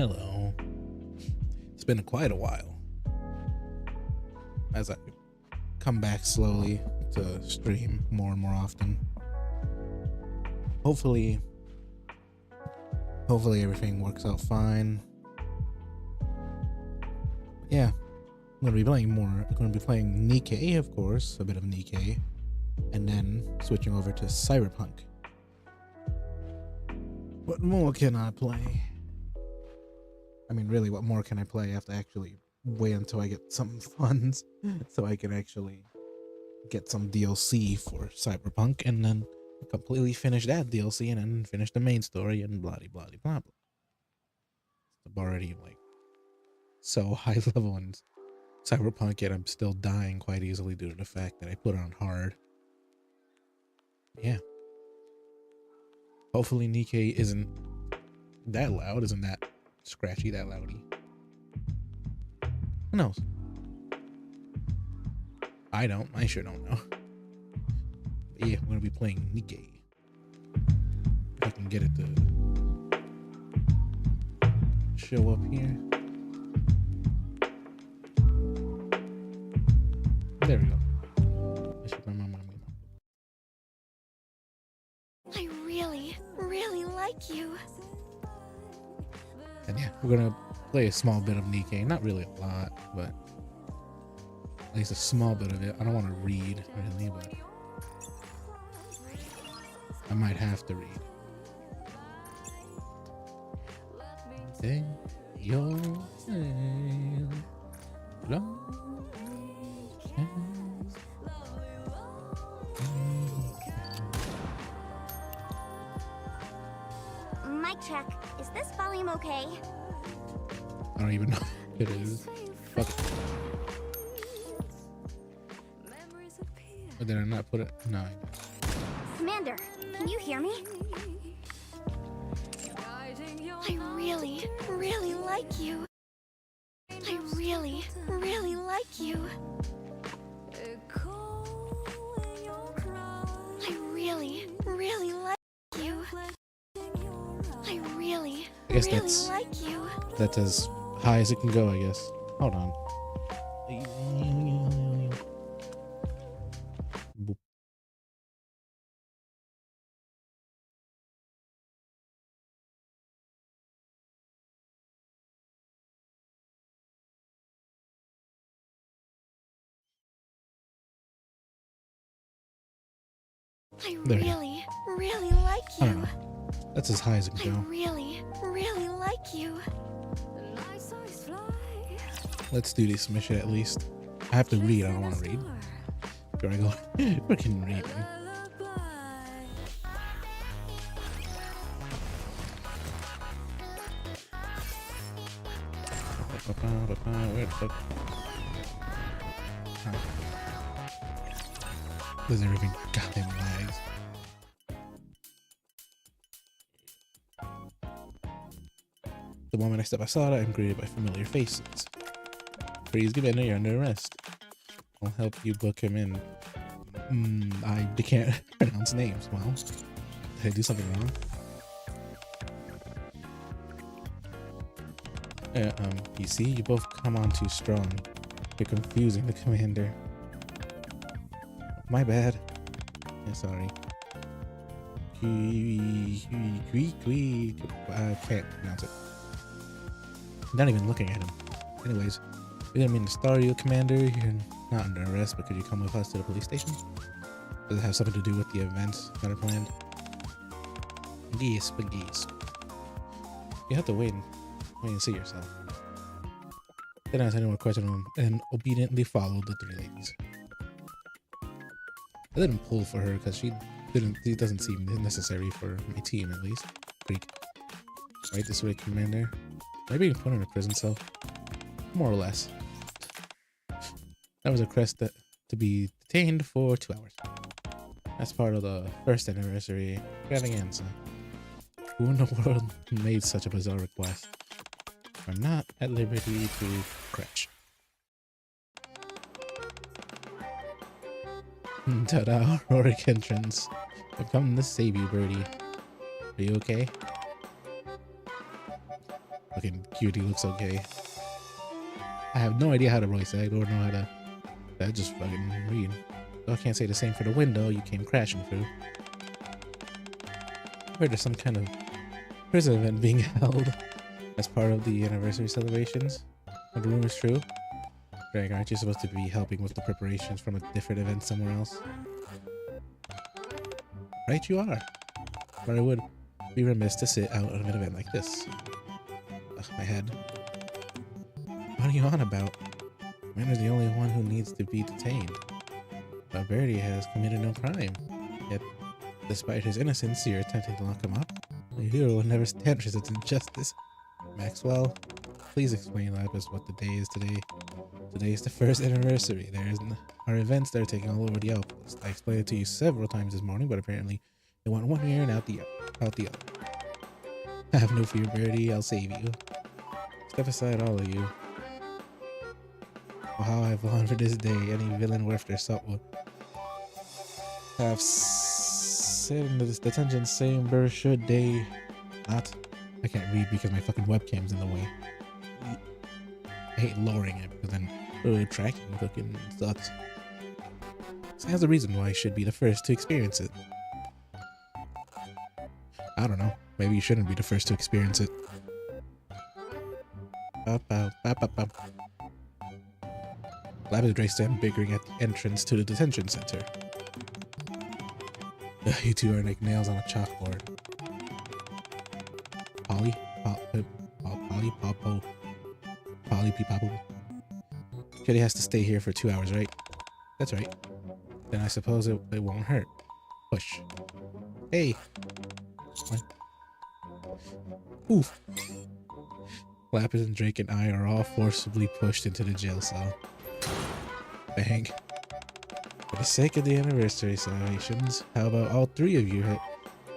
Hello. It's been quite a while as I come back slowly to stream more and more often. Hopefully everything works out fine. Yeah, I'm gonna be playing more. I'm gonna be playing Nikke, of course, a bit of Nikke, and then switching over to Cyberpunk. What more can I play? I mean, really, what more can I play? I have to actually wait until I get some funds so I can actually get some DLC for Cyberpunk and then completely finish that DLC and then finish the main story and blah blah blah blah. I'm already like so high level in Cyberpunk, yet I'm still dying quite easily due to the fact that I put it on hard. Yeah. Hopefully Nikke isn't that loud, isn't that scratchy, that loudy. Who knows? I sure don't know. But yeah, I'm gonna be playing Nikke. If I can get it to show up here. There we go. I really like you. And yeah, we're gonna play a small bit of Nikke. Not really a lot, but at least a small bit of it. I don't want to read really, but I might have to read. Take your hand, Mic check. Is this volume okay? I don't even know if it is. Fuck it. Or did I not put it? No, I didn't. Commander, can you hear me? I really like you. I really like you. I really like you. I guess really that's like you. That's as high as it can go, I guess. Hold on. Boop. I There you really like I don't you. know. That's as high as it I can go. really like you. Let's do this mission at least. I have to read. I don't want to read. Here I go. Freaking reading. Where the fuck? Oh. Does everything goddamn lags? The moment I step outside, I'm greeted by familiar faces. Freeze, Commander, you're under arrest. I'll help you book him in. I can't pronounce names. Well, did I do something wrong? You see, you both come on too strong. You're confusing the commander. My bad. Yeah, sorry. I can't pronounce it. I'm not even looking at him. Anyways, we didn't mean to startle you, Commander. You're not under arrest, but could you come with us to the police station? Does it have something to do with the events that are planned? Geese. You have to wait and see yourself. Didn't ask any more questions and obediently followed the three ladies. I didn't pull for her because she doesn't seem necessary for my team, at least. Freak. Right this way, Commander. Maybe you can put her in a prison cell. More or less. That was a request to be detained for 2 hours. That's part of the first anniversary extravaganza. Who in the world made such a bizarre request? I'm not at liberty to crash. Ta-da, heroic entrance. I've come to save you, Birdie. Are you okay? Fucking cutie looks okay. I have no idea how to voice act or know how to. I just fucking read. Though I can't say the same for the window you came crashing through. I heard there's some kind of prison event being held as part of the anniversary celebrations. Are the rumors true? Greg, aren't you supposed to be helping with the preparations from a different event somewhere else? Right, you are. But I would be remiss to sit out of an event like this. Ugh, my head. What are you on about? Man is the only one who needs to be detained. But Verdi has committed no crime. Yet, despite his innocence, you're attempting to lock him up? The hero will never stand resist injustice. Maxwell, please explain, Lapis, what the day is today. Today is the first anniversary. There are events that are taking all over the outpost. I explained it to you several times this morning, but apparently they want one ear and out the other. Have no fear, Verdi. I'll save you. Step aside, all of you. Oh, how I've longed for this day. Any villain worth their salt would have sit in the detention chamber should they not. I can't read because my fucking webcam's in the way. I hate lowering it because then tracking fucking sucks. Stands the reason why I should be the first to experience it. I don't know. Maybe you shouldn't be the first to experience it. Lapis and Drake stand bickering at the entrance to the detention center. You two are like nails on a chalkboard. Polly Pipapo. Kitty has to stay here for 2 hours, right? That's right. Then I suppose it won't hurt. Push. Hey. What? Oof. Lapis and Drake and I are all forcibly pushed into the jail cell. Bang. For the sake of the anniversary celebrations, how about all three of you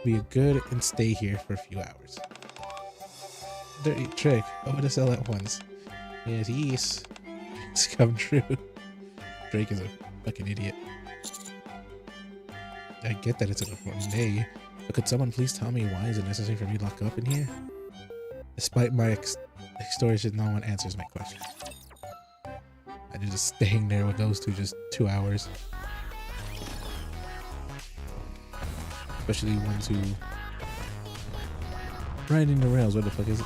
be good and stay here for a few hours? Dirty trick. Over the cell at once. Yes. It's come true. Drake is a fucking idiot. I get that it's an important day, but could someone please tell me why is it necessary for me to lock up in here? Despite my extortion, no one answers my question. I'm just staying there with those two just 2 hours. Especially ones who riding the rails. Where the fuck is it?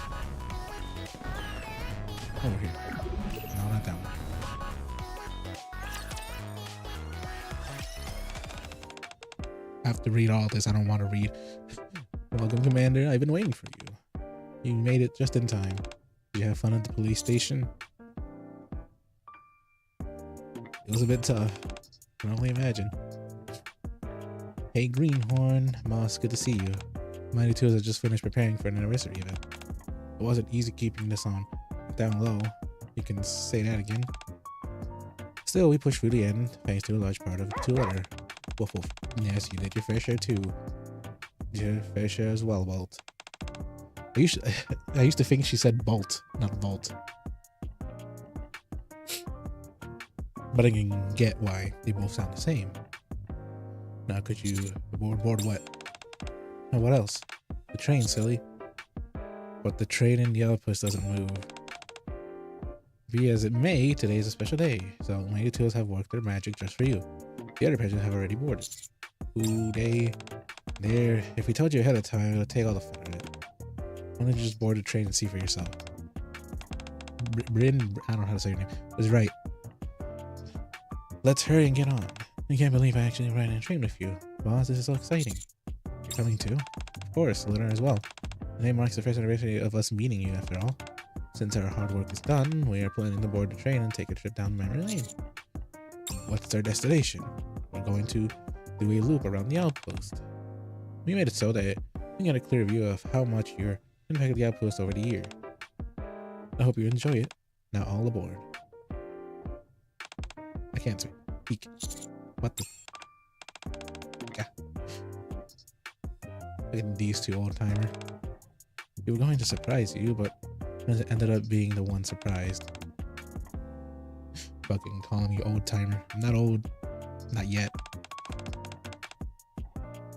Over here. No, not that one. I have to read all this. I don't want to read. Welcome, Commander. I've been waiting for you. You made it just in time. Did you have fun at the police station? It was a bit tough. I can only imagine. Hey, Greenhorn. Moss, good to see you. Mighty Tools has just finished preparing for an anniversary event. It wasn't easy keeping this on down low. You can say that again. Still, we pushed through the end, thanks to a large part of the letter. Woof woof. Yes, you did your fair share too. Your fair share as well, Bolt. I used to think she said Bolt, not Volt. But I can get why they both sound the same. Now could you board what? Now what else? The train, silly. But the train in the outpost doesn't move. Be as it may, today is a special day, so Mighty Tools have worked their magic just for you. The other passengers have already boarded. Ooh, there. If we told you ahead of time, it would take all the fun of it. Why don't you just board the train and see for yourself? Bryn, I don't know how to say your name, was right. Let's hurry and get on. I can't believe I actually ran in a train with you. Boss, this is so exciting. You're coming too? Of course, Leonard as well. Today marks the first anniversary of us meeting you after all. Since our hard work is done, we are planning to board the train and take a trip down memory lane. What's our destination? We're going to do a loop around the outpost. We made it so that we get a clear view of how much you're impacted the outpost over the year. I hope you enjoy it. Now all aboard. I can't say. Peek. What the? Yeah. Look at these two old-timer. We were going to surprise you, but it ended up being the one surprised. Fucking calling me old-timer. I'm not old. Not yet.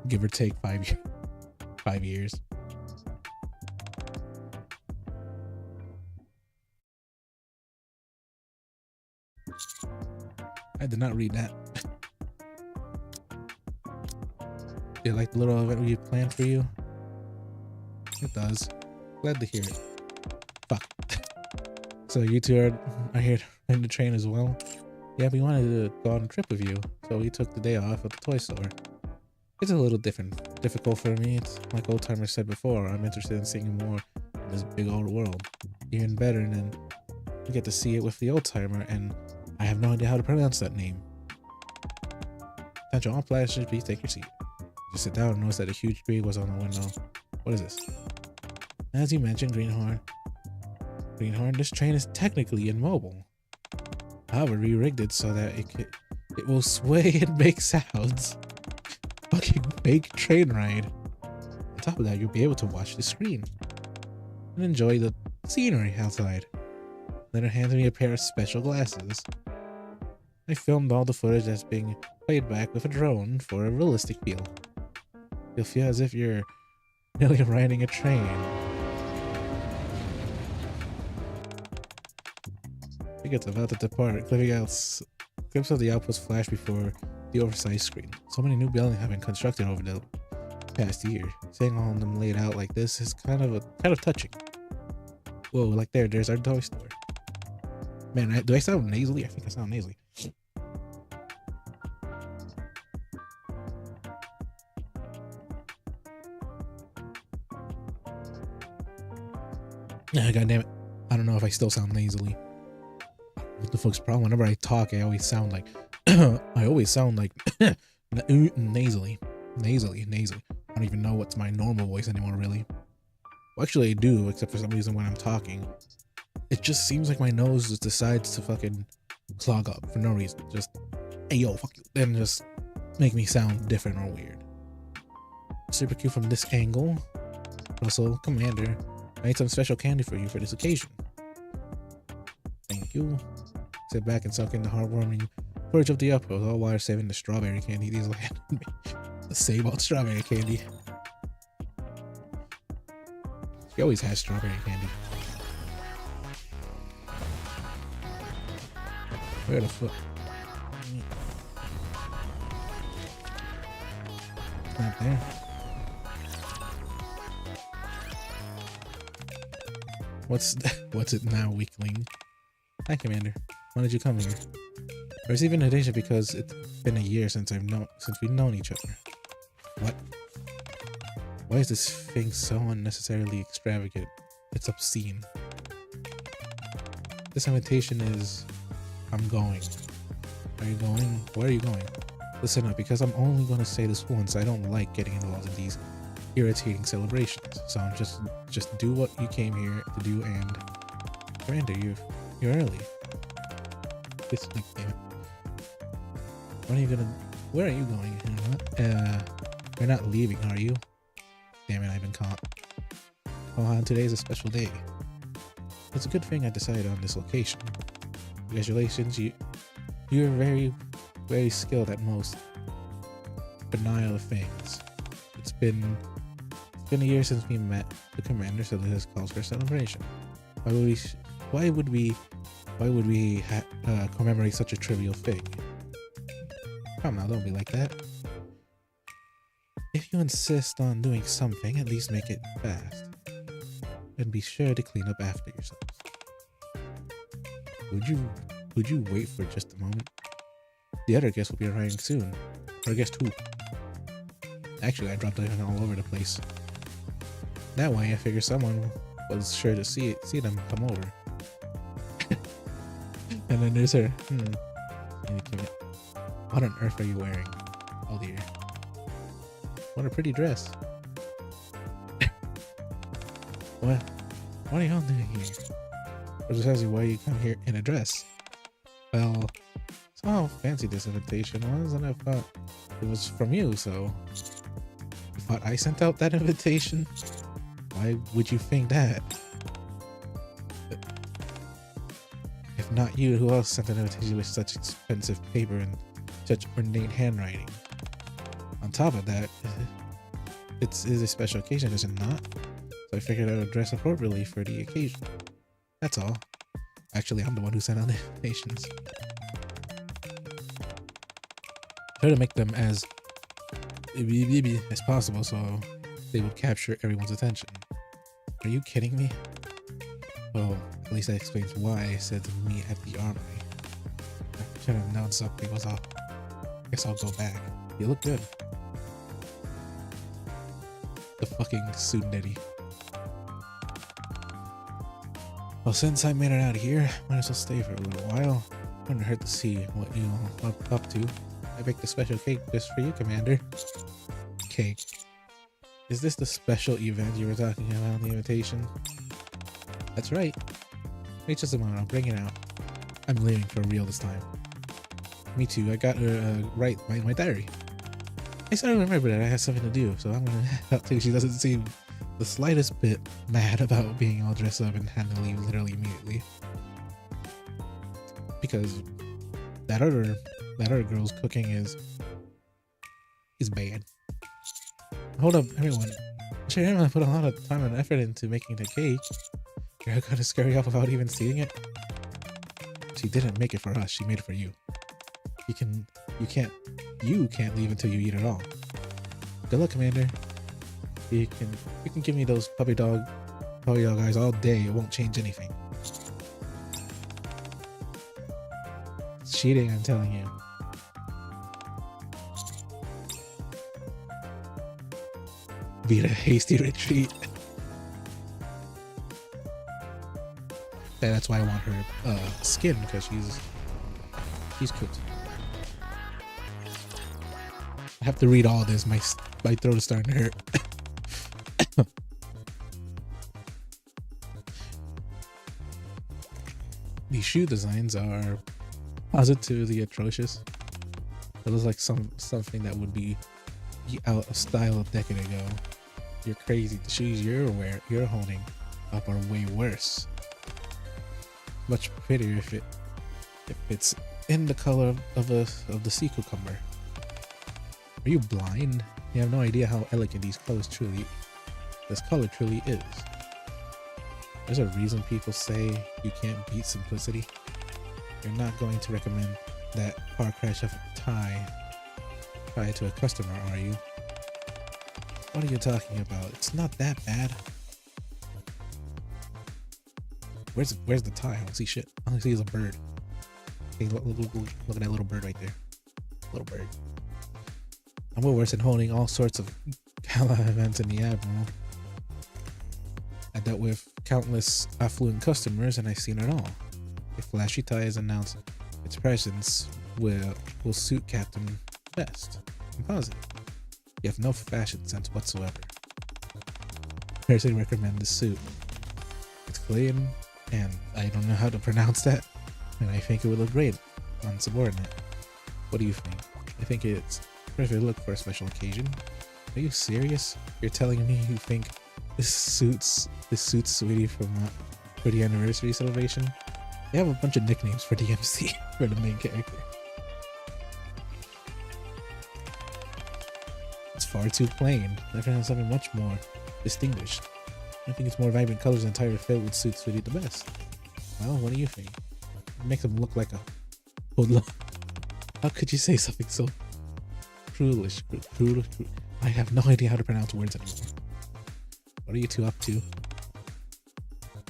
Give or take 5 years. I did not read that. Do you like the little event we planned for you? It does. Glad to hear it. Fuck. So you two are here in the train as well? Yeah, we wanted to go on a trip with you, so we took the day off at the toy store. It's a little difficult for me. It's like old timer said before, I'm interested in seeing more of this big old world. Even better than we get to see it with the old timer, and I have no idea how to pronounce that name. Attention all passengers, please take your seat. Just sit down and notice that a huge tree was on the window. What is this? As you mentioned, Greenhorn. Greenhorn, this train is technically immobile. However, we rigged it so that it will sway and make sounds. Fucking fake train ride. On top of that, you'll be able to watch the screen and enjoy the scenery outside. Then it handed me a pair of special glasses. I filmed all the footage that's being played back with a drone for a realistic feel. You'll feel as if you're really riding a train. I think it's about to depart, clips of the outpost flash before the oversized screen. So many new buildings have been constructed over the past year. Seeing all of them laid out like this is kind of touching. Whoa, like there's our toy store. Man, do I sound nasally? I think I sound nasally. God damn it. I don't know if I still sound nasally. What the fuck's the problem? Whenever I talk, I always sound like nasally. I don't even know what's my normal voice anymore, really. Well, actually, I do, except for some reason when I'm talking. It just seems like my nose just decides to fucking clog up for no reason. Just, hey yo, fuck you. And just make me sound different or weird. Super cute from this angle. Russell, Commander, I made some special candy for you for this occasion. Thank you. Sit back and suck in the heartwarming footage of the outpost, all while saving the strawberry candy. These will hand me the same old strawberry candy. She always has strawberry candy. Where the fuck? It's not there. What's it now, weakling? Hi, Commander. Why did you come here? I received an invitation because it's been a year since we've known each other. What? Why is this thing so unnecessarily extravagant? It's obscene. This invitation is... I'm going. Are you going? Where are you going? Listen up, because I'm only going to say this once. I don't like getting involved in these irritating celebrations. So I'm just do what you came here to do, and Commander, you're early. This damn it. When are you gonna? Where are you going? You're not leaving, are you? Damn it, I've been caught. Oh, today's a special day. It's a good thing I decided on this location. Congratulations, you're very, very skilled at most banal things. It's been a year since we met the Commander, so this calls for a celebration. Why would we commemorate such a trivial thing? Come now, don't be like that. If you insist on doing something, at least make it fast. And be sure to clean up after yourselves. Would you wait for just a moment? The other guests will be arriving soon. Or guest who? Actually, I dropped everything all over the place. That way, I figure someone was sure to see them come over. And then there's her. What on earth are you wearing? Oh dear. What a pretty dress. What are y'all doing here? Or just asking why you come here in a dress? Well, so how fancy this invitation was, and I thought it was from you, so you thought I sent out that invitation? Why would you think that? If not you, who else sent an invitation with such expensive paper and such ornate handwriting? On top of that, it's a special occasion, is it not? So I figured I would dress appropriately for the occasion. That's all. Actually, I'm the one who sent out the invitations. Try to make them as possible so they would capture everyone's attention. Are you kidding me? Well, at least that explains why I said to meet at the armory. I should have known something was off. Guess I'll go back. You look good. The fucking tsundere. Well, since I made it out of here, might as well stay for a little while. Wouldn't hurt to see what you up to. I baked a special cake just for you, Commander. Cake. Is this the special event you were talking about in the invitation? That's right. Wait just a moment, I'll bring it out. I'm leaving for real this time. Me too, I got to write my diary. I suddenly remember that I had something to do, so I'm gonna head out too. She doesn't seem the slightest bit mad about being all dressed up and had to leave literally immediately. Because that other girl's cooking is bad. Hold up, everyone. Sure, I put a lot of time and effort into making the cake. You're gonna scurry off without even seeing it? She didn't make it for us, she made it for you. You can't leave until you eat it all. Good luck, Commander. You can give me those puppy dog eyes all day, it won't change anything. It's cheating, I'm telling you. Beat a hasty retreat. That's why I want her skin, because she's cute. I have to read all this. My throat is starting to hurt. These shoe designs are positively atrocious. It looks like something that would be out of style a decade ago. You're crazy. The shoes you're holding up are way worse. Much prettier if it's in the color of the sea cucumber. Are you blind? You have no idea how elegant this color truly is. There's a reason people say you can't beat simplicity. You're not going to recommend that car crash of a tie to a customer, are you? What are you talking about? It's not that bad. Where's the tie? I don't see shit. All I see is a bird. Hey, look at that little bird right there. Little bird. I'm well versed in holding all sorts of gala events in the Admiral. I dealt with countless affluent customers and I've seen it all. A flashy tie is announced. Its presence will suit Captain best. I'm positive. You have no fashion sense whatsoever. Personally recommend this suit. It's clean, and I don't know how to pronounce that, and I think it would look great on subordinate. What do you think? I think it's perfect look for a special occasion. Are you serious? You're telling me you think this suits Sweetie for the anniversary celebration? They have a bunch of nicknames for DMC for the main character. It's far too plain. I found something much more distinguished. I think it's more vibrant colors and entire fit would suit Sweetie the best. Well, what do you think? It makes him look like a hoodlum. How could you say something so cruelish? I have no idea how to pronounce words anymore. What are you two up to?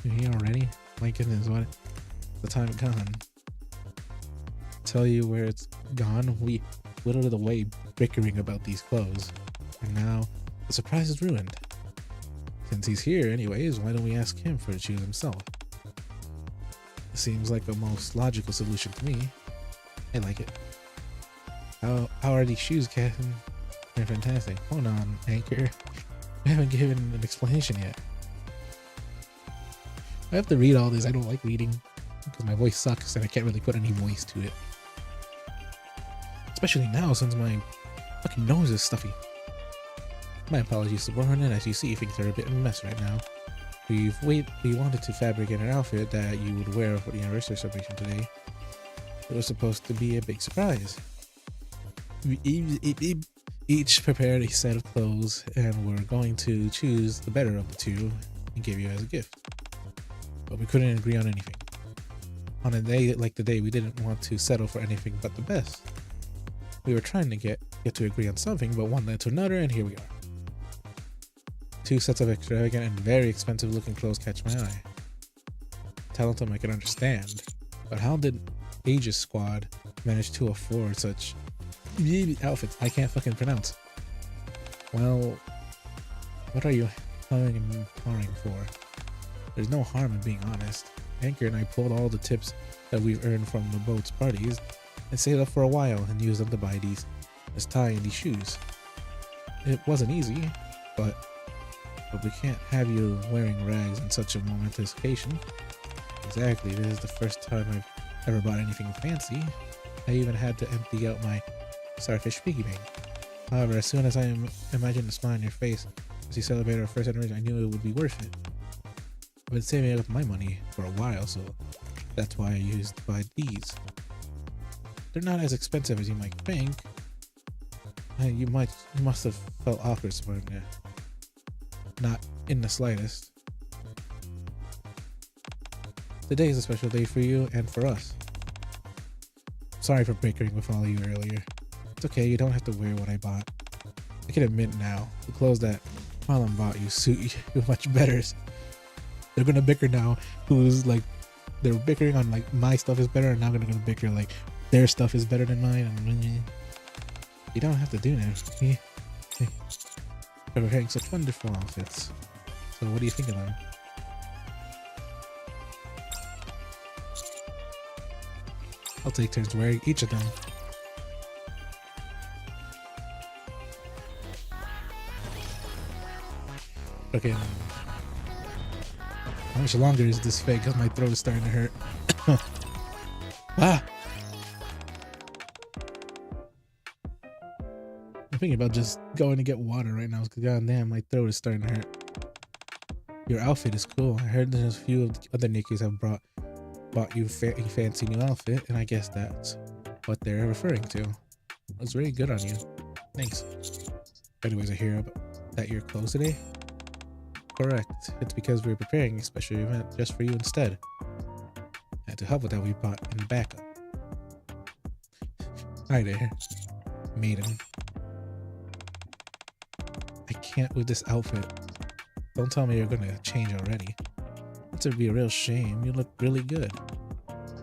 You're here already? My goodness, what? The time gone. Tell you where it's gone. We whittled away bickering about these clothes, and now the surprise is ruined. Since he's here anyways, why don't we ask him for the shoes himself? It seems like the most logical solution to me. I like it. How are these shoes, Captain? They're fantastic. Hold on, Anchor. I haven't given an explanation yet. I have to read all this. I don't like reading because my voice sucks and I can't really put any voice to it. Especially now since my fucking nose is stuffy. My apologies, subordinate. As you see, things are a bit of a mess right now. We wanted to fabricate an outfit that you would wear for the anniversary celebration today. It was supposed to be a big surprise. We each prepared a set of clothes and we're going to choose the better of the two and give you as a gift. But we couldn't agree on anything. On a day like today, we didn't want to settle for anything but the best. We were trying to get to agree on something, but one led to another, and here we are. 2 sets of extravagant and very expensive looking clothes catch my eye. Tell them I can understand, but how did Aegis Squad manage to afford such outfits I can't fucking pronounce? Well, what are you humming and hawing for? There's no harm in being honest. Anchor and I pulled all the tips that we've earned from the boat's parties and saved up for a while and used them to buy this tie and these shoes. It wasn't easy, but we can't have you wearing rags on such a momentous occasion. Exactly, this is the first time I've ever bought anything fancy. I even had to empty out my starfish piggy bank. However, as soon as I imagined the smile on your face as you celebrated our first anniversary, I knew it would be worth it. I've been saving up my money for a while, so that's why I used to buy these. They're not as expensive as you might think. You must have felt awkward supporting it. Not in the slightest. Today is a special day for you and for us. Sorry for bickering with all of you earlier. It's okay, you don't have to wear what I bought. I can admit now, the clothes that Harlem bought you suit you much better. They're gonna bicker now. They're bickering on like my stuff is better, and now they're gonna bicker like their stuff is better than mine. And you don't have to do that. You're wearing such wonderful outfits. So what do you think of them? I'll take turns wearing each of them. Okay. How much longer is this fake? Because my throat is starting to hurt. Ah! I'm thinking about just going to get water right now because goddamn, my throat is starting to hurt. Your outfit is cool. I heard there's a few of the other Nickies have bought you a fancy new outfit, and I guess that's what they're referring to. It was really good on you. Thanks. Anyways, I hear that you're closed today? Correct. It's because we're preparing a special event just for you instead. And to help with that, we bought in backup. Hi there, maiden. I can't with this outfit. Don't tell me you're gonna change already. It would be a real shame. You look really good.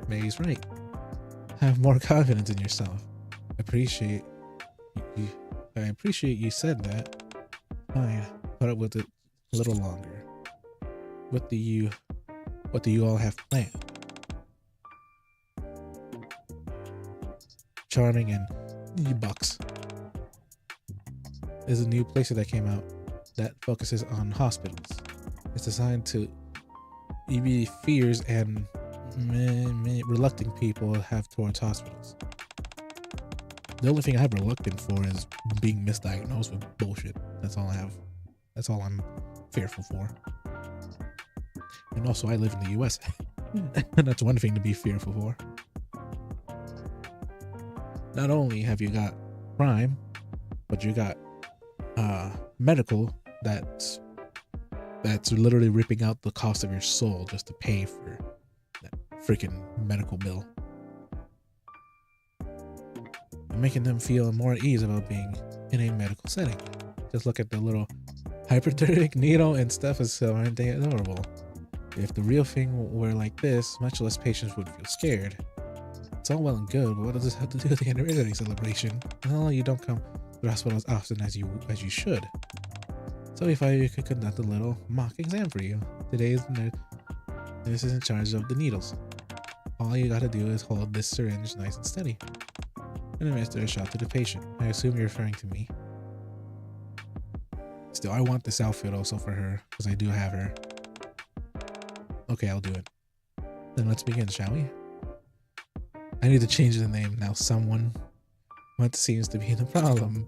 May's right. Have more confidence in yourself. I appreciate you said that. Fine. Put up with it a little longer. What do you all have planned? Charming and E-Bucks. There's a new playset that came out that focuses on hospitals. It's designed to alleviate fears and reluctant people have towards hospitals. The only thing I'm reluctant for is being misdiagnosed with bullshit. That's all I have. That's all I'm fearful for. And also, I live in the US. And that's one thing to be fearful for. Not only have you got crime, but you got medical that's literally ripping out the cost of your soul just to pay for that freaking medical bill. And making them feel more at ease about being in a medical setting. Just look at the little hypodermic needle and stuff, is so aren't they adorable? If the real thing were like this, much less patients would feel scared. It's all well and good, but what does this have to do with the anniversary celebration? Well, you don't come to the hospital as often as you should. So if I could conduct a little mock exam for you. Today's nurse is in charge of the needles. All you gotta do is hold this syringe nice and steady and administer a shot to the patient. I assume you're referring to me. Still, I want this outfit also for her, because I do have her. Okay, I'll do it. Then let's begin, shall we? I need to change the name now. Someone. What seems to be the problem?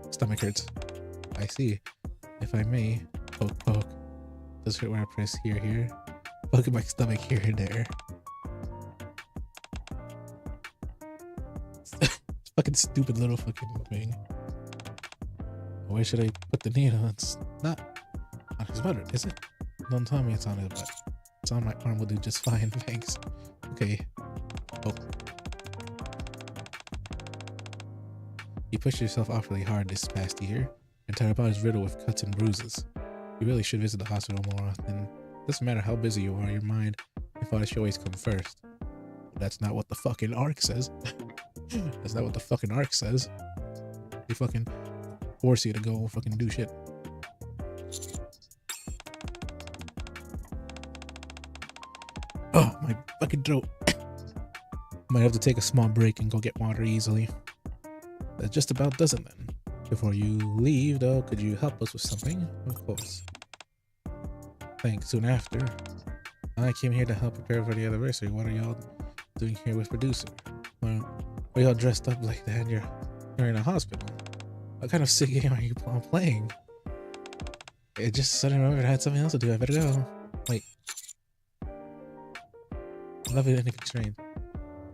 Stomach hurts. I see. If I may, poke. Does hurt when I press here. Poke my stomach here and there. Fucking stupid little fucking thing. Where should I put the needle? It's not on his butt, is it? Don't tell me it's on his butt. It's on my arm, will do just fine, thanks. Okay. Oh. You pushed yourself awfully hard this past year. Your entire body is riddled with cuts and bruises. You really should visit the hospital more often. Doesn't matter how busy you are, your mind and body should always come first. That's not what the fucking ARC says. That's not what the fucking ARC says. They fucking force you to go fucking do shit. Oh, my fucking throat. Might have to take a small break and go get water easily. That just about does it then. Before you leave, though, could you help us with something? Of course. Thanks. Soon after, I came here to help prepare for the anniversary. What are y'all doing here with producer? Well, are y'all dressed up like that and you're in a hospital? What kind of sick game are you playing? It just suddenly remembered I had something else to do. I better go. Wait. Love it in constraint.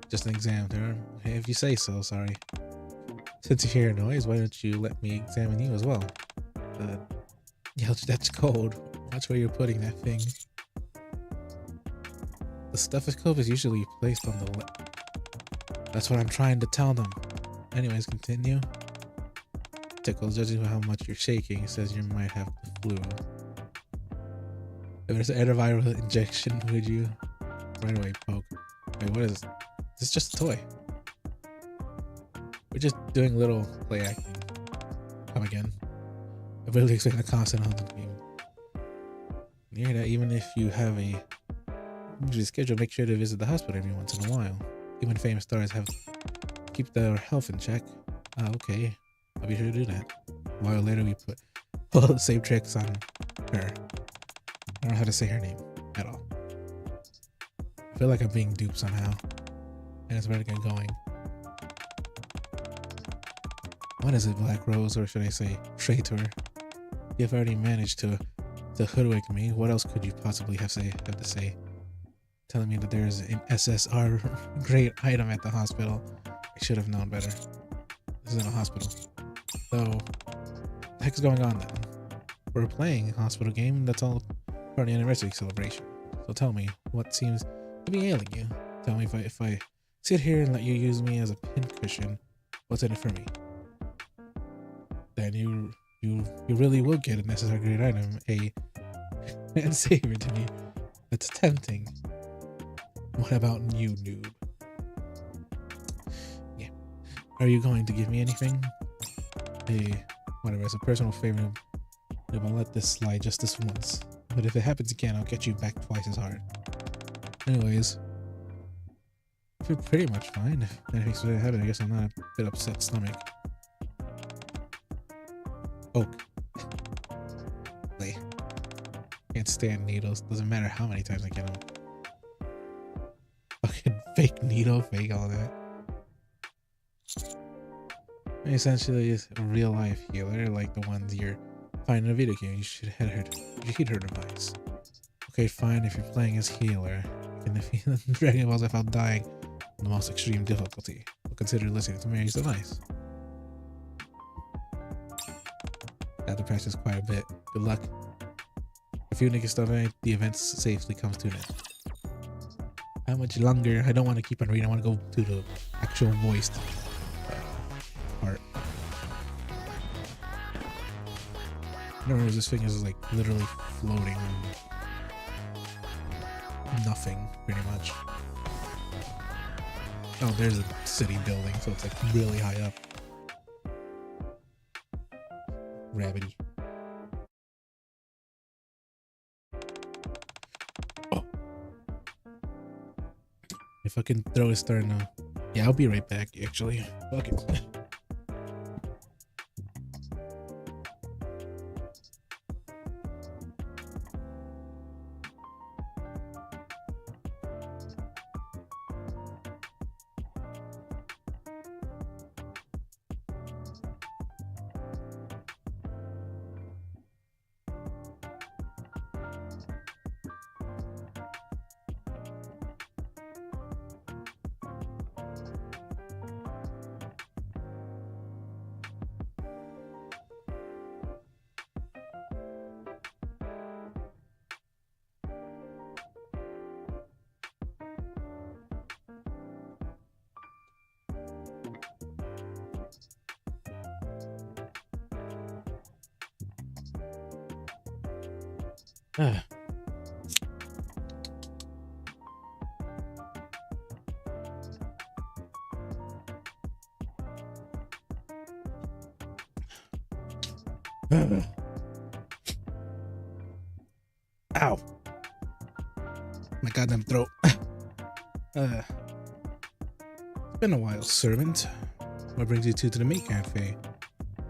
Just an exam, there. Hey, if you say so, sorry. Since you hear a noise, why don't you let me examine you as well? Yeah, that's cold. Watch where you're putting that thing. The stethoscope is usually placed on the left. That's what I'm trying to tell them. Anyways, continue. Tickles, judging by how much you're shaking, says you might have the flu. If there's an antiviral injection, would you right away poke? Wait, what is this? This is just a toy. We're just doing little play acting. Come again. I really expect the constant on the game. You hear that? Even if you have a usually schedule, make sure to visit the hospital every once in a while. Even famous stars have keep their health in check. Ah, okay. I'll be sure to do that. A while later, we put all the same tricks on her. I don't know how to say her name at all. I feel like I'm being duped somehow. And it's better get going. What is it, Black Rose, or should I say traitor? You've already managed to hoodwink me. What else could you possibly have to say? Telling me that there's an SSR grade item at the hospital. I should have known better. This isn't a hospital. So, what the heck's going on then? We're playing a hospital game. That's all part of the anniversary celebration. So tell me, what seems to be ailing you? Tell me if I sit here and let you use me as a pincushion, what's in it for me? Then you really will get a necessary grade item, and savor to me. That's tempting. What about you, noob? Yeah. Are you going to give me anything? Hey, whatever, it's a personal favor. I'll let this slide just this once. But if it happens again, I'll get you back twice as hard. Anyways, I feel pretty much fine. If anything's going to happen, I guess I'm not a bit upset stomach. Oh. Wait. Can't stand needles. Doesn't matter how many times I get them. Fucking fake needle, fake all that. Essentially, it's a real life healer, like the ones you're finding in a video game. You should heed her advice. Okay, fine. If you're playing as healer, you can defeat Dragon Balls without dying on the most extreme difficulty. But consider listening to Mary's advice. Have to practice quite a bit. Good luck. If you niggas stuff, the event safely comes to an end. How much longer? I don't want to keep on reading. I want to go to the actual voiced part. I don't know if this thing is like literally floating on nothing, pretty much. Oh, there's a city building, so it's like really high up. Gravity. Oh. If I can throw a star now. Yeah, I'll be right back, actually. Fuck it. Ah. Ow. My goddamn throat. It's been a while, servant. What brings you two to the Meat Cafe?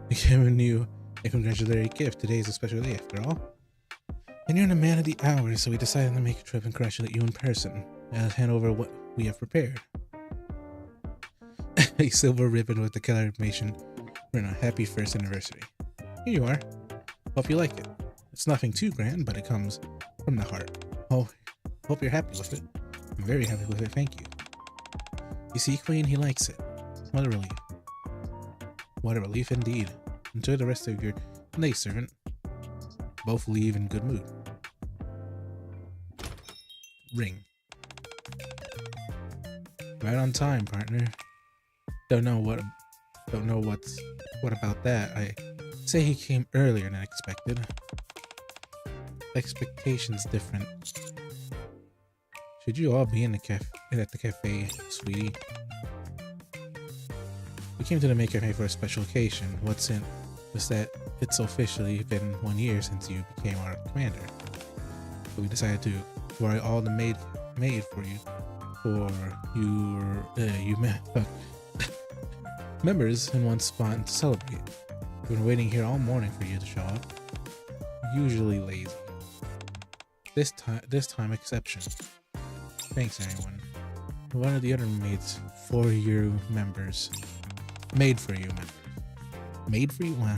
We're giving you a congratulatory gift. Today is a special day, after all. And you're in a man of the hour, so we decided to make a trip and congratulate you in person. I'll hand over what we have prepared. A silver ribbon with the color information for a happy first anniversary. Here you are. Hope you like it. It's nothing too grand, but it comes from the heart. Oh, hope you're happy with it. I'm very happy with it, thank you. You see, Queen, he likes it. What a relief. What a relief indeed. Enjoy the rest of your day, servant. Both leave in good mood. Ring. Right on time, partner. Don't know what about that. I say he came earlier than expected. Expectations different. Should you all be in the at the cafe, sweetie? We came to the Meat Cafe for a special occasion. What's in was that it's officially been 1 year since you became our commander. So we decided to buy all the made for you for you members in one spot to celebrate. We've been waiting here all morning for you to show up. Usually lazy. This time exception. Thanks, everyone. One of the other maids for you members. Made for you members. Made for you? Wow.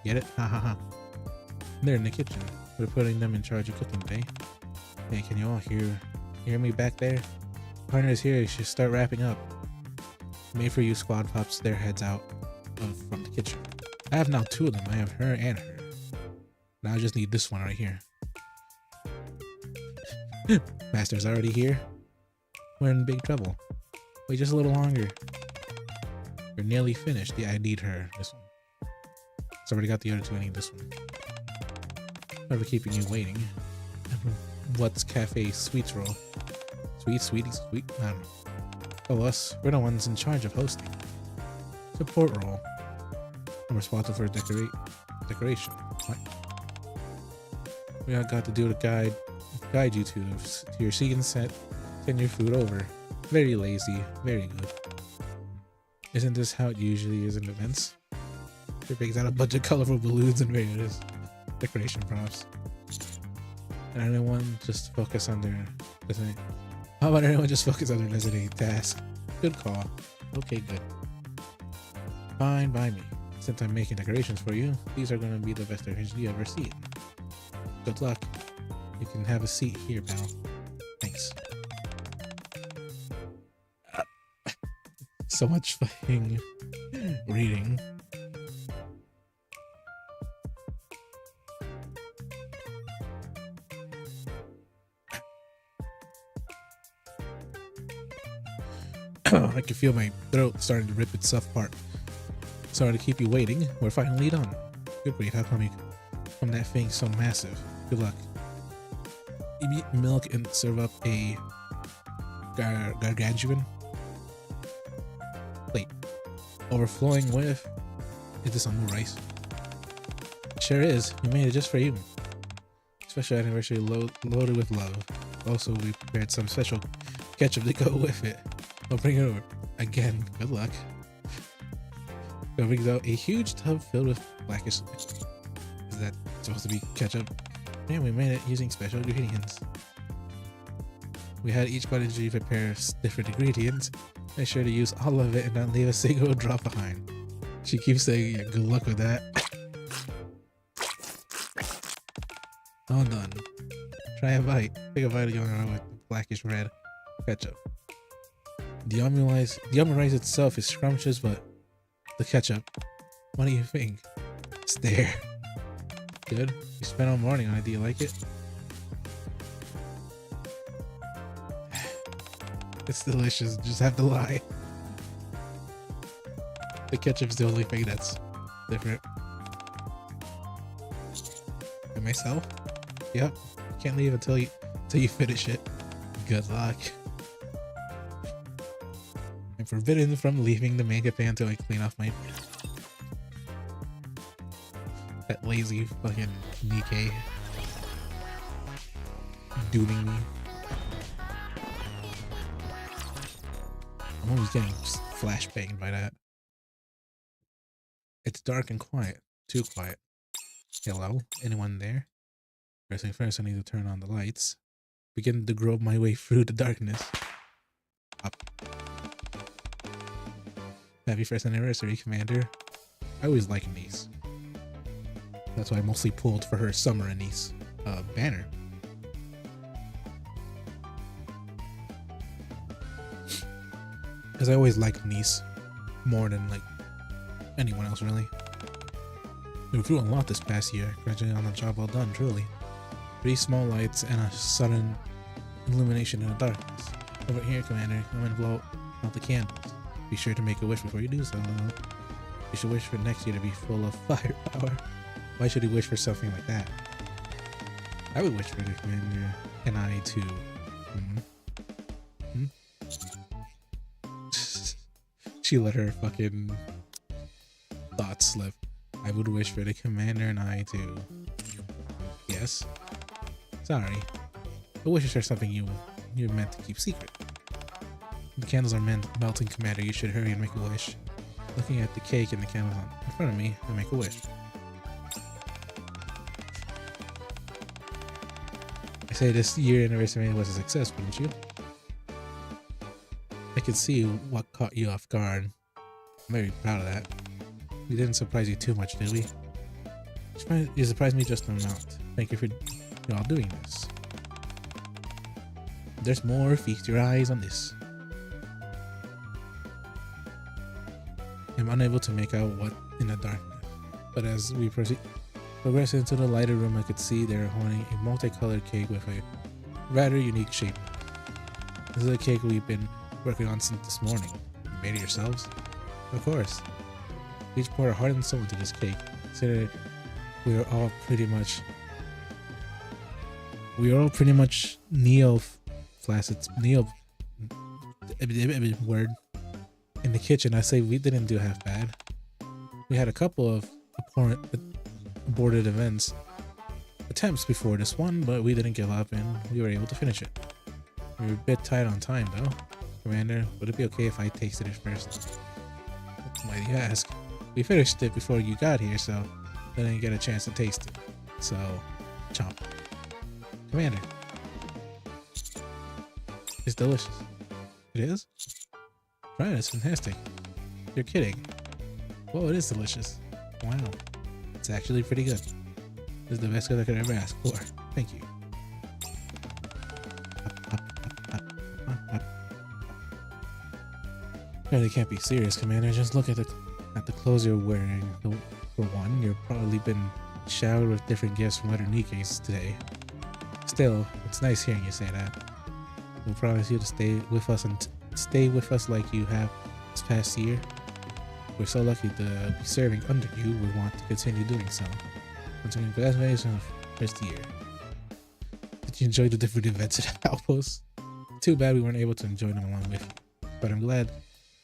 Get it? Ha ha ha. They're in the kitchen. We're putting them in charge of cooking today. Hey, can you all hear me back there? Partner's here. You should start wrapping up. Made for you squad pops their heads out from the kitchen. I have now two of them. I have her and her. Now I just need this one right here. Master's already here. We're in big trouble. Wait just a little longer. We're nearly finished. Yeah, I need her. This one. So I already got the other two. I need this one. Never keeping you waiting. What's cafe sweets roll? Sweeties, sweet. I don't know. Oh, us. We're the ones in charge of hosting. Support role. I'm responsible for decoration. What? We all got to do to guide you to your seat and set. Send your food over. Very lazy. Very good. Isn't this how it usually is in events? It brings out a bunch of colorful balloons and various decoration props. And everyone just focus on their designated. How about everyone just focus on their designated task? Good call. Okay, good. Fine by me. Since I'm making decorations for you, these are going to be the best decorations you ever seen. Good luck. You can have a seat here, pal. Thanks. So much fucking reading. I can feel my throat starting to rip itself apart. Sorry to keep you waiting. We're finally done. Good grief, how come you from that thing so massive? Good luck. Eat milk and serve up a gargantuan plate. Overflowing with... Is this on rice? Sure is. We made it just for you. Special anniversary loaded with love. Also, we prepared some special ketchup to go with it. I'll bring it over. Again, good luck. It brings out a huge tub filled with blackish. Is that supposed to be ketchup? Yeah, we made it using special ingredients. We had each prodigy prepare different ingredients. Make sure to use all of it and not leave a single drop behind. She keeps saying, yeah, good luck with that. All done. Try a bite. Take a bite of yummy with blackish red ketchup. The yummy rice itself is scrumptious, but the ketchup, what do you think? Stare. Good. You spent all morning on it. Do you like it? It's delicious. Just have to lie. The ketchup's the only thing that's different. And myself? Yep. Can't leave until you finish it. Good luck. I'm forbidden from leaving the main cafe until I clean off my... That lazy fucking Nikkei. Dooning me. I'm always getting flashbanged by that. It's dark and quiet. Too quiet. Hello? Anyone there? First thing first, I need to turn on the lights. Begin to grope my way through the darkness. Up. Happy first anniversary, Commander. I always like Anise. That's why I mostly pulled for her summer Anise banner. Because I always liked Anise more than like anyone else really. We grew a lot this past year, gradually on the job well done, truly. 3 small lights and a sudden illumination in the darkness. Over here, Commander, I'm gonna blow out the candles. Be sure to make a wish before you do so. You should wish for next year to be full of firepower. Why should you wish for something like that? I would wish for the Commander and I to... She let her fucking thoughts slip. I would wish for the Commander and I to... Yes. Sorry. But wishes are something you're meant to keep secret. The candles are melting, Commander. You should hurry and make a wish. Looking at the cake and the candles in front of me, I make a wish. I say this year anniversary was a success, wouldn't you? I could see what caught you off guard. I'm very proud of that. We didn't surprise you too much, did we? You surprised me just an amount. Thank you for y'all doing this. There's more. Feast your eyes on this. I'm unable to make out what in the darkness, but as we progress into the lighter room, I could see they're holding a multicolored cake with a rather unique shape. This is a cake we've been working on since this morning. You made it yourselves? Of course. We each poured our heart and soul into this cake. Consider we are all pretty much word in the kitchen. I say we didn't do half bad. We had a couple of aborted attempts before this one, but we didn't give up and we were able to finish it. We were a bit tight on time though. Commander, would it be okay if I tasted it first? Why do you ask? We finished it before you got here, so I didn't get a chance to taste it. So, chomp. Commander. It's delicious. It is? Try it, it's fantastic. You're kidding. Whoa, it is delicious. Wow. It's actually pretty good. This is the best good I could ever ask for. Thank you. Really can't be serious, Commander. Just look at the clothes you're wearing. For one, you've probably been showered with different gifts from other Nikkeis today. Still, it's nice hearing you say that. We'll promise you to stay with us and stay with us like you have this past year. We're so lucky to be serving under you. We want to continue doing so. Once again, congratulations on the first year. Did you enjoy the different events at Outpost? Too bad we weren't able to enjoy them along with you. But I'm glad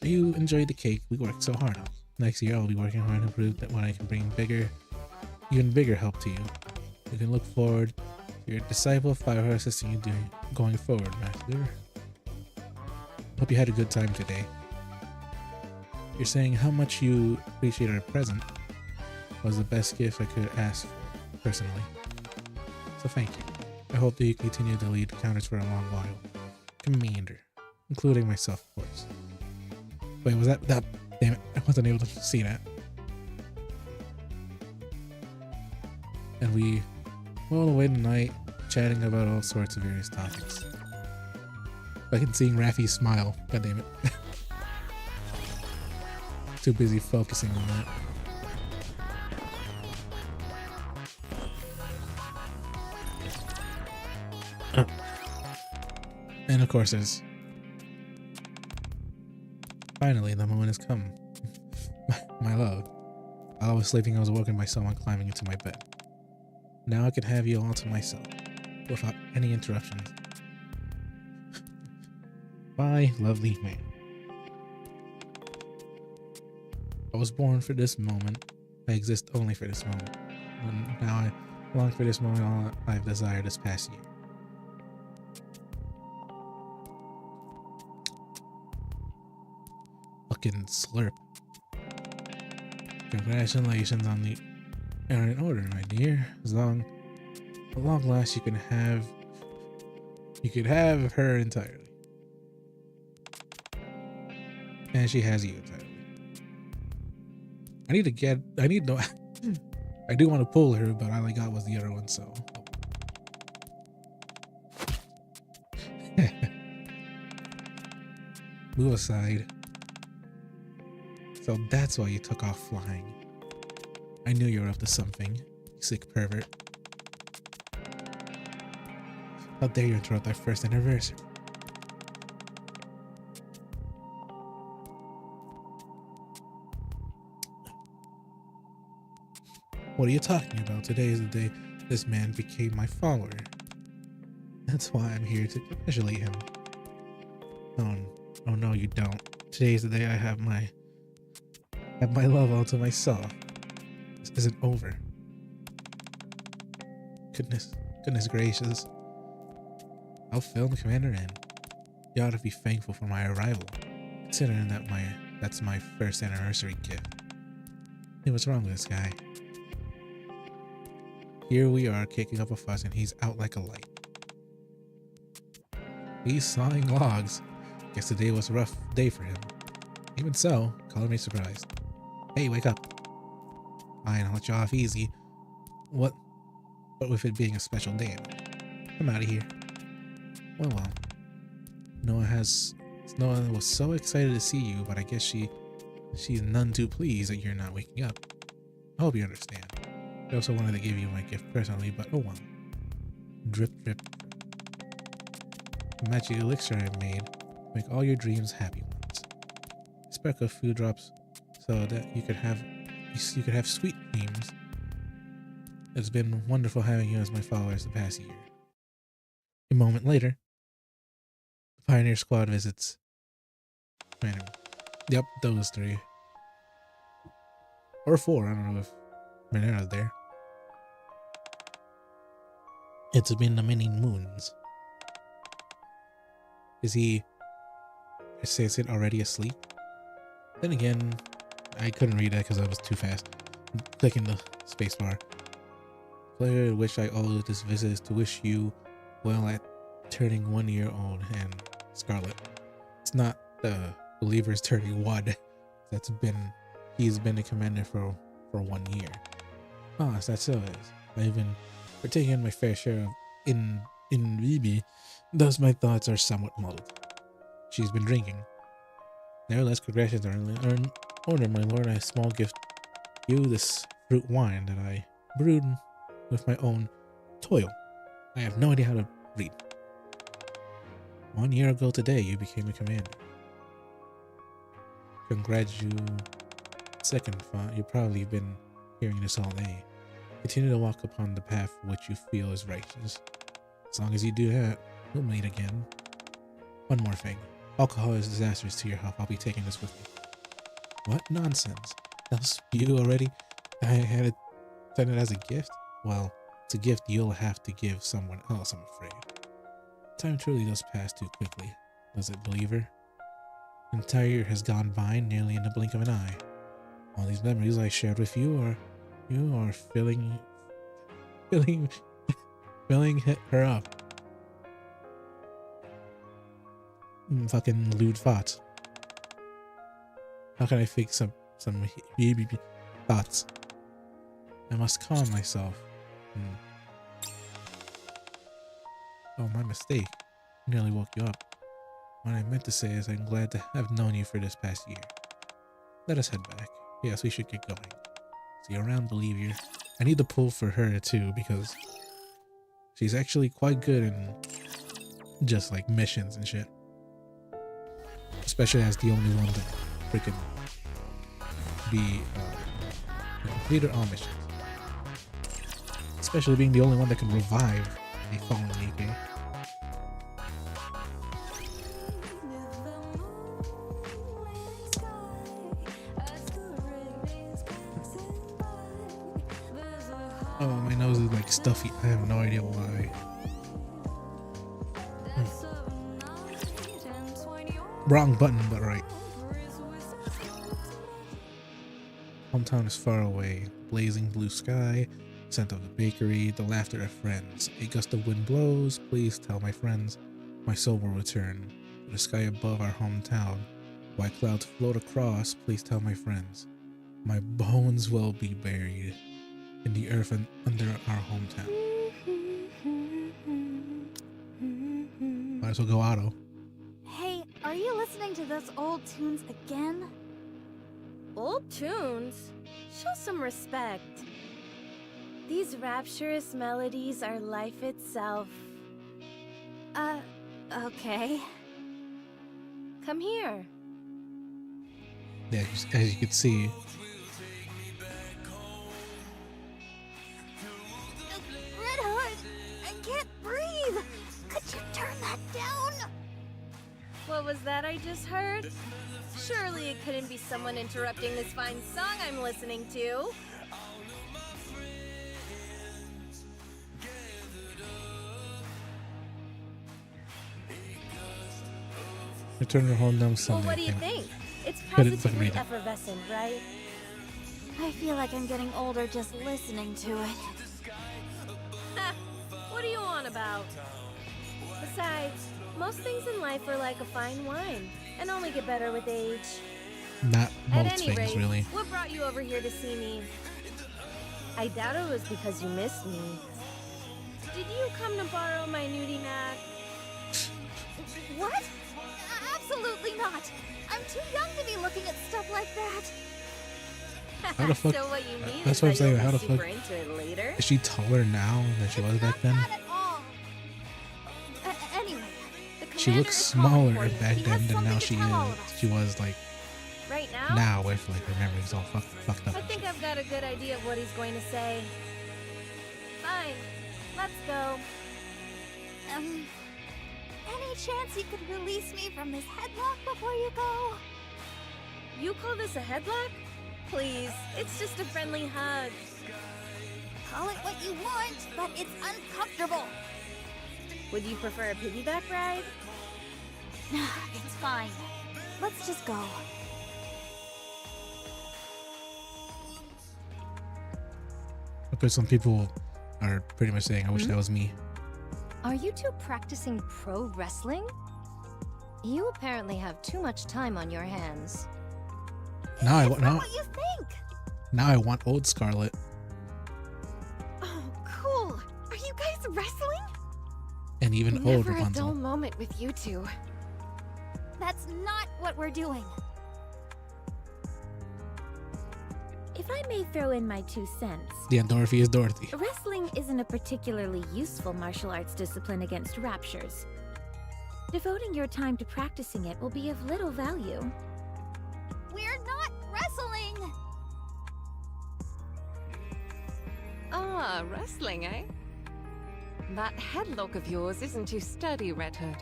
you enjoyed the cake we worked so hard on. Next year I'll be working hard to prove that when I can bring even bigger help to you. You can look forward to your disciple Firehorse assisting you going forward, Master. Hope you had a good time today. You're saying how much you appreciate our present was the best gift I could ask for, personally. So thank you. I hope that you continue to lead counters for a long while. Commander. Including myself, of course. Wait, was that? Damn it, I wasn't able to see that. And we rolled away tonight, chatting about all sorts of various topics. I can see Raffi smile. God damn it. Too busy focusing on that. And of course there's... Finally, the moment has come. My love. While I was sleeping, I was awoken by someone climbing into my bed. Now I can have you all to myself, without any interruptions. Bye, lovely man. I was born for this moment. I exist only for this moment. And now I long for this moment all I've desired this past year. Fucking slurp. Congratulations on the errant order, my dear. At long last you could have her entirely. And she has you entirely. I do want to pull her, but all I got was the other one, so. Move aside. So that's why you took off flying. I knew you were up to something, you sick pervert. How dare you interrupt our first anniversary? What are you talking about? Today is the day this man became my follower. That's why I'm here to congratulate him. Oh no, you don't. Today is the day I have my love all to myself. This isn't over. Goodness gracious. I'll fill the commander in. You ought to be thankful for my arrival, considering that that's my first anniversary gift. Hey, what's wrong with this guy? Here we are kicking up a fuss and he's out like a light. He's sawing logs. Guess today was a rough day for him. Even so, color me surprised. Hey, wake up. Fine, I'll let you off easy. What with it being a special day? I'm out of here. Well. Noah was so excited to see you, but I guess she's none too pleased that you're not waking up. I hope you understand. I also wanted to give you my gift personally, but oh well. Drip, drip. The magic elixir I made to make all your dreams happy ones. A speck of food drops so that you could have sweet dreams. It's been wonderful having you as my followers the past year. A moment later, the Pioneer Squad visits. Random. Yep, those three. Or four, I don't know if Monera's there. It's been many moons. Is he already asleep? Then again, I couldn't read that because I was too fast. Clicking the spacebar. Player which I owe this visit is to wish you well at turning 1 year old and Scarlet. It's not the believer's turning 1. He's been a commander for 1 year. Ah, so that's so it is. I've been partaking in my fair share of in VB, thus my thoughts are somewhat muddled. She's been drinking. Nevertheless, congratulations are in order, my lord. A small gift to you, this fruit wine that I brewed with my own toil. I have no idea how to read. 1 year ago today, you became a commander. You've probably been hearing this all day. Continue to walk upon the path which you feel is righteous. As long as you do that, we'll meet again. One more thing. Alcohol is disastrous to your health. I'll be taking this with me. What nonsense? Else you already? I had it sent it as a gift? Well, it's a gift you'll have to give someone else, I'm afraid. Time truly does pass too quickly, does it, believer? An entire year has gone by nearly in the blink of an eye. All these memories I shared with you are filling her up. Fucking lewd thoughts. How can I fix some thoughts? I must calm myself. Oh, my mistake. Nearly woke you up. What I meant to say is I'm glad to have known you for this past year. Let us head back. Yes, we should get going. See you around, believer. I need to pull for her too because she's actually quite good in just like missions and shit. Especially as the only one to freaking be completed all missions. Especially being the only one that can revive a fallen Nikke. Oh, my nose is like stuffy. I have no idea why. Wrong button, but right. Hometown is far away. Blazing blue sky, scent of the bakery, the laughter of friends. A gust of wind blows. Please tell my friends, my soul will return to the sky above our hometown. White clouds float across. Please tell my friends, my bones will be buried in the earth and under our hometown. Might as well go auto. Hey, are you listening to those old tunes again? Old tunes? Show some respect. These rapturous melodies are life itself. Okay. Come here. Yeah, as you can see, Red Hood, I can't breathe. Could you turn that down? What was that I just heard? Surely it couldn't be someone interrupting this fine song I'm listening to. return to home down Well, Sunday. what do you think? It's Couldn't positively read it. effervescent, right? I feel like I'm getting older just listening to it. Ha! What do you on about? Besides, most things in life are like a fine wine, and only get better with age. Not At most any things, rate, really. what brought you over here to see me? I doubt it was because you missed me. Did you come to borrow my nudie knack? What? Absolutely not. I'm too young to be looking at stuff like that. How the fuck- So what you mean that's is what I'm that saying, you'll how be the super fuck- into it later? Is she taller now than she was back then? Not at all. Anyway, the She commander looks is calling smaller for you. back He then has than now something to tell all of us. she was like Right now? now if like her memory's all fucked up. I and think shit. I've got a good idea of what he's going to say. Fine, let's go. Any chance you could release me from this headlock before you go? You call this a headlock? Please, it's just a friendly hug. Call it what you want, but it's uncomfortable. Would you prefer a piggyback ride? It's fine. Let's just go. Because some people are pretty much saying, I wish that was me. Are you two practicing pro wrestling? You apparently have too much time on your hands. Now I It's want not now, what you think. now I want old Scarlet. Oh, cool. Are you guys wrestling? And even old Never a dull Rapunzel. moment with you two. That's not what we're doing. If I may throw in my 2 cents, Yeah, Dorothy is Dorothy. wrestling isn't a particularly useful martial arts discipline against raptures. Devoting your time to practicing it will be of little value. We're not wrestling. Ah, wrestling, eh? That headlock of yours isn't too sturdy, Red Hood.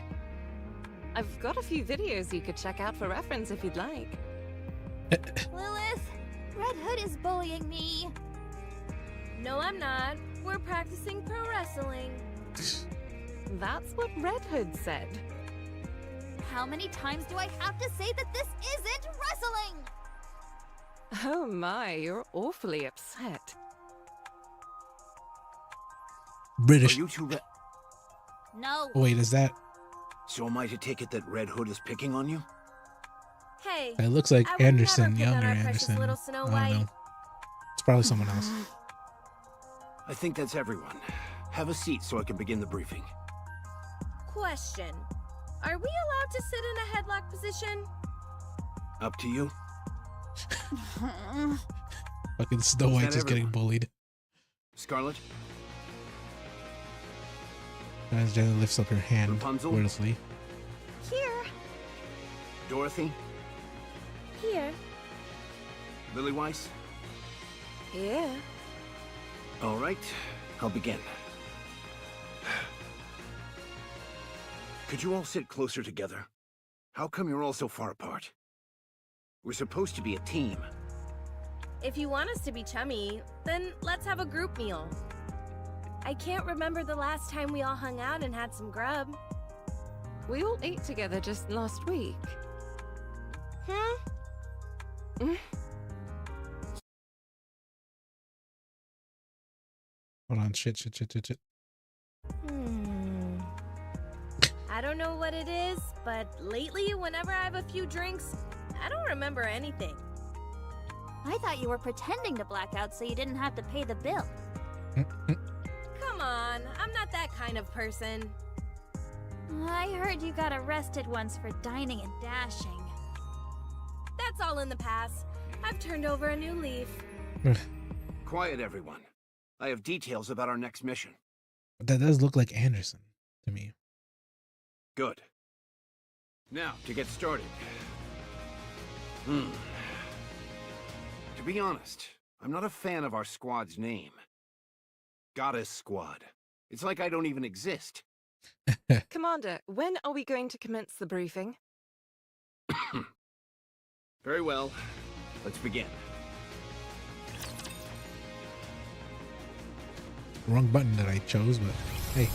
I've got a few videos you could check out for reference if you'd like. Lilith, Red Hood is bullying me. No, I'm not. We're practicing pro wrestling. That's what Red Hood said. How many times do I have to say that this isn't wrestling? Oh my, you're awfully upset. British. Are you two No. Wait, is that? So am I to take it that Red Hood is picking on you? Hey, It looks like I would never Anderson, pick on younger our precious Anderson. little Snow I White. don't know. It's probably someone else. I think that's everyone. Have a seat so I can begin the briefing. question. Are we allowed to sit in a headlock position? Up to you. Fucking Snow White that just getting everyone? bullied. Scarlet, As Jenna lifts up her hand Rapunzel? wordlessly. Here, Dorothy, here. Lily Weiss. Yeah. All right. I'll begin. Could you all sit closer together? How come you're all so far apart? We're supposed to be a team. If you want us to be chummy, then let's have a group meal. I can't remember the last time we all hung out and had some grub. We all ate together just last week. Hold on, shit. I don't know what it is, but lately, whenever I have a few drinks, I don't remember anything. I thought you were pretending to black out so you didn't have to pay the bill. Come on, I'm not that kind of person. I heard you got arrested once for dining and dashing. That's all in the past. I've turned over a new leaf. Quiet, everyone. I have details about our next mission. That does look like Anderson to me. Good. Now, to get started. To be honest, I'm not a fan of our squad's name. Goddess Squad. It's like I don't even exist. Commander, when are we going to commence the briefing? Very well. Let's begin. Wrong button that I chose, but hey.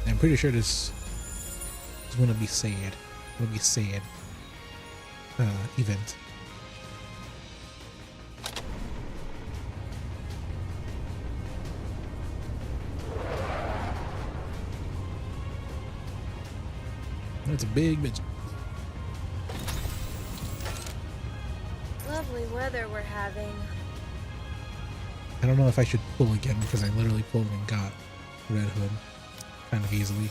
I'm pretty sure this is gonna be sad. Gonna be a sad event. That's a big bitch. Lovely weather we're having. I don't know if I should pull again because I literally pulled and got Red Hood kind of easily.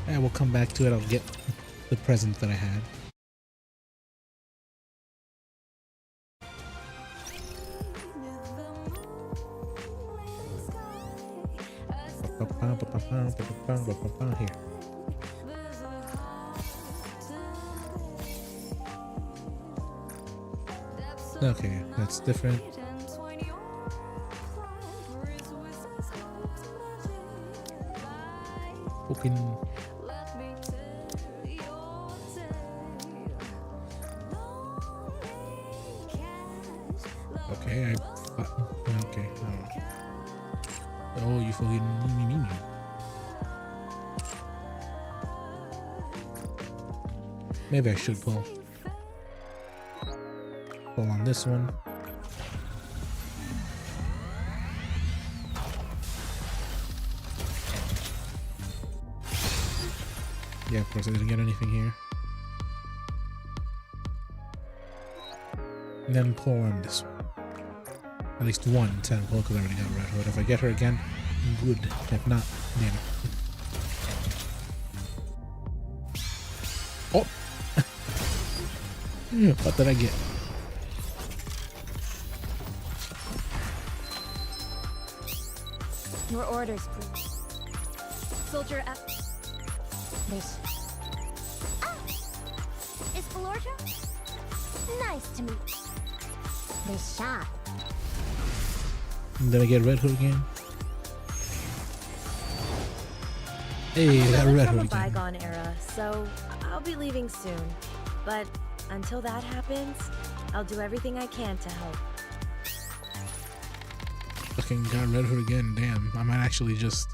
Yeah, we'll come back to it. I'll get the present that I had. Here. Okay, that's different. Open. Okay, okay. Oh, you fucking me. Maybe I should pull on this one. Yeah, of course I didn't get anything here. And then pull on this one. At least one tentacle, because I already got Red Hood. If I get her again, good. If not, damn it. Oh! What did I get? Your orders, please. Soldier F. This. Is Valorja? Nice to meet you. This shot. Did I get Red Hood again? Hey, I got I'm Red from Hood a again. bygone era, so I'll be leaving soon. But until that happens, I'll do everything I can to help. Fucking got Red Hood again. Damn, I might actually just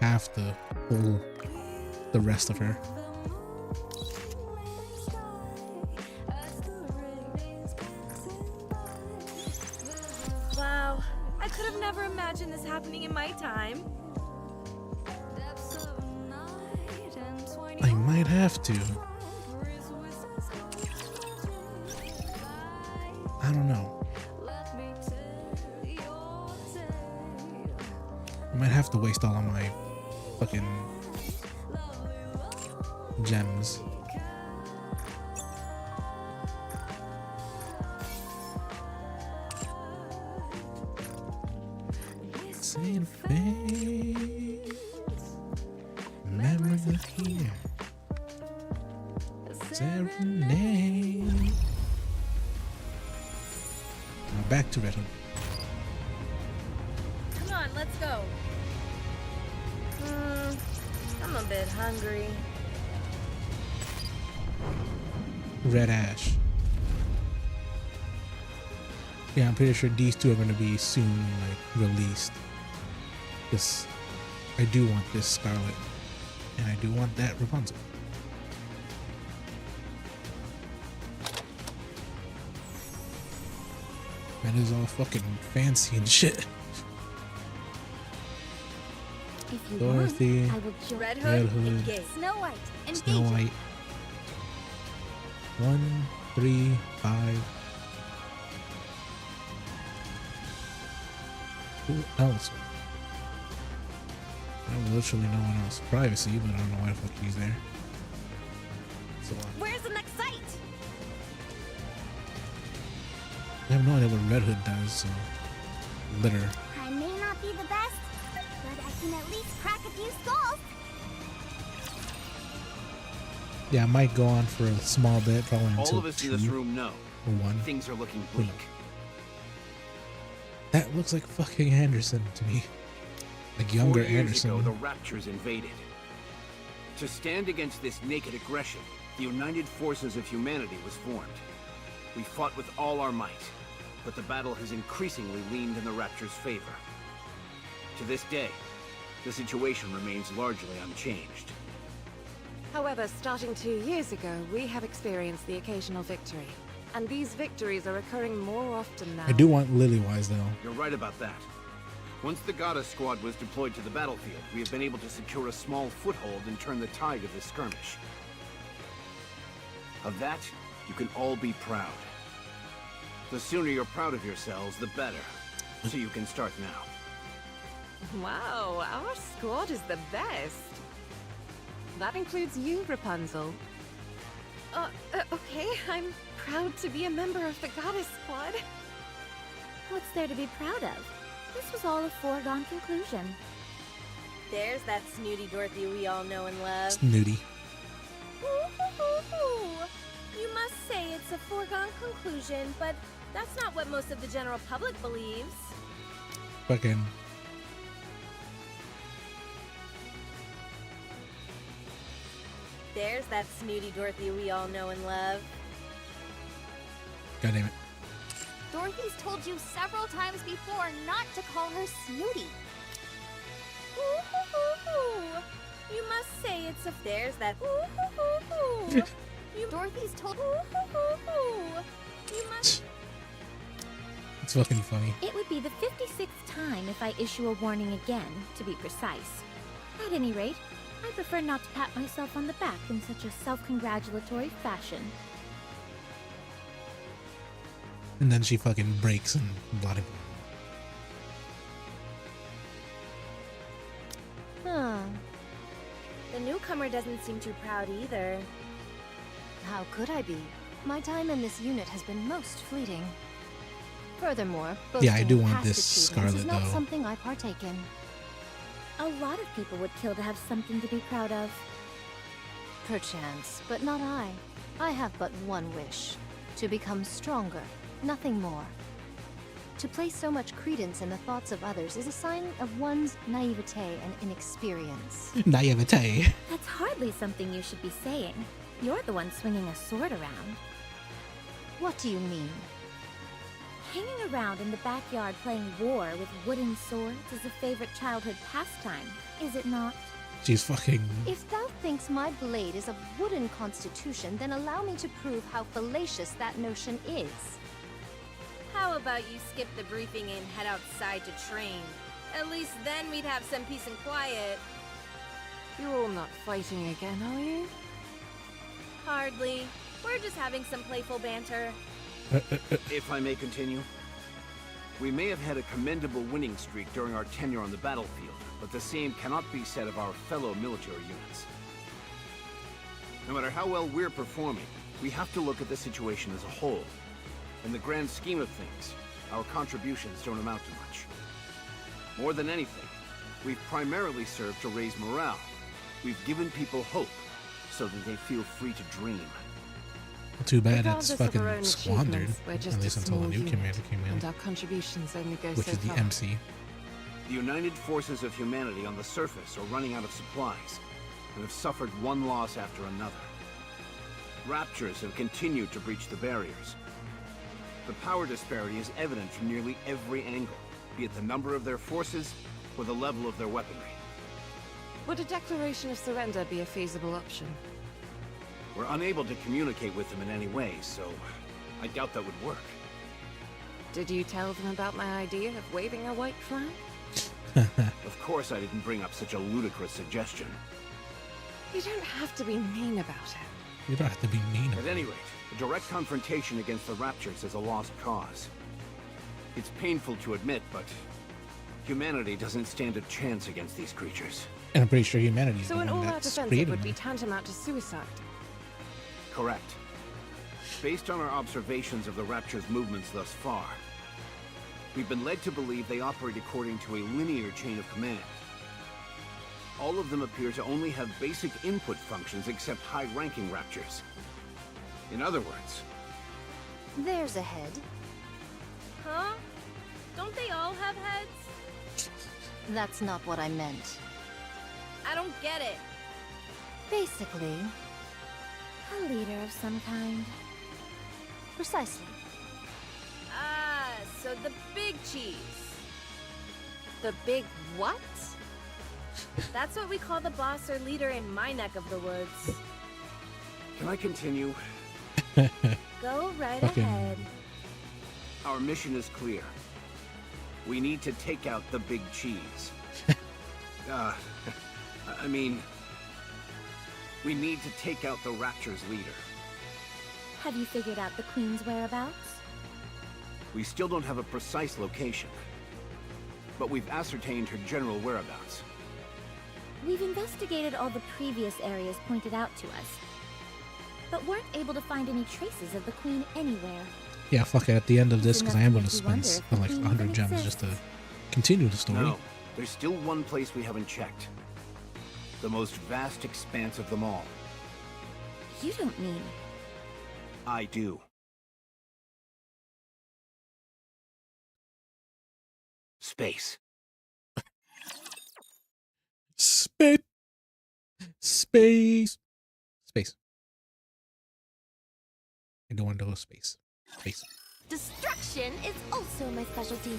have to pull the rest of her. Wow, I could have never imagined this happening in my time. I might have to. I don't know. I might have to waste all of my fucking gems. fade, fade. Memories are here. Serenade. Now back to Red Hood. Come on, let's go. I'm a bit hungry. Red Ash. Yeah, I'm pretty sure these two are gonna be soon like released. This, I do want this Scarlet, and I do want that Rapunzel. That is all fucking fancy and shit. If you Dorothy, want, I will join Red Red Hood, Hood, engage. Snow White and Snow Daisy. White. 1, 3, 5. Who else? There's literally no one else. Privacy, but I don't know why the fuck he's there. So Where's the next site? I have no idea what Red Hood does, so litter. I may not be the best, but I can at least crack a few skulls. Yeah, I might go on for a small bit, probably until All of us 2 in this room know or 1. things are looking bleak. That looks like fucking Anderson to me. Like younger 4 years Anderson. ago, the Raptures invaded. To stand against this naked aggression, the United Forces of Humanity was formed. We fought with all our might, but the battle has increasingly leaned in the Rapture's favor. To this day, the situation remains largely unchanged. However, starting 2 years ago, we have experienced the occasional victory. And these victories are occurring more often now. I do want Lilywise though. You're right about that. Once the Goddess Squad was deployed to the battlefield, we have been able to secure a small foothold and turn the tide of this skirmish. Of that, you can all be proud. The sooner you're proud of yourselves, the better. So you can start now. Wow, our squad is the best. That includes you, Rapunzel. Okay, I'm proud to be a member of the Goddess Squad. What's there to be proud of? This was all a foregone conclusion. There's that snooty Dorothy we all know and love. Snooty. You must say it's a foregone conclusion, but that's not what most of the general public believes. Fucking. There's that snooty Dorothy we all know and love. God damn it. Dorothy's told you several times before not to call her Snooty. You must say it's a. There's that. Dorothy's told. You must. It's fucking funny. It would be the 56th time if I issue a warning again, to be precise. At any rate, I prefer not to pat myself on the back in such a self-congratulatory fashion. And then she fucking breaks and blah blah blah. Huh. The newcomer doesn't seem too proud either. How could I be? My time in this unit has been most fleeting. Furthermore, Yeah, I do boasting want past this achievements Scarlet is not though. something I partake in. A lot of people would kill to have something to be proud of. Perchance, but not I. I have but one wish. To become stronger, nothing more. To place so much credence in the thoughts of others is a sign of one's naivete and inexperience. Naivete. That's hardly something you should be saying. You're the one swinging a sword around. What do you mean? Hanging around in the backyard playing war with wooden swords is a favorite childhood pastime, is it not? She's fucking. If thou thinks my blade is of wooden constitution, then allow me to prove how fallacious that notion is. How about you skip the briefing and head outside to train? At least then we'd have some peace and quiet. You're all not fighting again, are you? Hardly. We're just having some playful banter. If I may continue. We may have had a commendable winning streak during our tenure on the battlefield, but the same cannot be said of our fellow military units. No matter how well we're performing, we have to look at the situation as a whole. In the grand scheme of things, our contributions don't amount to much. More than anything, we've primarily served to raise morale. We've given people hope, so that they feel free to dream. Too bad Regardless it's of our fucking own squandered, achievements, we're just at a least until the small new unit, commander came in, and our contributions only go which so is the far. MC. The United Forces of Humanity on the surface are running out of supplies, and have suffered one loss after another. Raptures have continued to breach the barriers. The power disparity is evident from nearly every angle, be it the number of their forces or the level of their weaponry. Would a declaration of surrender be a feasible option? We're unable to communicate with them in any way, so I doubt that would work. Did you tell them about my idea of waving a white flag? Of course I didn't bring up such a ludicrous suggestion. You don't have to be mean about it. You don't have to be mean At about any it. rate, a direct confrontation against the Raptures is a lost cause. It's painful to admit, but humanity doesn't stand a chance against these creatures. And I'm pretty sure humanity's So the an one all-out that's offensive created would be them. tantamount to suicide. Correct. Based on our observations of the Rapture's movements thus far, we've been led to believe they operate according to a linear chain of command. All of them appear to only have basic input functions except high-ranking Raptures. In other words, There's a head. Huh? Don't they all have heads? That's not what I meant. I don't get it. Basically, A leader of some kind. precisely. Ah, so the big cheese. The big what? That's what we call the boss or leader in my neck of the woods. can I continue? Go right Fucking- ahead. Our mission is clear. We need to take out the big cheese. I mean, we need to take out the Rapture's leader. Have you figured out the Queen's whereabouts? We still don't have a precise location, but we've ascertained her general whereabouts. We've investigated all the previous areas pointed out to us, but weren't able to find any traces of the Queen anywhere. Yeah, fuck it. At the end of this, It's because I enough am to going to make you spend wonder if the like queen 100 even gems just to exists. continue the story. No, there's still one place we haven't checked. The most vast expanse of them all. You don't mean... I do. Space. Space. Space. Space. I don't want to go space. Space. Destruction is also my specialty.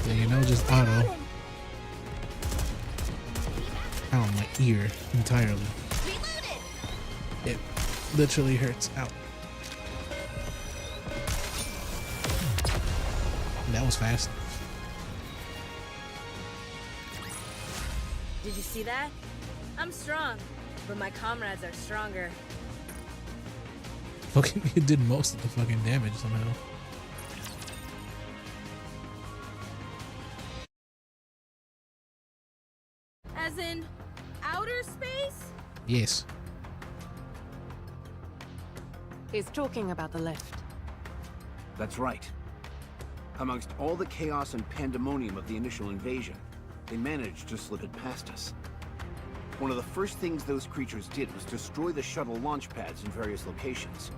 Yeah, you know, just auto. Ow, my ear entirely. Reloaded! It literally hurts. Ow. That was fast. Did you see that? I'm strong, but my comrades are stronger. Fucking, it did most of the fucking damage somehow. As in, outer space? Yes. He's talking about the lift. That's right. Amongst all the chaos and pandemonium of the initial invasion, they managed to slip it past us. One of the first things those creatures did was destroy the shuttle launch pads in various locations.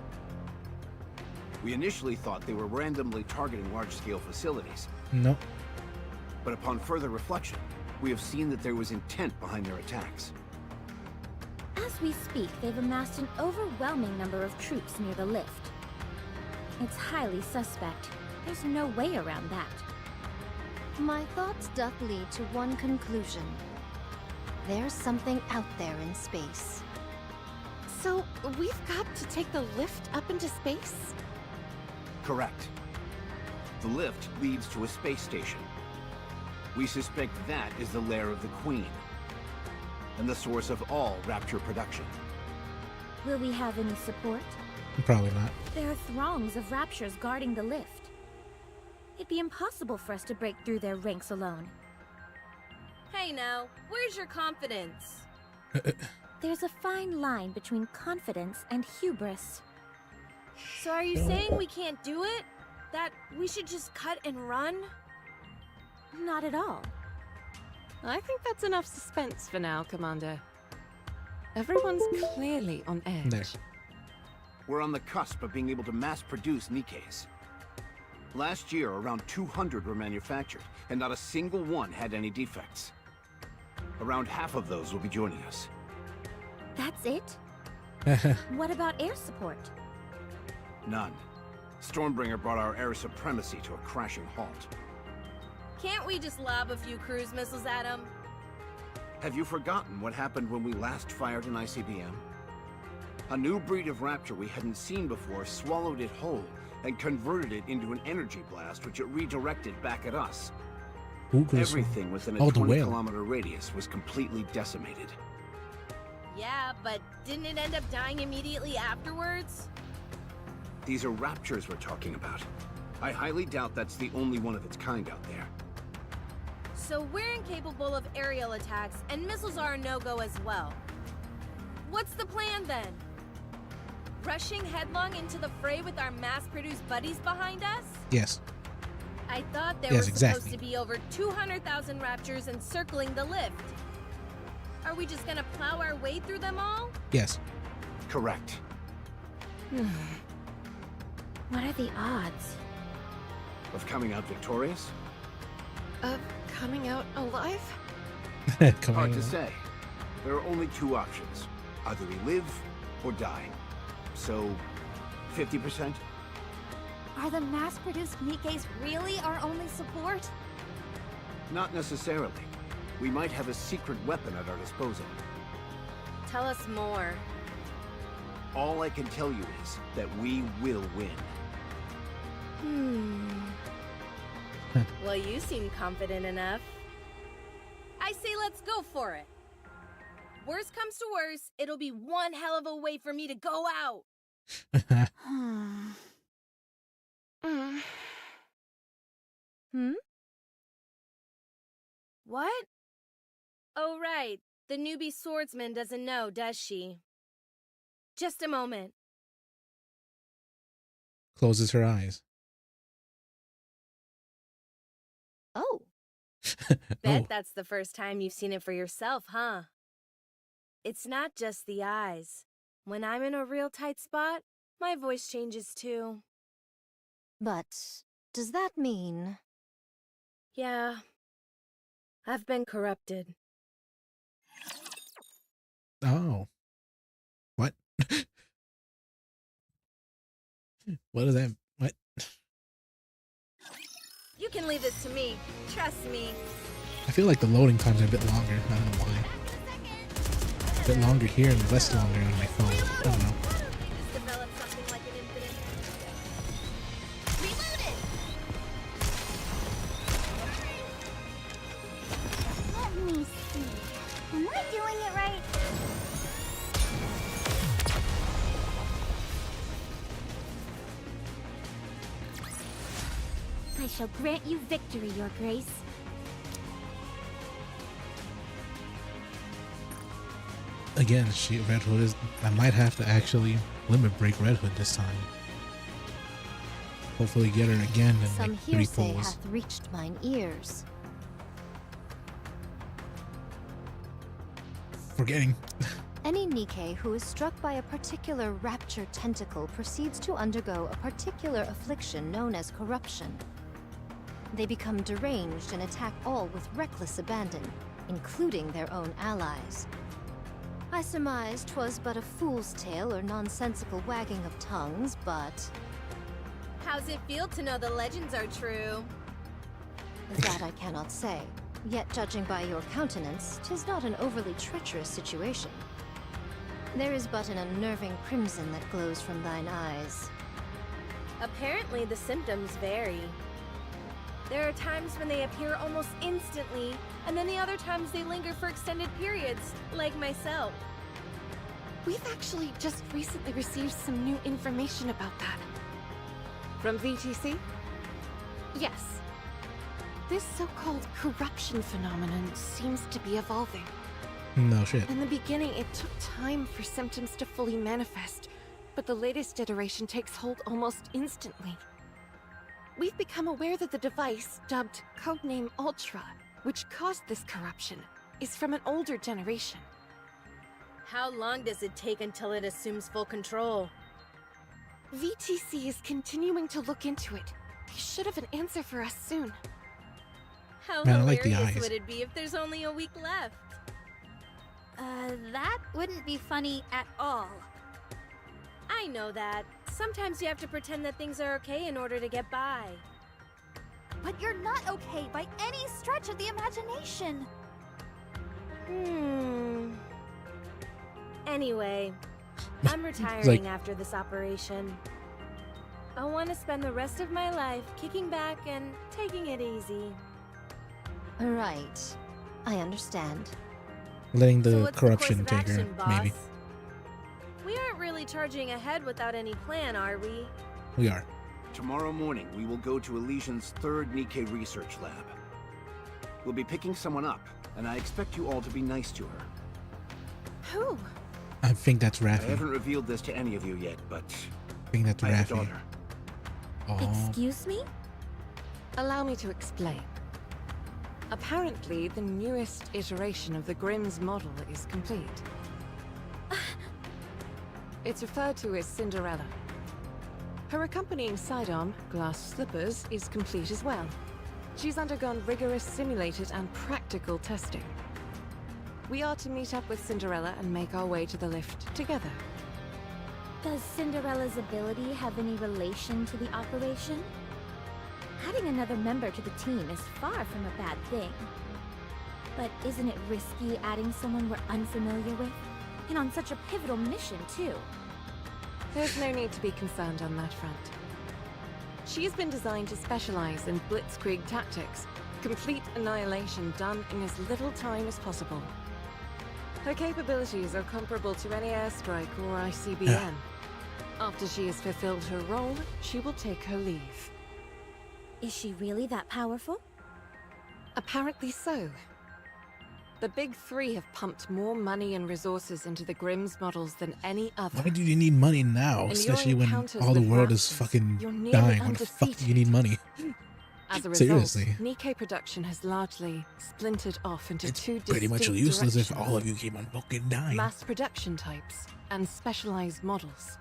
We initially thought they were randomly targeting large-scale facilities, Nope. but upon further reflection, we have seen that there was intent behind their attacks. As we speak, they've amassed an overwhelming number of troops near the lift. It's highly suspect. There's no way around that. My thoughts doth lead to one conclusion. There's something out there in space. So, we've got to take the lift up into space? Correct. The lift leads to a space station. We suspect that is the lair of the Queen, and the source of all Rapture production. Will we have any support? Probably not. There are throngs of Raptures guarding the lift. It'd be impossible for us to break through their ranks alone. Hey now, where's your confidence? There's a fine line between confidence and hubris. So are you saying we can't do it? That we should just cut and run? Not at all. I think that's enough suspense for now, Commander. Everyone's clearly on edge. There. We're on the cusp of being able to mass-produce Nikkeis. Last year, around 200 were manufactured, and not a single one had any defects. Around half of those will be joining us. That's it? What about air support? None. Stormbringer brought our air supremacy to a crashing halt. Can't we just lob a few cruise missiles at him? Have you forgotten what happened when we last fired an ICBM? A new breed of Rapture we hadn't seen before swallowed it whole and converted it into an energy blast which it redirected back at us. Everything within a 20-kilometer radius was completely decimated. Yeah, but didn't it end up dying immediately afterwards? These are Raptures we're talking about. I highly doubt that's the only one of its kind out there. So we're incapable of aerial attacks, and missiles are a no-go as well. What's the plan then? Rushing headlong into the fray with our mass-produced buddies behind us? Yes. I thought there Yes, were exactly. supposed to be over 200,000 Raptures encircling the lift. Are we just gonna plow our way through them all? Yes. Correct. What are the odds? Of coming out victorious? Of coming out alive? Come Hard on. to say. There are only two options. Either we live or die. So, 50%? Are the mass-produced Nikkeis really our only support? Not necessarily. We might have a secret weapon at our disposal. Tell us more. All I can tell you is that we will win. Well, you seem confident enough. I say let's go for it. Worst comes to worst, it'll be one hell of a way for me to go out. What? Oh, right. The newbie swordsman doesn't know, does she? Just a moment. Closes her eyes. Oh, Bet Oh, that's the first time you've seen it for yourself, huh? It's not just the eyes. When I'm in a real tight spot, my voice changes too. but does that mean... Yeah. I've been corrupted. oh. What? What is that? What? You can leave this to me. Trust me. I feel like the loading times are a bit longer. I don't know why. A bit longer here and less longer on my phone. I don't know. Just develop something like an infinite. Let me see. Am I doing it right? I shall grant you victory, Your Grace. Again, Red Hood is... I might have to actually limit break Red Hood this time. Hopefully get her again in Some like 3 hearsay pulls. hath reached mine ears. Forgetting. Any Nikke who is struck by a particular rapture tentacle proceeds to undergo a particular affliction known as corruption. They become deranged and attack all with reckless abandon, including their own allies. I surmise 'twas but a fool's tale or nonsensical wagging of tongues, but How's it feel to know the legends are true? that I cannot say. Yet judging by your countenance, 'tis not an overly treacherous situation. There is but an unnerving crimson that glows from thine eyes. Apparently, the symptoms vary. There are times when they appear almost instantly, and then the other times they linger for extended periods, like myself. We've actually just recently received some new information about that. From VTC? Yes. This so-called corruption phenomenon seems to be evolving. No shit. In the beginning, it took time for symptoms to fully manifest, but the latest iteration takes hold almost instantly. we've become aware that the device, dubbed Codename Ultra, which caused this corruption, is from an older generation. How long does it take until it assumes full control? VTC is continuing to look into it. They should have an answer for us soon. How Man, I like the hilarious eyes. would it be if there's only a week left? That wouldn't be funny at all. I know that. Sometimes you have to pretend that things are okay in order to get by. But you're not okay by any stretch of the imagination. Anyway, I'm retiring like- after this operation. I want to spend the rest of my life kicking back and taking it easy. Right. I understand. Letting So the what's corruption the course of take her, action, boss? maybe. We aren't really charging ahead without any plan, are we? We are. Tomorrow morning, we will go to Elysian's third Nikke research lab. We'll be picking someone up, and I expect you all to be nice to her. Who? I think that's I Raffi. haven't revealed this to any of you yet, but I think that's I have a Raffi. daughter. Oh, Excuse me? Allow me to explain. Apparently, the newest iteration of the Grimm's model is complete. It's referred to as Cinderella. Her accompanying sidearm, Glass Slippers, is complete as well. She's undergone rigorous simulated and practical testing. We are to meet up with Cinderella and make our way to the lift together. Does Cinderella's ability have any relation to the operation? Adding another member to the team is far from a bad thing. But isn't it risky adding someone we're unfamiliar with? And on such a pivotal mission, too. There's no need to be concerned on that front. She's been designed to specialize in blitzkrieg tactics, complete annihilation done in as little time as possible. Her capabilities are comparable to any airstrike or ICBM. Yeah. After she has fulfilled her role, she will take her leave. Is she really that powerful? Apparently so. The Big Three have pumped more money and resources into the Grimm's models than any other. why do you need money now? And your Especially when encounters all the with world is Raptors, fucking you're nearly dying. Why the fuck do you need money? As a result, Seriously. Nikke production has largely splintered off into It's two pretty much distinct useless if directions. all of you keep on fucking dying. Mass production types and specialized models.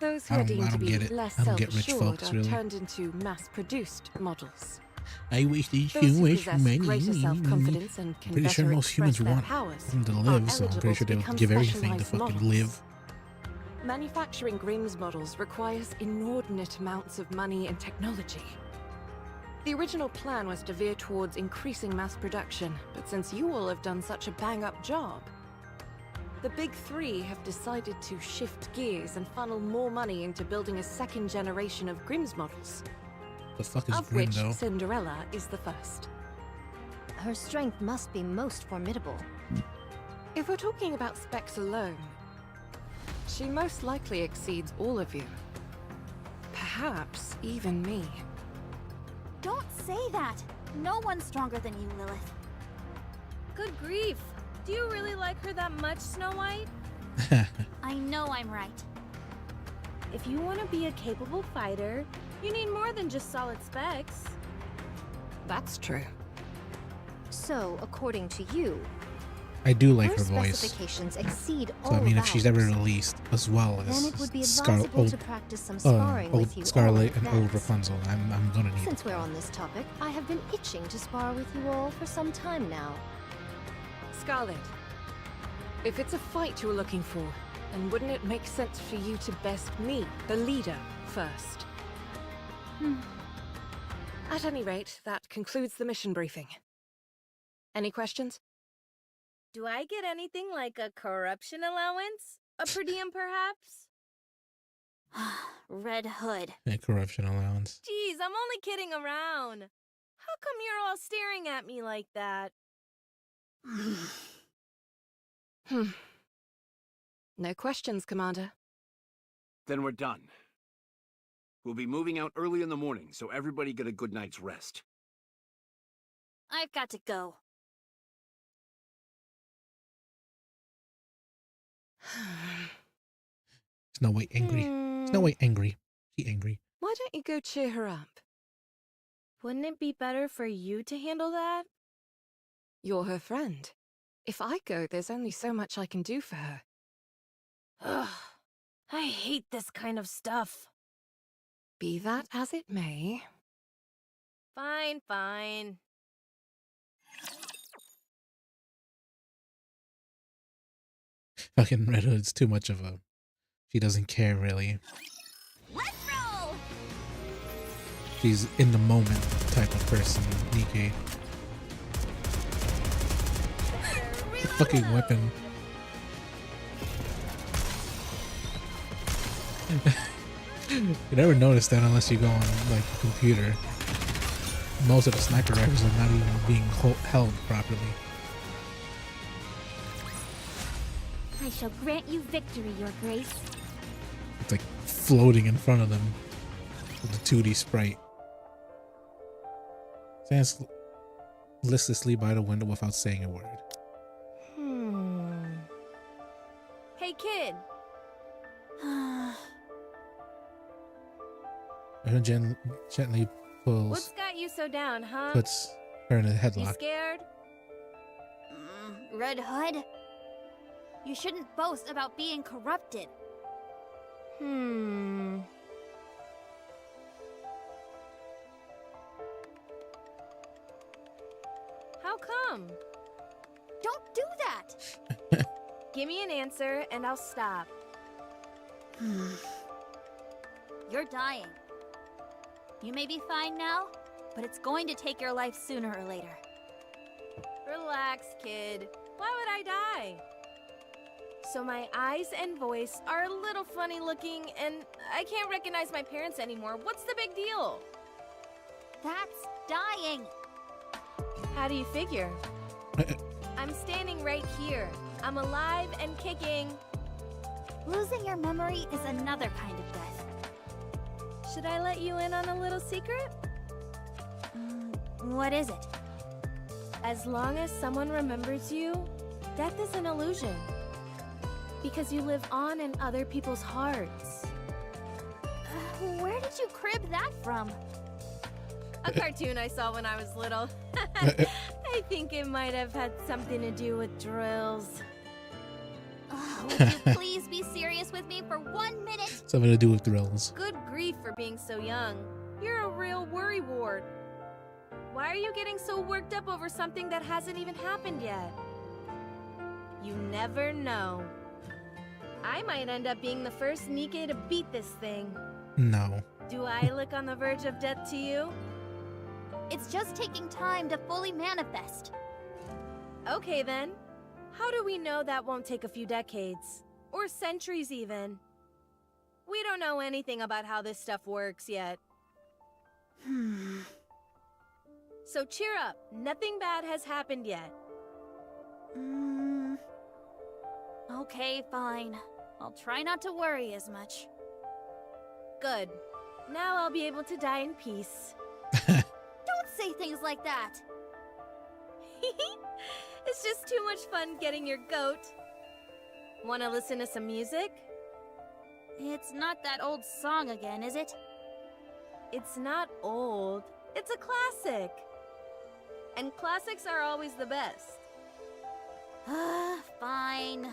Those who I are don't- deemed I to don't be get it. less I don't get rich self-assured folks, are really. turned into mass-produced models. I wish these Those who humans possess greater self-confidence and can Pretty sure better most humans express their want powers them to are live, so I'm pretty eligible sure to they'll become give everything to specialized fucking models. live. Manufacturing Grimm's models requires inordinate amounts of money and technology. The original plan was to veer towards increasing mass production, but since you all have done such a bang-up job, the Big Three have decided to shift gears and funnel more money into building a second generation of Grimm's models, The fuck is of Grim which though? Cinderella is the first. Her strength must be most formidable. If we're talking about specs alone, she most likely exceeds all of you. Perhaps even me. Don't say that. No one's stronger than you, Lilith. Good grief. Do you really like her that much, Snow White? I know I'm right. If you want to be a capable fighter, you need more than just solid specs. That's true. So, according to you, I do like her her voice. specifications exceed all So I mean, if of she's ever ours. released as well Then as it would be Scarlet, advisable to old, practice some sparring with you old all Scarlet in and old advance. Rapunzel, I'm gonna need. Since we're on this topic, I have been itching to spar with you all for some time now. Scarlet, if it's a fight you're looking for, then wouldn't it make sense for you to best me, the leader, first? At any rate, that concludes the mission briefing. Any questions? Do I get anything like a corruption allowance? A per diem, perhaps? Red Hood. A corruption allowance. Geez, I'm only kidding around. How come you're all staring at me like that? No questions, Commander. Then we're done. We'll be moving out early in the morning, so everybody get a good night's rest. I've got to go. Snow White angry. Snow White angry. She angry. Why Why don't you go cheer her up? Wouldn't it be better for you to handle that? You're her friend. If I go, there's only so much I can do for her. Ugh, I hate this kind of stuff. Be that as it may. Fine, fine. Fucking Red Hood's too much of a... She doesn't care, really. Let's roll! She's in the moment type of person, Nikke. The fucking weapon. You never notice that unless you go on, like, a computer. Most of the sniper rifles are not even being held properly. I shall grant you victory, Your Grace. It's like floating in front of them with the 2D sprite. Stands listlessly by the window without saying a word. Hey, kid. And gently pulls, What's got you so down, huh? puts her in a You headlock. scared? Red Hood? You shouldn't boast about being corrupted. How come? Don't do that! Give me an answer and I'll stop. You're dying. You may be fine now, but it's going to take your life sooner or later. Relax, kid. Why would I die? So my eyes and voice are a little funny looking and I can't recognize my parents anymore. What's the big deal? That's dying! How do you figure? I'm standing right here. I'm alive and kicking. Losing your memory is another kind of death. Should I let you in on a little secret? What is it? As long as someone remembers you, death is an illusion. Because you live on in other people's hearts. Where did you crib that from? A cartoon I saw when I was little. I think it might have had something to do with drills. Would you please be serious with me for 1 minute? Something to do with drills. Good grief for being so young. You're a real worrywart. Why are you getting so worked up over something that hasn't even happened yet? You never know. I might end up being the first Nikke to beat this thing. No. Do I look on the verge of death to you? It's just taking time to fully manifest. Okay then. How do we know that won't take a few decades? Or centuries even? We don't know anything about how this stuff works yet. So cheer up. Nothing bad has happened yet. Okay, fine. I'll try not to worry as much. Good. Now I'll be able to die in peace. Don't say things like that! It's just too much fun getting your goat. Wanna listen to some music? It's not that old song again, is it? It's not old. It's a classic. And classics are always the best. Fine.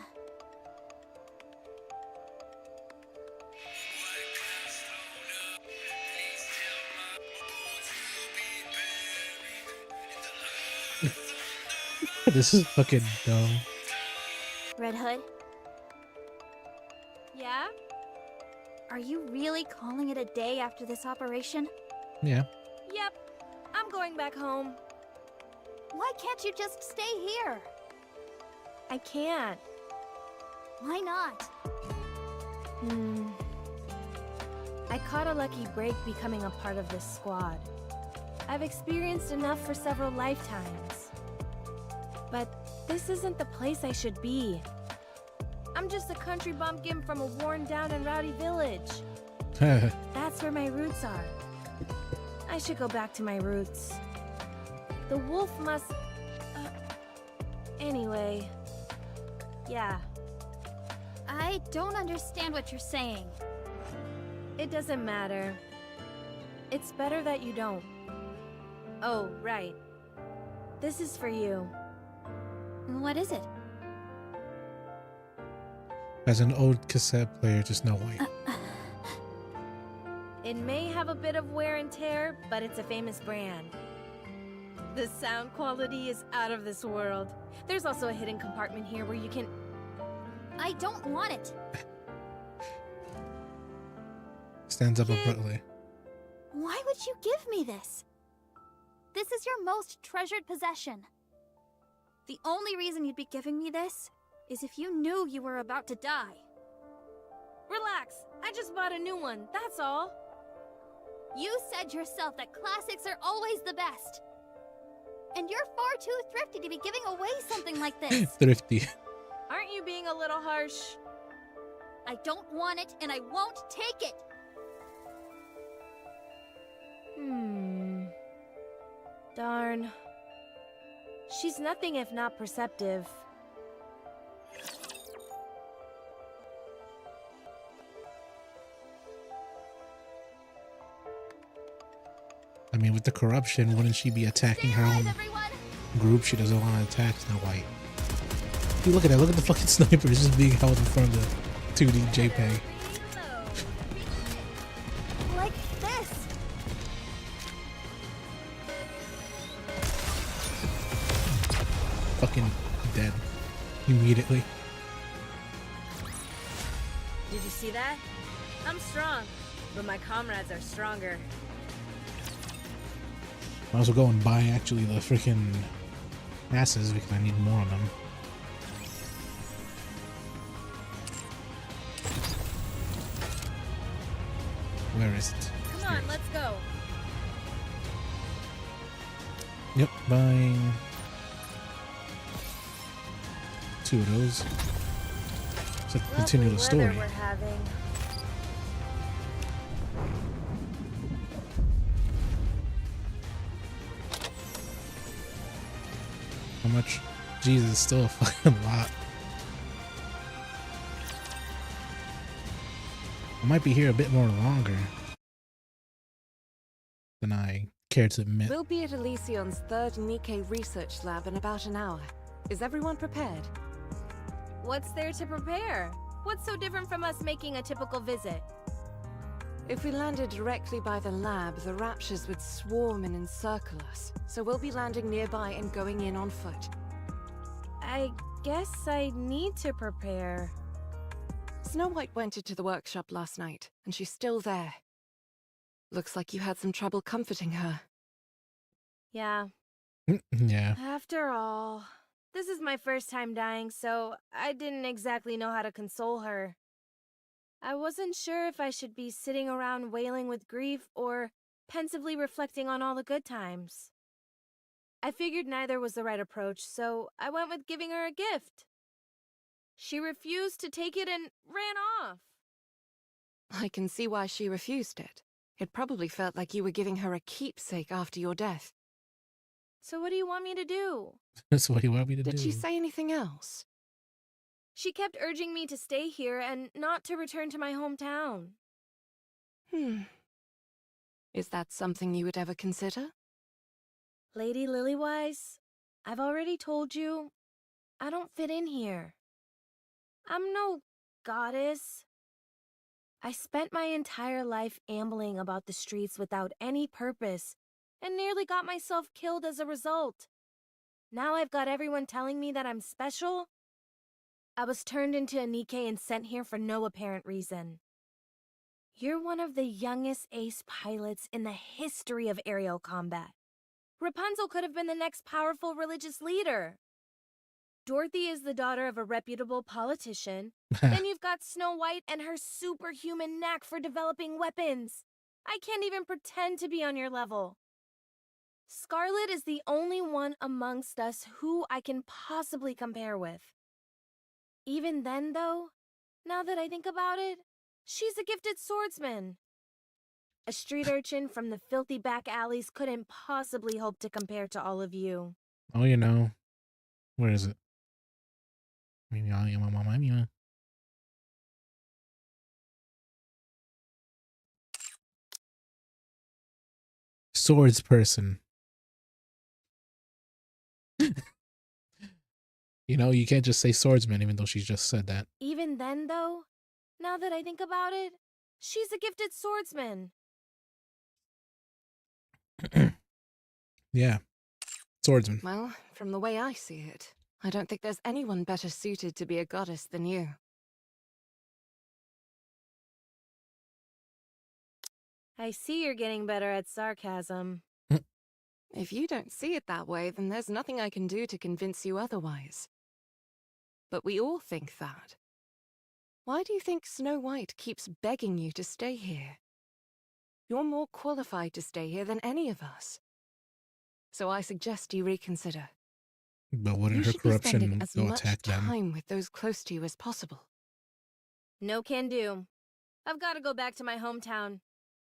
This is fucking dumb. Red Hood, Yeah? are you really calling it a day after this operation? Yeah. Yep. I'm going back home. Why can't you just stay here? I can't. Why not? I caught a lucky break becoming a part of this squad. I've experienced enough for several lifetimes. But this isn't the place I should be. I'm just a country bumpkin from a worn down and rowdy village. That's where my roots are. I should go back to my roots. The wolf must... Anyway... Yeah, I don't understand what you're saying. it doesn't matter. It's better that you don't. Oh, right. This is for you. What is it? As an old cassette player to Snow White. It may have a bit of wear and tear, but it's a famous brand. The sound quality is out of this world. There's also a hidden compartment here where you can... I don't want it. Stands up abruptly. Why would you give me this? This is your most treasured possession. The only reason you'd be giving me this is if you knew you were about to die. Relax, I just bought a new one, that's all. You said yourself that classics are always the best. And you're far too thrifty to be giving away something like this. Thrifty. Aren't you being a little harsh? I don't want it, and I won't take it. Darn. She's nothing if not perceptive. I mean, with the corruption, wouldn't she be attacking her own group? She doesn't want to attack Snow White. Dude, look at that. Look at the fucking sniper. It's just being held in front of the 2D JPEG. Like this. Fucking dead. Immediately. Did you see that? I'm strong, but my comrades are stronger. I also go and buy actually the freaking asses because I need more of them. Where is it? Come on, let's go. Yep, buying 2 of those. So continue the story. We're having. How much? Jesus, still a fucking lot. I might be here a bit more longer than I care to admit. We'll be at Elysion's third Nikke research lab in about an hour. Is everyone prepared? What's there to prepare? What's so different from us making a typical visit? If we landed directly by the lab, the Raptures would swarm and encircle us. So we'll be landing nearby and going in on foot. I guess I need to prepare. Snow White went into the workshop last night, and she's still there. Looks like you had some trouble comforting her. Yeah. Yeah. After all, this is my first time dying, so I didn't exactly know how to console her. I wasn't sure if I should be sitting around wailing with grief or pensively reflecting on all the good times. I figured neither was the right approach, so I went with giving her a gift. She refused to take it and ran off. I can see why she refused it. It probably felt like you were giving her a keepsake after your death. So what do you want me to do? That's what you want me to do. Did she say anything else? She kept urging me to stay here and not to return to my hometown. Is that something you would ever consider? Lady Lilywise, I've already told you, I don't fit in here. I'm no goddess. I spent my entire life ambling about the streets without any purpose and nearly got myself killed as a result. Now I've got everyone telling me that I'm special. I was turned into a Nikke and sent here for no apparent reason. You're one of the youngest ace pilots in the history of aerial combat. Rapunzel could have been the next powerful religious leader. Dorothy is the daughter of a reputable politician. Then you've got Snow White and her superhuman knack for developing weapons. I can't even pretend to be on your level. Scarlet is the only one amongst us who I can possibly compare with. Even then, though, now that I think about it, she's a gifted swordsman. A street urchin from the filthy back alleys couldn't possibly hope to compare to all of you. Oh, you know. Where is it? Maybe swords person. You know, you can't just say swordsman even though she just said that. Even then, though, now that I think about it, she's a gifted swordsman. Yeah. Swordsman. Well, from the way I see it, I don't think there's anyone better suited to be a goddess than you. I see you're getting better at sarcasm. If you don't see it that way, then there's nothing I can do to convince you otherwise. But we all think that. Why do you think Snow White keeps begging you to stay here? You're more qualified to stay here than any of us. So I suggest you reconsider. But You wouldn't her should be spending corruption as go much attack them? time with those close to you as possible. No can do. I've got to go back to my hometown.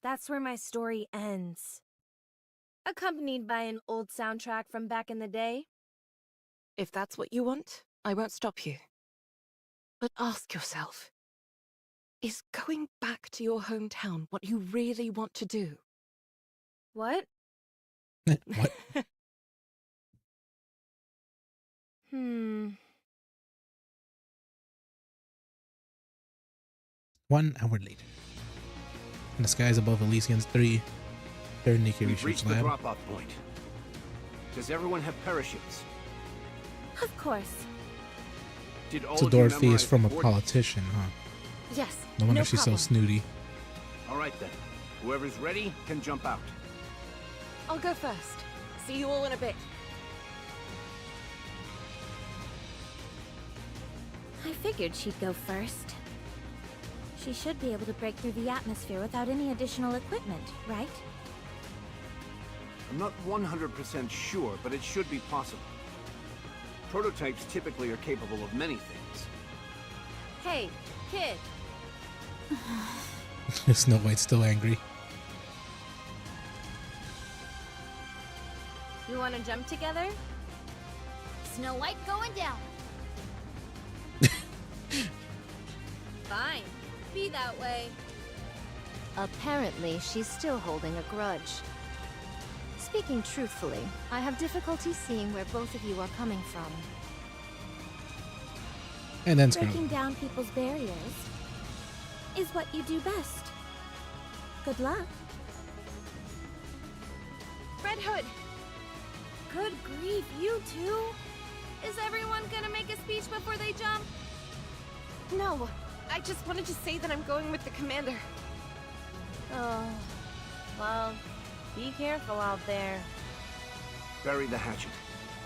That's where my story ends. Accompanied by an old soundtrack from back in the day. If that's what you want, I won't stop you. But ask yourself, is going back to your hometown what you really want to do? What? What? Hmm. 1 hour later. In the skies above Elysian's 3rd Nikkei We've Research reached the Lab. drop-off point. Does everyone have parachutes? Of course. Did all So of you Dorothy is memorize from the a coordinates? politician, huh? Yes, No wonder no she's problem. so snooty. All right then. Whoever's ready can jump out. I'll go first. See you all in a bit. I figured she'd go first. She should be able to break through the atmosphere without any additional equipment, right? I'm not 100% sure, but it should be possible. Prototypes typically are capable of many things. Hey, kid. Snow White's still angry. You want to jump together? Snow White going down. Fine. Be that way. Apparently, she's still holding a grudge. Speaking truthfully, I have difficulty seeing where both of you are coming from. And then Breaking Scarlet. down people's barriers is what you do best. Good luck. Red Hood. Good grief, you too? Is everyone gonna make a speech before they jump? No, I just wanted to say that I'm going with the commander. Oh, well, be careful out there. Bury the hatchet.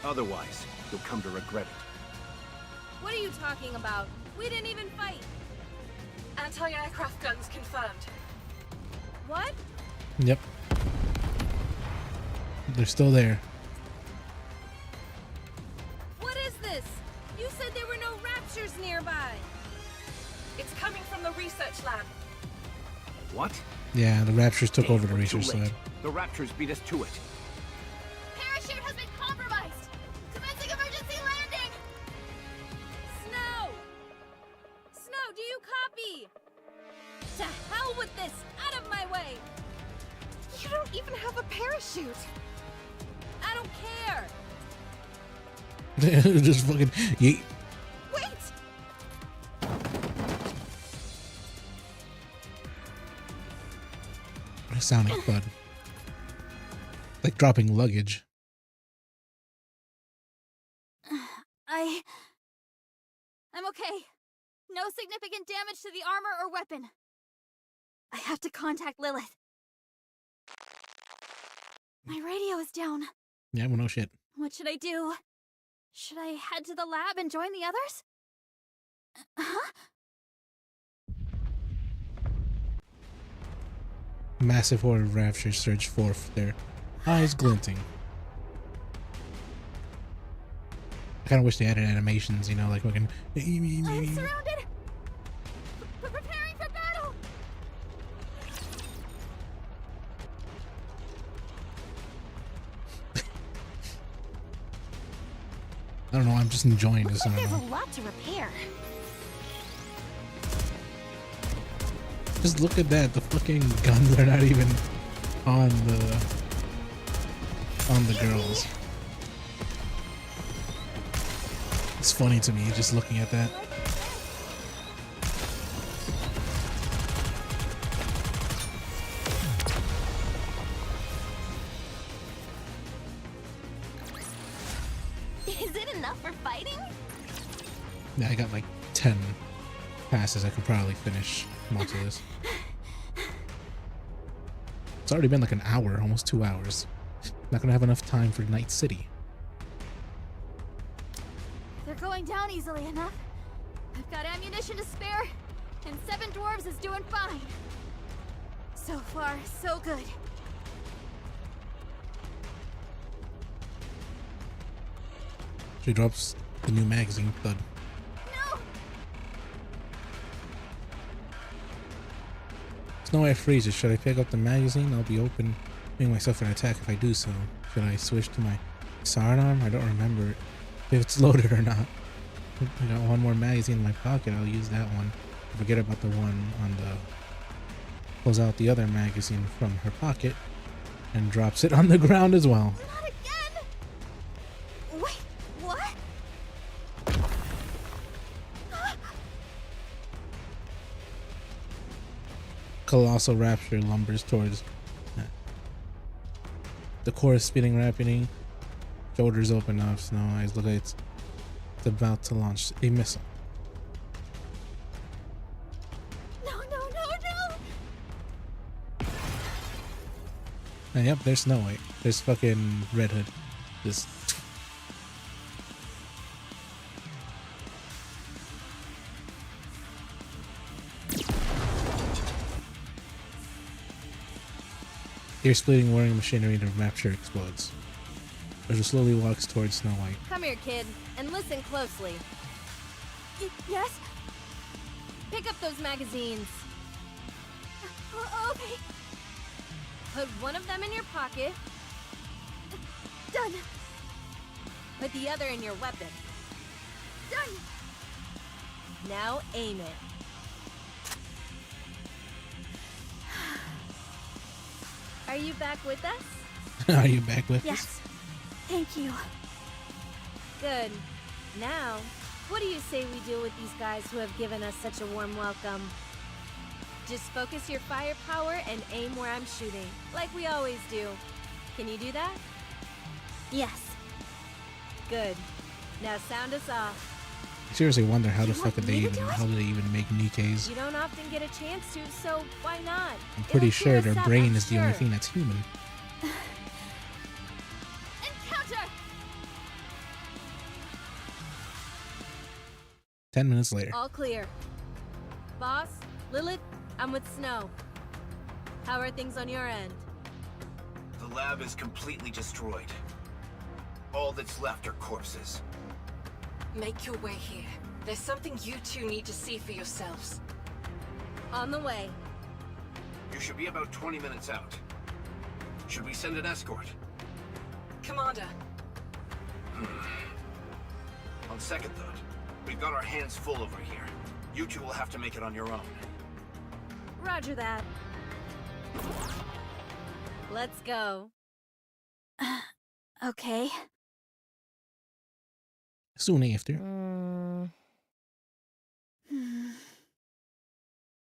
Otherwise, you'll come to regret it. What are you talking about? We didn't even fight. Anti-aircraft guns confirmed. What? Yep. They're still there. What is this? You said there were no raptures nearby. It's coming from the research lab. What? Yeah, the Raptures took over the We're too research late. lab. The Raptors beat us to it. Parachute has been compromised. Commencing emergency landing. Snow! Snow, do you copy? To hell with this! Out of my way! You don't even have a parachute. I don't care! Just fucking yeet. Wait! Sonic Bud. Like dropping luggage. I'm okay. No significant damage to the armor or weapon. I have to contact Lilith. My radio is down. Yeah, well, no shit. What should I do? Should I head to the lab and join the others? Huh? Massive horde of Raptures surge forth, their eyes glinting. I kind of wish they added animations, you know, like fucking. I'm surrounded! Preparing for battle! I don't know. I'm just enjoying this. I don't There's know. a lot to repair. Just look at that. The fucking guns are not even on the on the girls. It's funny to me just looking at that. Is it enough for fighting? Yeah, I got like 10 passes. I could probably finish most of this. It's already been like an hour, almost 2 hours. Not gonna have enough time for Night City. They're going down easily enough. I've got ammunition to spare, and 7 dwarves is doing fine. So far, so good. She drops the new magazine, thud. No! Snow White freezes. Should I pick up the magazine? I'll be opening myself an attack if I do so. Should I switch to my sidearm? I don't remember if it's loaded or not. I got one more magazine in my pocket. I'll use that one. Forget about the one on the... Pulls out the other magazine from her pocket and drops it on the ground as well. Not again! Wait, what? Colossal Rapture lumbers towards the core is spinning rapidly. Shoulders open up. Snow Eyes look like it's about to launch a missile. No, no, no, no! And yep, there's Snow White. There's fucking Red Hood. Just ear-splitting whirring machinery to Rapture explodes. Roger slowly walks towards Snow White. Come here, kid, and listen closely. Yes? Pick up those magazines. Okay, Put one of them in your pocket. done, Put the other in your weapon. done! Now aim it. Are you back with us? Are you back with us? Yes. Thank you. Good. Now, what do you say we deal with these guys who have given us such a warm welcome? Just focus your firepower and aim where I'm shooting, like we always do. Can you do that? Yes. Good. Now sound us off. I seriously wonder how the You fuck want did they me to even do it? how did they even make Nikke's? You don't often get a chance to, so why not? I'm pretty It'll cheer sure their us up, brain I'm is the only sure. thing that's human. Encounter! 10 minutes later. All clear. Boss, Lilith, I'm with Snow. How are things on your end? The lab is completely destroyed. All that's left are corpses. Make your way here. There's something you two need to see for yourselves. On the way. You should be about 20 minutes out. Should we send an escort? Commander, On second thought, we've got our hands full over here. You two will have to make it on your own. Roger that. Let's go. Okay. Soon after.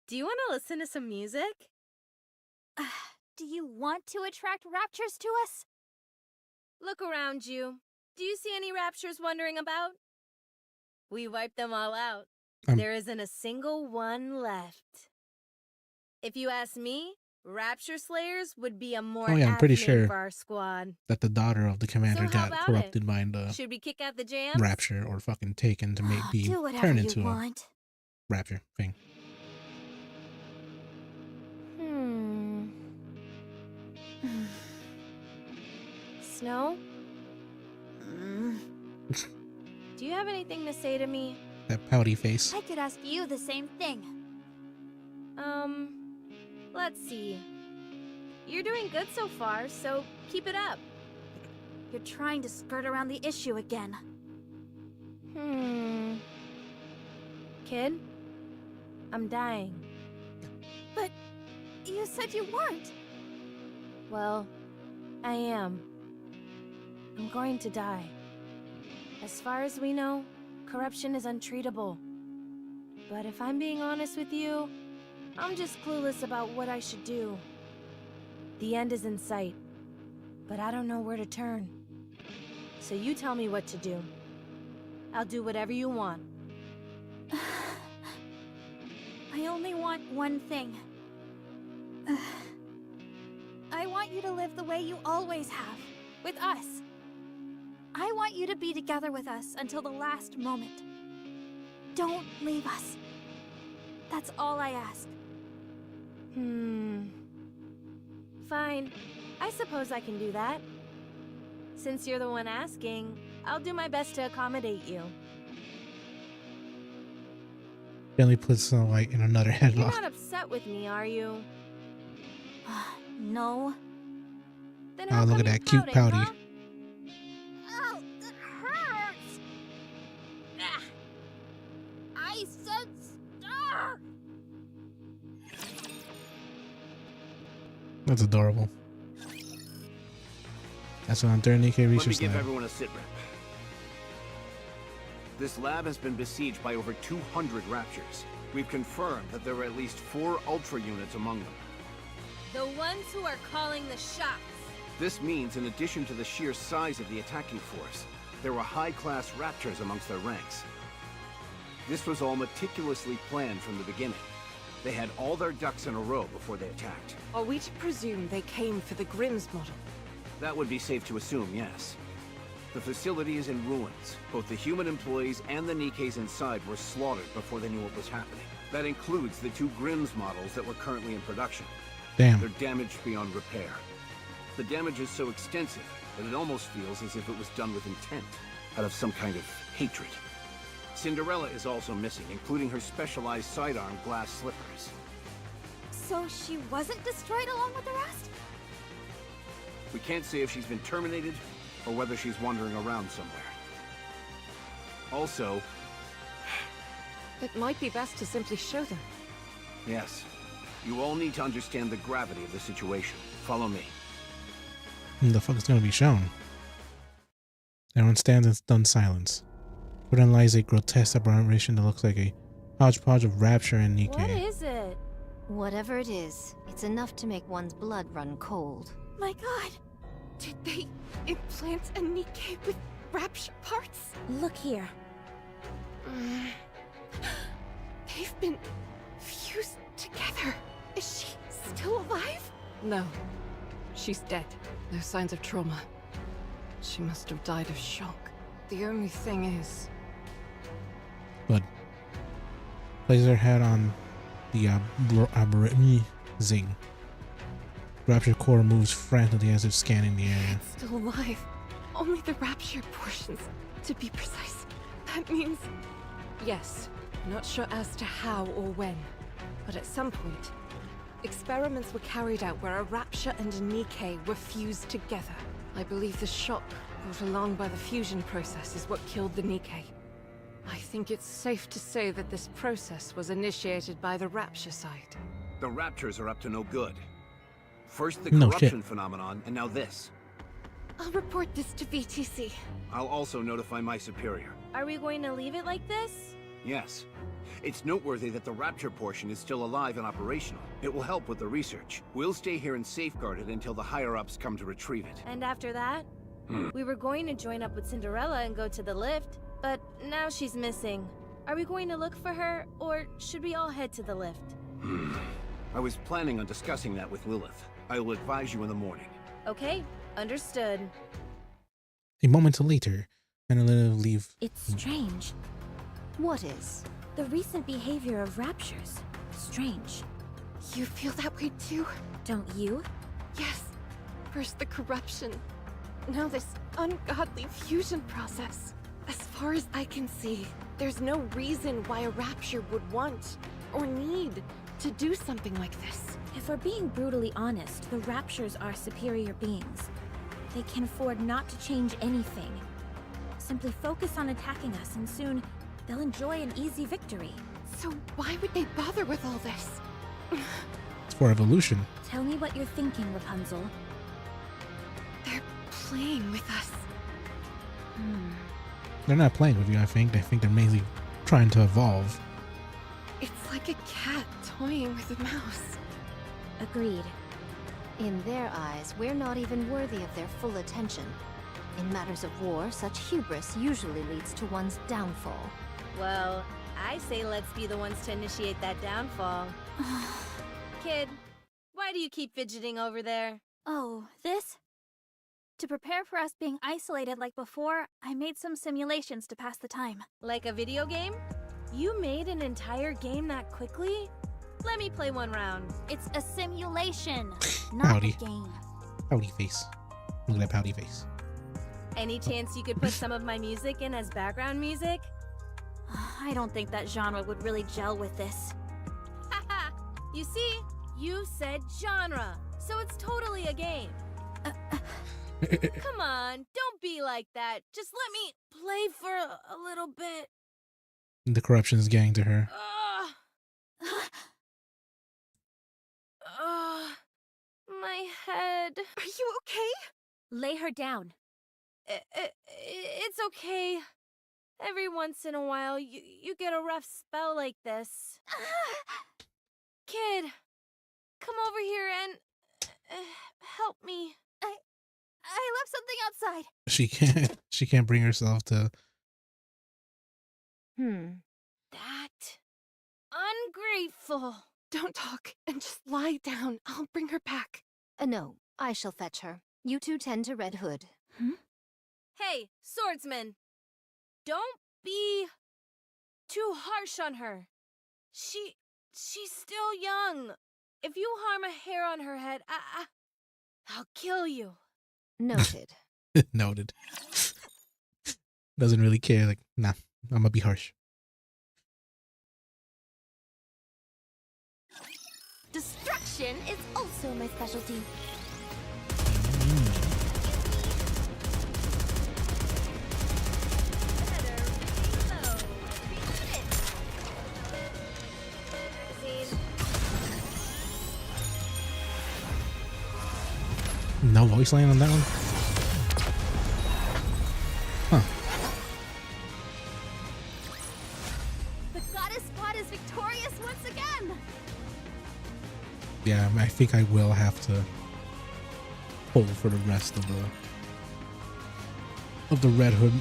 Do you want to listen to some music? Do you want to attract raptures to us? Look around you. Do you see any raptures wandering about? We wiped them all out. There isn't a single one left. If you ask me, Rapture Slayers would be a more Oh, yeah, I'm apt pretty name sure for our squad. That the daughter of the commander So how got about corrupted it? by the Should we kick out the jams? rapture or fucking taken to be Do whatever turned you into a want. rapture thing. Snow? Do you have anything to say to me? That pouty face. I could ask you the same thing. Let's see. You're doing good so far, so keep it up. You're trying to skirt around the issue again. Kid? I'm dying. But you said you weren't. Well, I am. I'm going to die. As far as we know, corruption is untreatable. But if I'm being honest with you, I'm just clueless about what I should do. The end is in sight, but I don't know where to turn. So you tell me what to do. I'll do whatever you want. I only want one thing. I want you to live the way you always have, with us. I want you to be together with us until the last moment. Don't leave us. That's all I ask. Fine. I suppose I can do that. Since you're the one asking, I'll do my best to accommodate you. Bentley puts Snow White in another You're headlock. not upset with me, are you? No. Then Oh, how look come at you're that cute pouting, pouty. huh? Ow, that hurts! Ah, I said stop! That's adorable. That's when Third Nikkei Let me research give lab. everyone a sitrep. This lab has been besieged by over 200 Raptures. We've confirmed that there are at least 4 Ultra units among them. The ones who are calling the shots. This means, in addition to the sheer size of the attacking force, there were high-class Raptors amongst their ranks. This was all meticulously planned from the beginning. They had all their ducks in a row before they attacked. Are we to presume they came for the Grimm's model? That would be safe to assume, yes. The facility is in ruins. Both the human employees and the Nikkeis inside were slaughtered before they knew what was happening. That includes the 2 Grimm's models that were currently in production. Damn. They're damaged beyond repair. The damage is so extensive that it almost feels as if it was done with intent, out of some kind of hatred. Cinderella is also missing, including her specialized sidearm glass slippers. So she wasn't destroyed along with the rest? We can't say if she's been terminated, or whether she's wandering around somewhere. Also, It might be best to simply show them. yes, you all need to understand the gravity of the situation. Follow me. The fuck is gonna be shown? Everyone stands in stunned silence. Within lies a grotesque aberration that looks like a hodgepodge of Rapture and What Nikkei. is it? Whatever it is, it's enough to make one's blood run cold. My god! Did they implant a Nikkei with Rapture parts? Look here. They've been fused together. Is she still alive? No. She's dead. No signs of trauma. She must have died of shock. The only thing is... But places her head on the zing. Rapture core moves frantically as if scanning the area. It's still alive. Only the Rapture portions, to be precise. That means... Yes. Not sure as to how or when. But at some point, experiments were carried out where a Rapture and a Nikkei were fused together. I believe the shock brought along by the fusion process is what killed the Nikkei. I think it's safe to say that this process was initiated by the Rapture side. The Raptures are up to no good. First the No corruption shit. phenomenon, and now this. I'll report this to VTC. I'll also notify my superior. Are we going to leave it like this? Yes. It's noteworthy that the Rapture portion is still alive and operational. It will help with the research. We'll stay here and safeguard it until the higher-ups come to retrieve it. And after that? We were going to join up with Cinderella and go to the lift, but now she's missing. Are we going to look for her, or should we all head to the lift? I was planning on discussing that with Lilith. I will advise you in the morning. Okay, understood. A moment later, and Lilith leave. It's strange. What is? The recent behavior of Raptures. Strange. You feel that way too? Don't you? Yes. First the corruption. Now this ungodly fusion process. As far as I can see, there's no reason why a Rapture would want or need to do something like this. If we're being brutally honest, the Raptures are superior beings. They can afford not to change anything. Simply focus on attacking us and soon they'll enjoy an easy victory. So why would they bother with all this? It's for evolution. Tell me what you're thinking, Rapunzel. They're playing with us. They're not playing with you, I think. I think they're mainly trying to evolve. It's like a cat toying with a mouse. Agreed. In their eyes, we're not even worthy of their full attention. In matters of war, such hubris usually leads to one's downfall. Well, I say let's be the ones to initiate that downfall. Kid, why do you keep fidgeting over there? Oh, this? To prepare for us being isolated like before, I made some simulations to pass the time. Like a video game? You made an entire game that quickly? Let me play one round. It's a simulation, not Howdy. a game. Pouty face. Look at that pouty face. Any chance you could put some of my music in as background music? I don't think that genre would really gel with this. Haha! You see? You said genre, so it's totally a game. Come on, don't be like that. Just let me play for a little bit. The corruption is getting to her. My head. Are you okay? Lay her down. It's okay. Every once in a while, you get a rough spell like this. Kid, come over here and help me. I left something outside. She can't bring herself to. That ungrateful. Don't talk and just lie down. I'll bring her back. No, I shall fetch her. You two tend to Red Hood. Hey, swordsman. Don't be too harsh on her. She's still young. If you harm a hair on her head, I'll kill you. Noted. Noted. Doesn't really care. Like, nah, I'm gonna be harsh. Destruction is also my specialty. No voice line on that one? Huh. The goddess squad is victorious once again! Yeah, I think I will have to pull for the rest of the Red Hood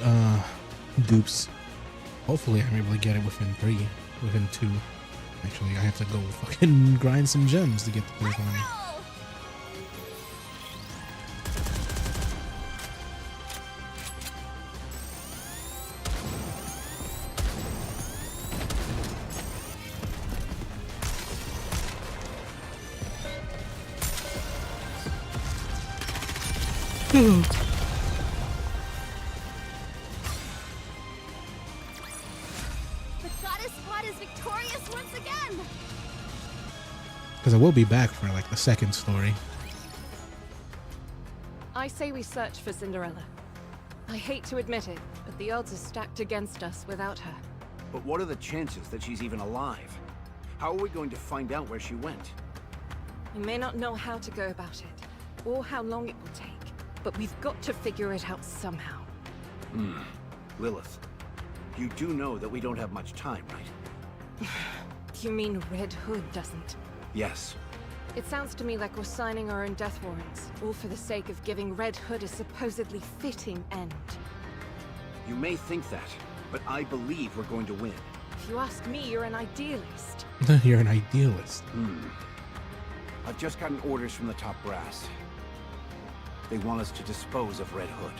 dupes. Hopefully I'm able to get it within 2. Actually, I have to go fucking grind some gems to get the third one. The goddess squad is victorious once again! Because I will be back for like the second story. I say we search for Cinderella. I hate to admit it, but the odds are stacked against us without her. But what are the chances that she's even alive? How are we going to find out where she went? We may not know how to go about it, or how long it will take, but we've got to figure it out somehow. Lilith, you do know that we don't have much time, right? You mean Red Hood doesn't? Yes. It sounds to me like we're signing our own death warrants, all for the sake of giving Red Hood a supposedly fitting end. You may think that, but I believe we're going to win. If you ask me, you're an idealist. You're an idealist. I've just gotten orders from the top brass. They want us to dispose of Red Hood.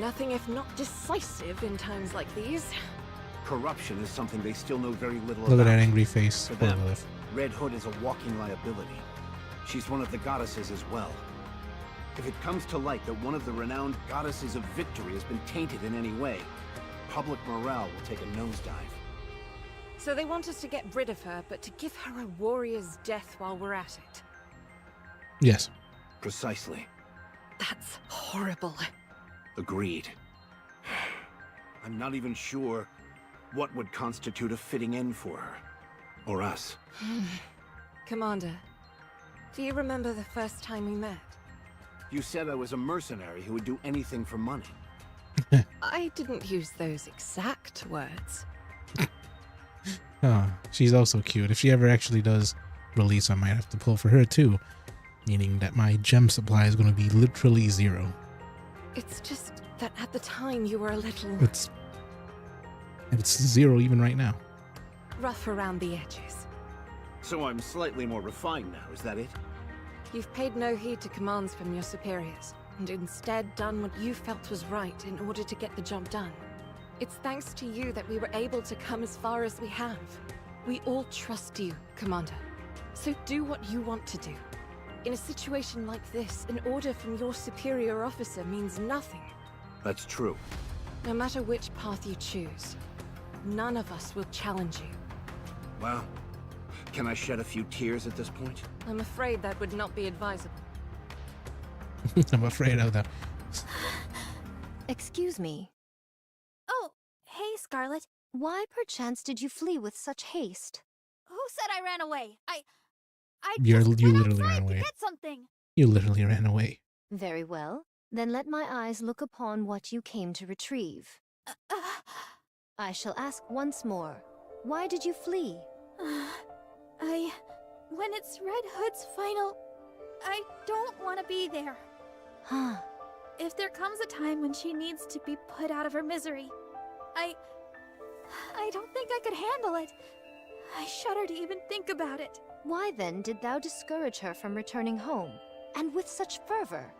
Nothing if not decisive in times like these. Corruption is something they still know very little Look about. at that angry face. For Poor them, Lilith. Red Hood is a walking liability. She's one of the goddesses as well. If it comes to light that one of the renowned goddesses of victory has been tainted in any way, public morale will take a nosedive. So they want us to get rid of her, but to give her a warrior's death while we're at it. Yes. Precisely. That's horrible. Agreed. I'm not even sure what would constitute a fitting end for her. Or us. Commander, do you remember the first time we met? You said I was a mercenary who would do anything for money. I didn't use those exact words. Oh, she's also cute. If she ever actually does release, I might have to pull for her too. Meaning that my gem supply is going to be literally 0. It's just that at the time you were a little It's 0 even right now. rough around the edges. So I'm slightly more refined now, is that it? You've paid no heed to commands from your superiors, and instead done what you felt was right in order to get the job done. It's thanks to you that we were able to come as far as we have. We all trust you, Commander. So do what you want to do. In a situation like this, an order from your superior officer means nothing. That's true. No matter which path you choose, none of us will challenge you. Well, can I shed a few tears at this point? I'm afraid that would not be advisable. I'm afraid of that. Excuse me. Oh, hey, Scarlet. Why perchance did you flee with such haste? Who said I ran away? I You just went literally outside ran to away. get something. You literally ran away. Very well. Then let my eyes look upon what you came to retrieve. I shall ask once more. Why did you flee? When it's Red Hood's final, I don't want to be there. Huh. If there comes a time when she needs to be put out of her misery, I don't think I could handle it. I shudder to even think about it. Why then did thou discourage her from returning home, and with such fervor?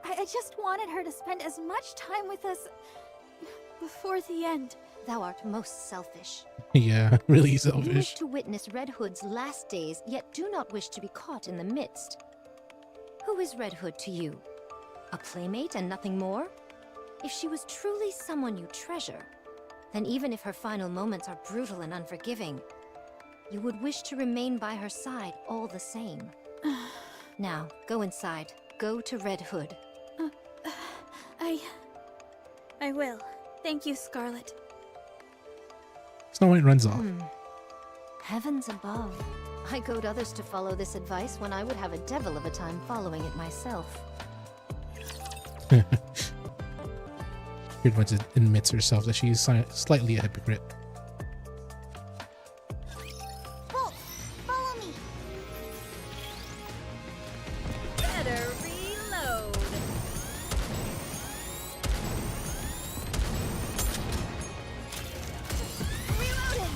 I just wanted her to spend as much time with us before the end. Thou art most selfish. Yeah, really You selfish. wish to witness Red Hood's last days, yet do not wish to be caught in the midst. Who is Red Hood to you? A playmate and nothing more? If she was truly someone you treasure, then even if her final moments are brutal and unforgiving, you would wish to remain by her side all the same. Now, go inside. Go to Red Hood. I will. Thank you, Scarlet. Snow White runs off. Heavens above. I goad others to follow this advice when I would have a devil of a time following it myself. Pretty much admits herself that she's slightly a hypocrite. Bolt, follow me. Better reload. Reloading!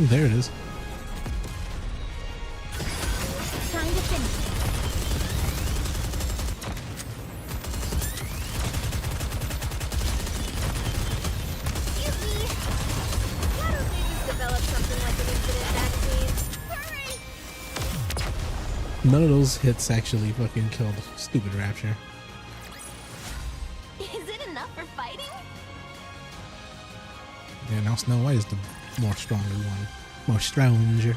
There it is. Time to finish. Yuki! Why don't they just develop something like an incident vaccine? Hurry! None of those hits actually fucking killed stupid Rapture. Is it enough for fighting? Yeah, now Snow White is the more stronger one. More stronger.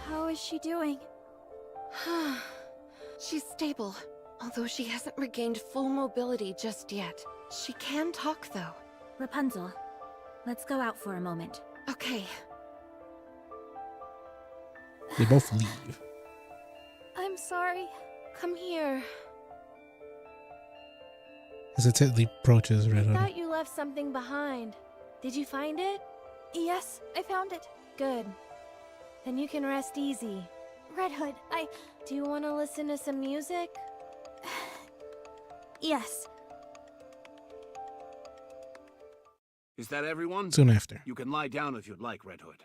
How is she doing? She's stable, although she hasn't regained full mobility just yet. She can talk, though. Rapunzel, let's go out for a moment. Okay. They both leave. I'm sorry. Come here. Hesitantly approaches Red Hood. Thought you left something behind. Did you find it? Yes, I found it. Good. Then you can rest easy. Red Hood, Do you want to listen to some music? Yes. Is that everyone? Soon after. You can lie down if you'd like, Red Hood.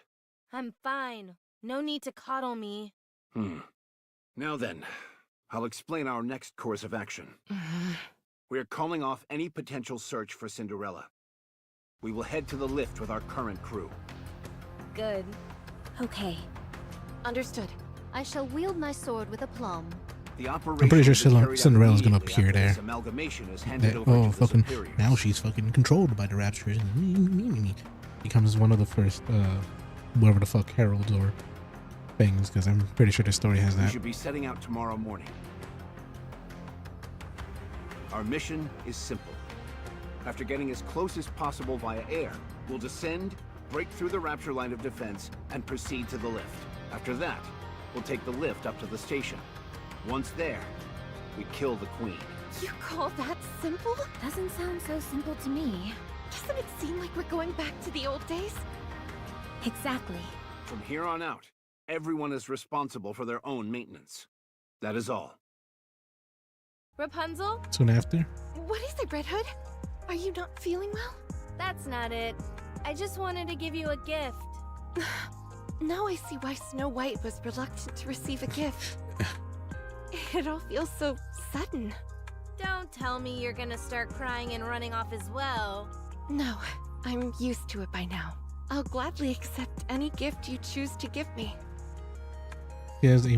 I'm fine. No need to coddle me. Now then, I'll explain our next course of action. We are calling off any potential search for Cinderella. We will head to the lift with our current crew. Good. Okay. Understood. I shall wield my sword with aplomb. The operation I'm pretty sure will be carried out Cinderella's gonna immediately appear after there. this amalgamation is handed That, over oh, to the fucking. superiors. Now she's fucking controlled by the Raptures. Becomes one of the first, whatever the fuck, heralds or things, because I'm pretty sure the story has We that. should be setting out tomorrow morning. Our mission is simple. After getting as close as possible via air, we'll descend, break through the Rapture line of defense, and proceed to the lift. After that, we'll take the lift up to the station. Once there, we kill the Queen. You call that simple? Doesn't sound so simple to me. Doesn't it seem like we're going back to the old days? Exactly. From here on out, everyone is responsible for their own maintenance. That is all. Rapunzel? Soon after. What is it, Red Hood? Are you not feeling well? That's not it. I just wanted to give you a gift. Now I see why Snow White was reluctant to receive a gift. It all feels so sudden. Don't tell me you're gonna start crying and running off as well. No, I'm used to it by now. I'll gladly accept any gift you choose to give me. Here's a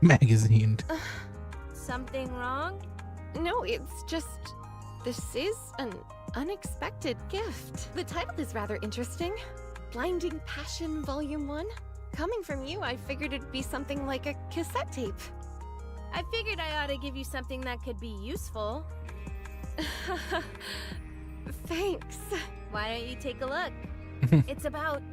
magazine. Something wrong? No, it's just... This is an unexpected gift. The title is rather interesting. Blinding Passion Volume 1? Coming from you, I figured it'd be something like a cassette tape. I figured I ought to give you something that could be useful. Thanks. Why don't you take a look? It's about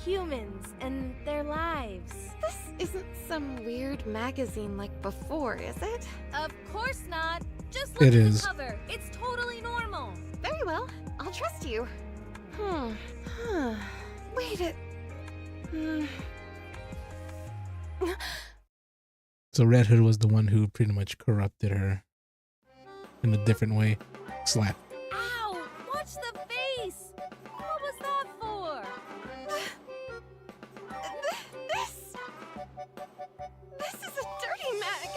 humans and their lives. This isn't some weird magazine like before, is it? Of course not. Just look It at is. the cover. It's totally normal. Very well. I'll trust you. Wait a... So Red Hood was the one who pretty much corrupted her in a different way. Slap. Ow! Watch the face! What was that for? This is a dirty mag!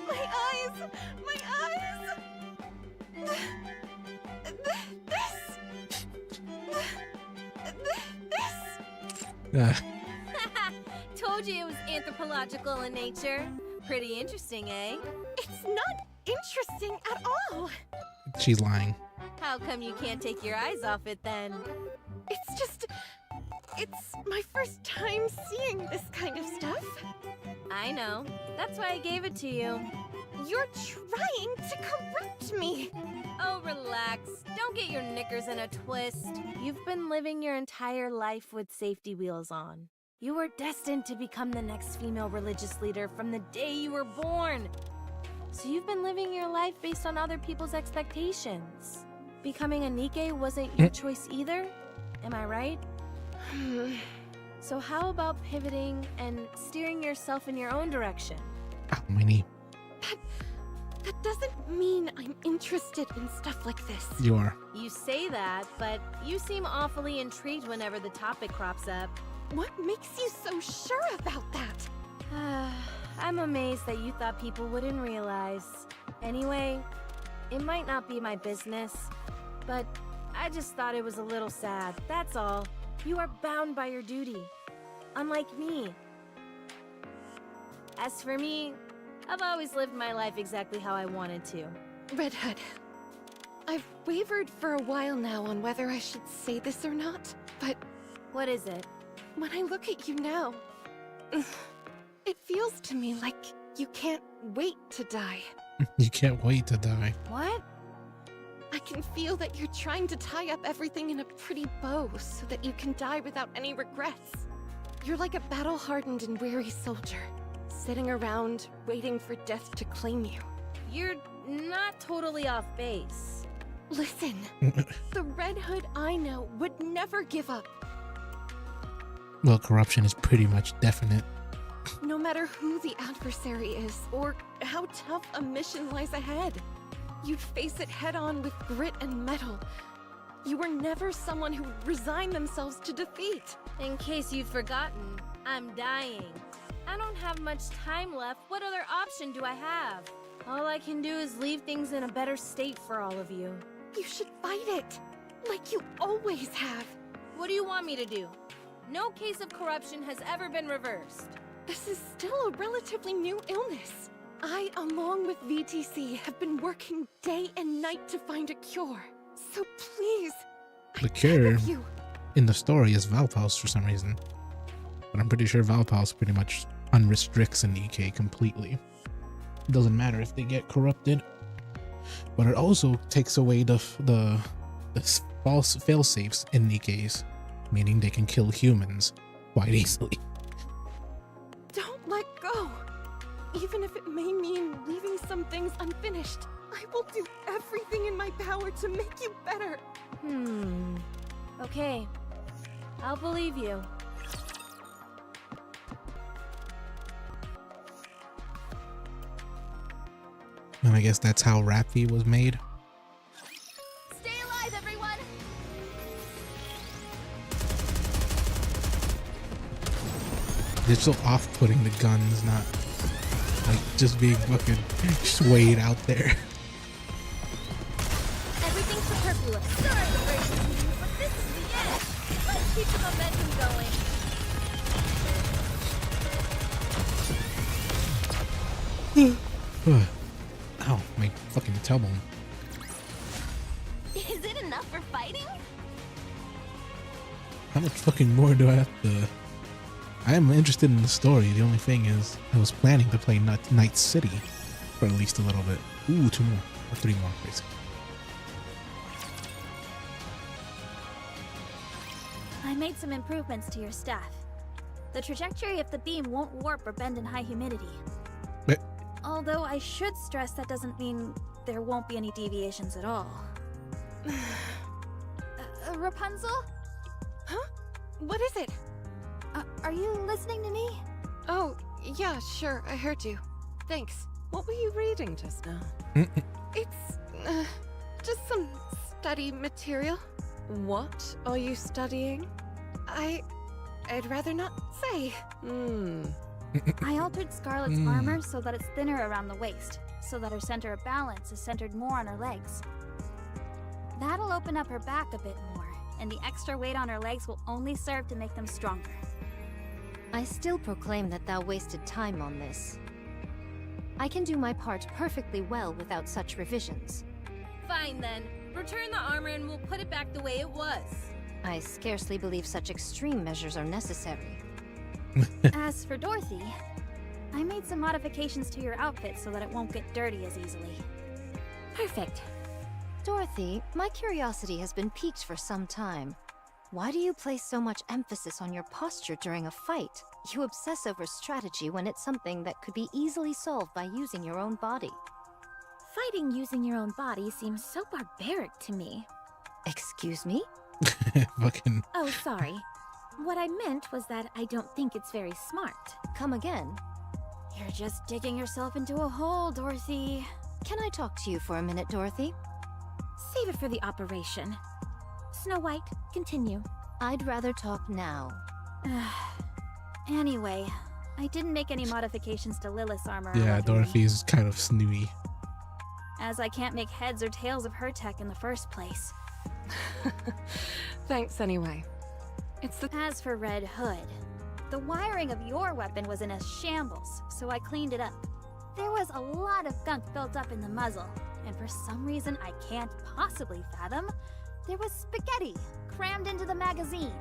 My eyes! My eyes! This! Told you it was anthropological in nature. Pretty interesting, eh? It's not interesting at all! She's lying. How come you can't take your eyes off it then? It's just... It's my first time seeing this kind of stuff. I know. That's why I gave it to you. You're trying to corrupt me! Oh, relax. Don't get your knickers in a twist. You've been living your entire life with safety wheels on. You were destined to become the next female religious leader from the day you were born. So you've been living your life based on other people's expectations. Becoming a Nikke wasn't your choice either? Am I right? So how about pivoting and steering yourself in your own direction? Ow, my knee. That doesn't mean I'm interested in stuff like this. You are. You say that, but you seem awfully intrigued whenever the topic crops up. What makes you so sure about that? I'm amazed that you thought people wouldn't realize. Anyway, it might not be my business, but I just thought it was a little sad, that's all. You are bound by your duty, unlike me. As for me, I've always lived my life exactly how I wanted to. Red Hood, I've wavered for a while now on whether I should say this or not, but What is it? when I look at you now, it feels to me like you can't wait to die. You can't wait to die. What? I can feel that you're trying to tie up everything in a pretty bow so that you can die without any regrets. You're like a battle-hardened and weary soldier, sitting around waiting for death to claim you. You're not totally off base. Listen, the Red Hood I know would never give up. Well, corruption is pretty much definite. No matter who the adversary is, or how tough a mission lies ahead, you'd face it head-on with grit and mettle. You were never someone who would resign themselves to defeat. In case you've forgotten, I'm dying. I don't have much time left. What other option do I have? All I can do is leave things in a better state for all of you. You should fight it, like you always have. What do you want me to do? No case of corruption has ever been reversed. This is still a relatively new illness. I, along with VTC, have been working day and night to find a cure. So please, The cure beg you. in the story is Valpals for some reason. But I'm pretty sure Valpals pretty much unrestricts a Nikke completely. It doesn't matter if they get corrupted. But it also takes away the false failsafes in Nikkes, meaning they can kill humans quite easily. Even if it may mean leaving some things unfinished, I will do everything in my power to make you better. Okay. I'll believe you. And I guess that's how Raffi was made. Stay alive, everyone! It's so off-putting, the guns, not like just being fucking swayed out there. Everything's superfluous. Sorry to break it to you, but this is the end. Let's keep the momentum going. Ow, my fucking tailbone. Is it enough for fighting? How much fucking more do I have to... I am interested in the story. The only thing is, I was planning to play Night City for at least a little bit. Ooh, 2 more. Or 3 more, basically. I made some improvements to your staff. The trajectory of the beam won't warp or bend in high humidity. But Although I should stress that doesn't mean there won't be any deviations at all. Rapunzel? Huh? What is it? Are you listening to me? Oh, yeah, sure, I heard you. Thanks. What were you reading just now? It's, just some study material. What are you studying? I'd rather not say. I altered Scarlet's armor so that it's thinner around the waist, so that her center of balance is centered more on her legs. That'll open up her back a bit more, and the extra weight on her legs will only serve to make them stronger. I still proclaim that thou wasted time on this. I can do my part perfectly well without such revisions. Fine then. Return the armor and we'll put it back the way it was. I scarcely believe such extreme measures are necessary. As for Dorothy, I made some modifications to your outfit so that it won't get dirty as easily. Perfect. Dorothy, my curiosity has been piqued for some time. Why do you place so much emphasis on your posture during a fight? You obsess over strategy when it's something that could be easily solved by using your own body. Fighting using your own body seems so barbaric to me. Excuse me? fucking... Oh, sorry. What I meant was that I don't think it's very smart. Come again. You're just digging yourself into a hole, Dorothy. Can I talk to you for a minute, Dorothy? Save it for the operation. Snow White, continue. I'd rather talk now. Anyway, I didn't make any modifications to Lilith's armor. or Yeah, weaponry, Dorothy's kind of snooty. as I can't make heads or tails of her tech in the first place. Thanks anyway. It's the... As for Red Hood, the wiring of your weapon was in a shambles, so I cleaned it up. There was a lot of gunk built up in the muzzle, and for some reason I can't possibly fathom, there was spaghetti crammed into the magazine.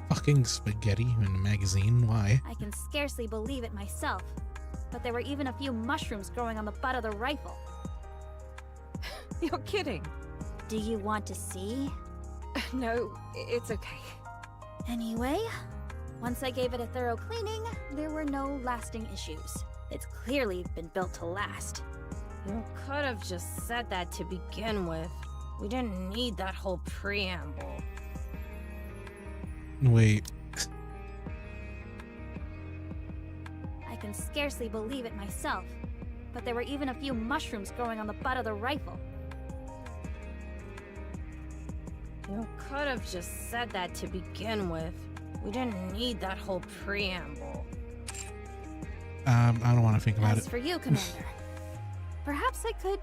Fucking spaghetti in a magazine? Why? I can scarcely believe it myself, but there were even a few mushrooms growing on the butt of the rifle. You're kidding. Do you want to see? No, it's okay. Anyway, once I gave it a thorough cleaning, there were no lasting issues. It's clearly been built to last. You could have just said that to begin with. We didn't need that whole preamble. Wait. I can scarcely believe it myself, but there were even a few mushrooms growing on the butt of the rifle. You could have just said that to begin with. We didn't need that whole preamble. I don't want to think about As it. for you, Commander, perhaps I could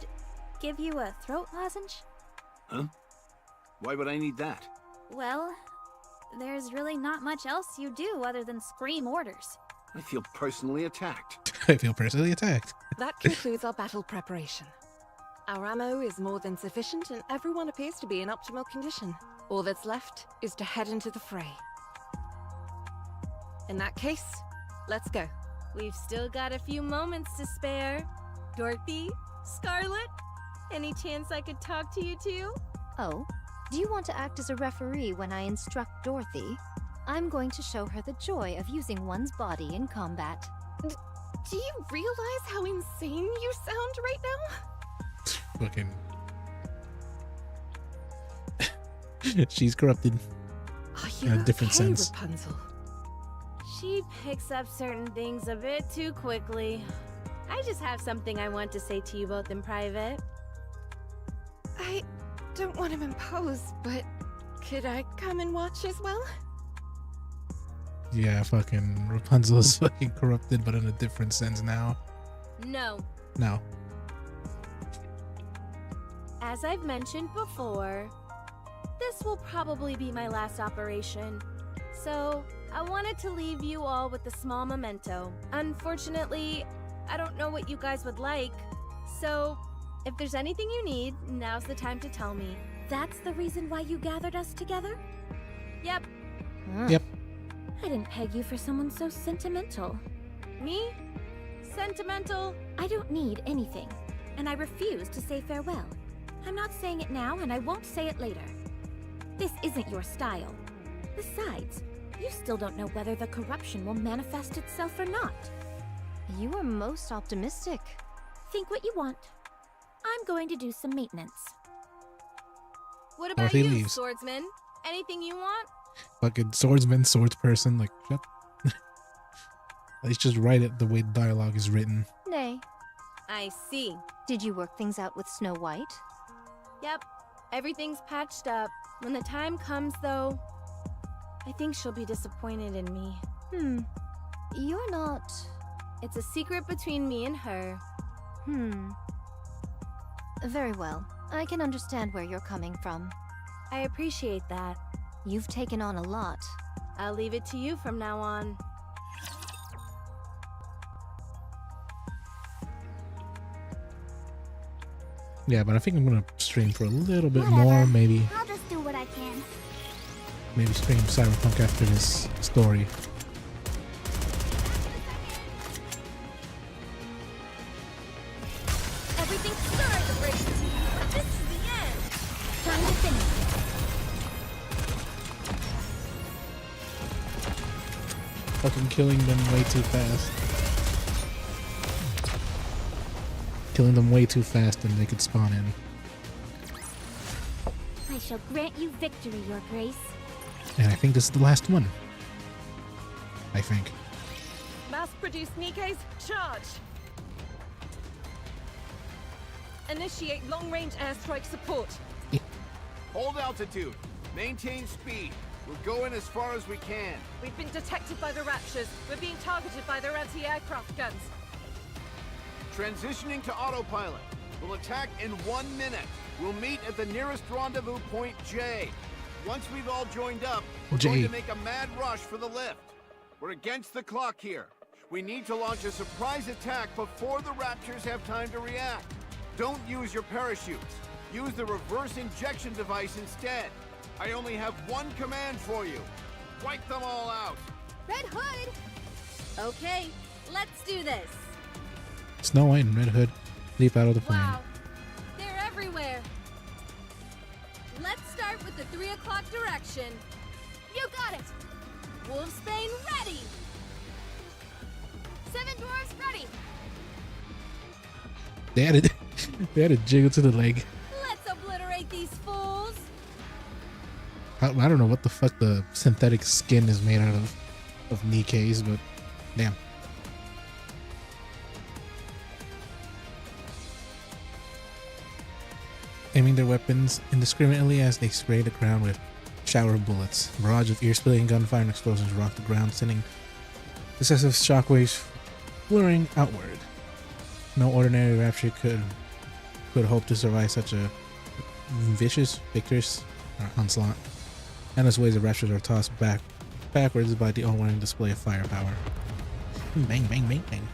give you a throat lozenge? Huh? Why would I need that? Well, there's really not much else you do other than scream orders. I feel personally attacked. I feel personally attacked. That concludes our battle preparation. Our ammo is more than sufficient and everyone appears to be in optimal condition. All that's left is to head into the fray. In that case, let's go. We've still got a few moments to spare. Dorothy? Scarlet? Any chance I could talk to you two? Oh, do you want to act as a referee when I instruct Dorothy? I'm going to show her the joy of using one's body in combat. Do you realize how insane you sound right now? Fucking. She's corrupted Are in a different okay, sense. Rapunzel? She picks up certain things a bit too quickly. I just have something I want to say to you both in private. I don't want to impose, but could I come and watch as well? Yeah, fucking Rapunzel is fucking corrupted, but in a different sense now. No. No. As I've mentioned before, this will probably be my last operation. So, I wanted to leave you all with a small memento. Unfortunately, I don't know what you guys would like. So, if there's anything you need, now's the time to tell me. That's the reason why you gathered us together? Yep. Yep. I didn't peg you for someone so sentimental. Me? Sentimental? I don't need anything, and I refuse to say farewell. I'm not saying it now, and I won't say it later. This isn't your style. Besides, you still don't know whether the corruption will manifest itself or not. You are most optimistic. Think what you want. I'm going to do some maintenance. What Or about if he you, leaves. swordsman? Anything you want? Fucking swordsman, swordsperson, like, shut. Let's just write it the way the dialogue is written. Nay. I see. Did you work things out with Snow White? Yep. Everything's patched up. When the time comes, though, I think she'll be disappointed in me. You're not... It's a secret between me and her. Very well. I can understand where you're coming from. I appreciate that. You've taken on a lot. I'll leave it to you from now on. Yeah, but I think I'm gonna stream for a little bit Whatever. more, maybe. I'll just do what I can. Maybe stream Cyberpunk after this story. Everything's sorry to break it to you, but this is the end. Time to finish. Fucking killing them way too fast. Killing them way too fast and they could spawn in. I shall grant you victory, Your Grace. And I think this is the last one. I think. Mass-produced Nikes, charge! Initiate long-range airstrike support. Hold altitude. Maintain speed. We're going as far as we can. We've been detected by the Raptures. We're being targeted by their anti-aircraft guns. Transitioning to autopilot. We'll attack in 1 minute. We'll meet at the nearest rendezvous point, J. Once we've all joined up, we're J. going to make a mad rush for the lift. We're against the clock here. We need to launch a surprise attack before the Raptors have time to react. Don't use your parachutes. Use the reverse injection device instead. I only have one command for you. Wipe them all out. Red Hood! Okay, let's do this. Snow White and Red Hood leap out of the plane. Wow, they're everywhere. Let's start with the 3 o'clock direction. You got it! Wolfsbane ready! 7 dwarves ready! They had a jiggle to the leg. Let's obliterate these fools! I don't know what the fuck the synthetic skin is made out of Nikes, but damn. Aiming their weapons indiscriminately as they spray the ground with shower of bullets. A barrage of ear-splitting gunfire and explosions rock the ground, sending successive shockwaves flurrying outward. No ordinary rapture could hope to survive such a vicious, victorious onslaught. Endless waves of raptures are tossed backwards by the unwilling display of firepower. Bang, bang, bang, bang.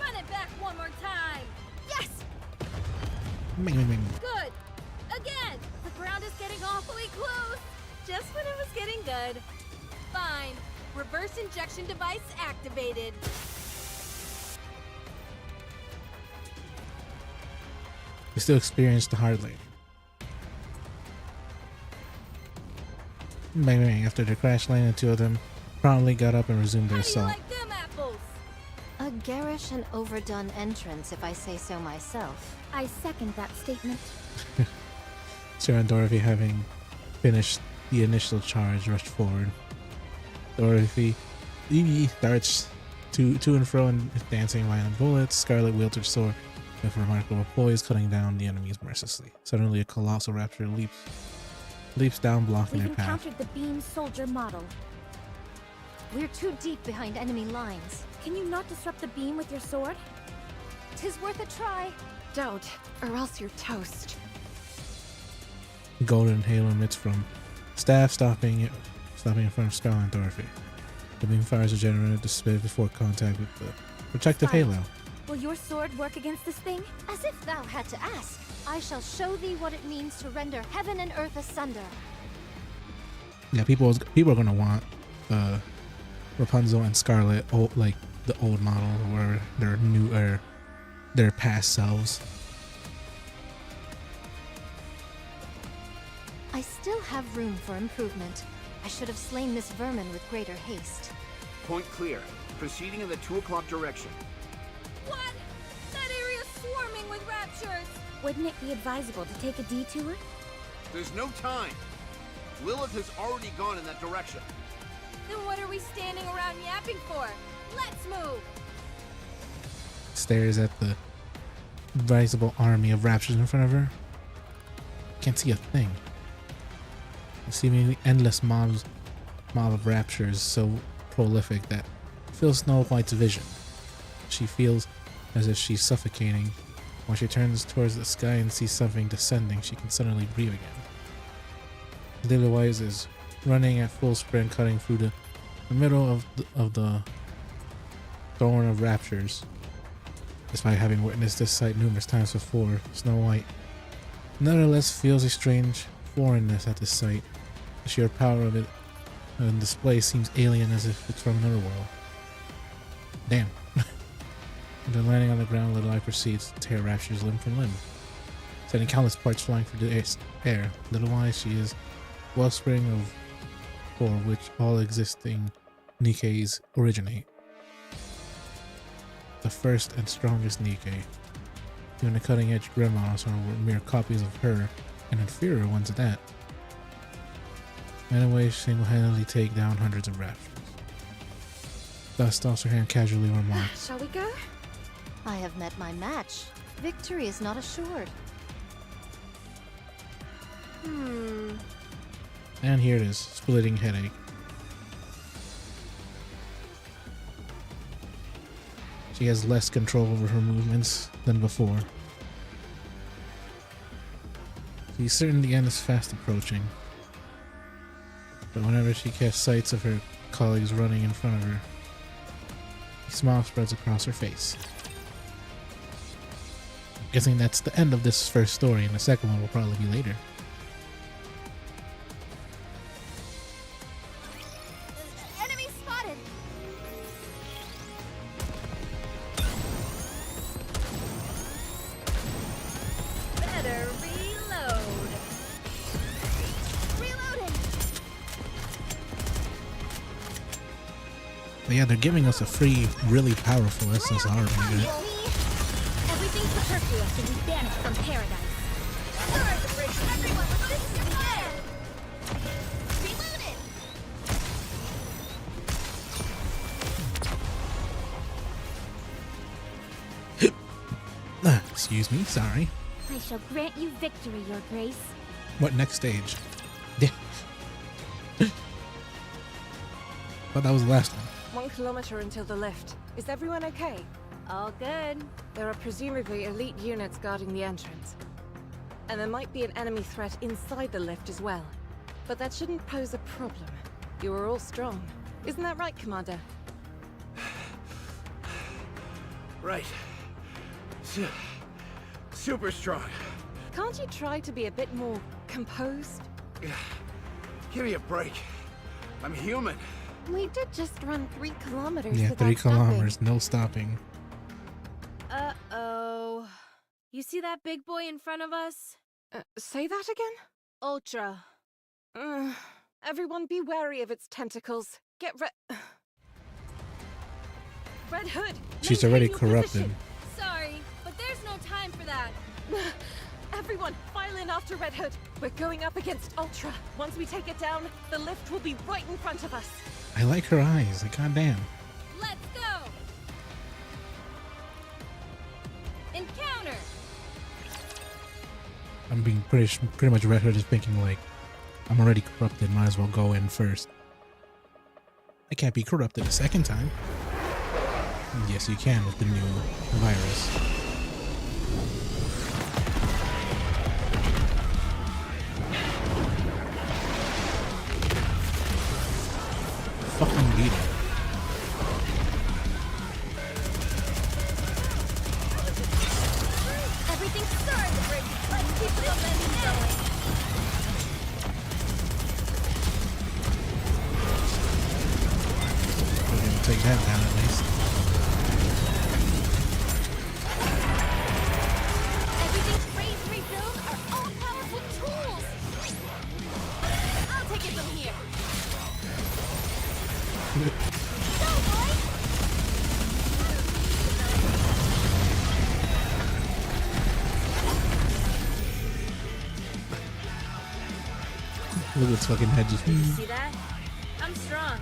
Run it back one more time! Yes! Bang, bang, bang. Good! Again! The ground is getting awfully close! Just when it was getting good. Fine. Reverse injection device activated. We still experience the hard landing. Bang, bang. After the crash landing, 2 of them promptly got up and resumed their How do you assault. like them apples? garish and overdone entrance, if I say so myself. I second that statement. Sarah and Dorothy, having finished the initial charge, rushed forward. Dorothy darts to and fro and dancing violent bullets. Scarlet wields her sword with remarkable poise, cutting down the enemies mercilessly. Suddenly, a colossal raptor leaps down, blocking We've their path. encountered the beam soldier model. We're too deep behind enemy lines. Can you not disrupt the beam with your sword? 'Tis worth a try. Don't, or else you're toast. Golden halo emits from staff, stopping in front of Scarlet and Dorothy. The beam fires are generated to spit before contact with the protective Scarlet. halo. Will your sword work against this thing? As if thou had to ask. I shall show thee what it means to render heaven and earth asunder. Yeah, people are gonna want Rapunzel and Scarlet, like the old model, or their new or their past selves. I still have room for improvement. I should have slain this vermin with greater haste. Point clear. Proceeding in the 2 o'clock direction. What? That area's swarming with raptures! Wouldn't it be advisable to take a detour? There's no time. Lilith has already gone in that direction. Then what are we standing around yapping for? Let's move! Stares at the visible army of raptors in front of her. Can't see a thing. The seemingly endless mob of raptors so prolific that fills Snow White's vision. She feels as if she's suffocating. When she turns towards the sky and sees something descending, she can suddenly breathe again. Little Wise is running at full sprint, cutting through the middle of the thorn of raptors. Despite having witnessed this sight numerous times before, Snow White nevertheless feels a strange foreignness at this sight. The sheer power of it on display seems alien, as if it's from another world. Damn. And then landing on the ground, Little Eye proceeds to tear raptors limb from limb, sending countless parts flying through the air. Little Eye, she is wellspring of for which all existing Nikkei's originate. The first and strongest Nikkei. Even the cutting-edge Grim models are mere copies of her, and inferior ones at that. In a way, single-handedly take down hundreds of raptors. Thus, toss her hand casually remarks, Shall we go? I have met my match. Victory is not assured. and here it is, splitting headache. She has less control over her movements than before. She's certain the end is fast approaching. But whenever she catches sights of her colleagues running in front of her, a smile spreads across her face. I'm guessing that's the end of this first story, and the second one will probably be later. Enemy spotted! Better reload. Reloading! But yeah, they're giving us a free, really powerful SSR unit. Everything superfluous should be banished from paradise. Everyone, listen to the air! Reloaded! Excuse me, sorry. I shall grant you victory, Your Grace. What next stage? Yeah. But that was the last one. 1 kilometer until the lift. Is everyone okay? All good. There are presumably elite units guarding the entrance. And there might be an enemy threat inside the lift as well. But that shouldn't pose a problem. You are all strong. Isn't that right, Commander? Right. Super strong. Can't you try to be a bit more composed? Give me a break. I'm human. We did just run 3 kilometers Yeah, without 3 stopping. kilometers, no stopping. Uh-oh. You see that big boy in front of us? Say that again? Ultra. Everyone be wary of its tentacles. Get Red Hood! She's maintain already your corrupted. position. Sorry, but there's no time for that. Everyone, file in after Red Hood. We're going up against Ultra. Once we take it down, the lift will be right in front of us. I like her eyes. Like, goddamn. Let's go! Encounter! I'm being pretty much Red Hood is thinking like, I'm already corrupted. Might as well go in first. I can't be corrupted a second time. Yes, you can with the new virus. Fucking beat it. Everything's starting to break. Let's keep the momentum going. We're gonna take that down at least. Everything's raised, rebuild are all powerful tools. I'll take it from here. Go, boy! Look at its fucking head just. See that? I'm strong,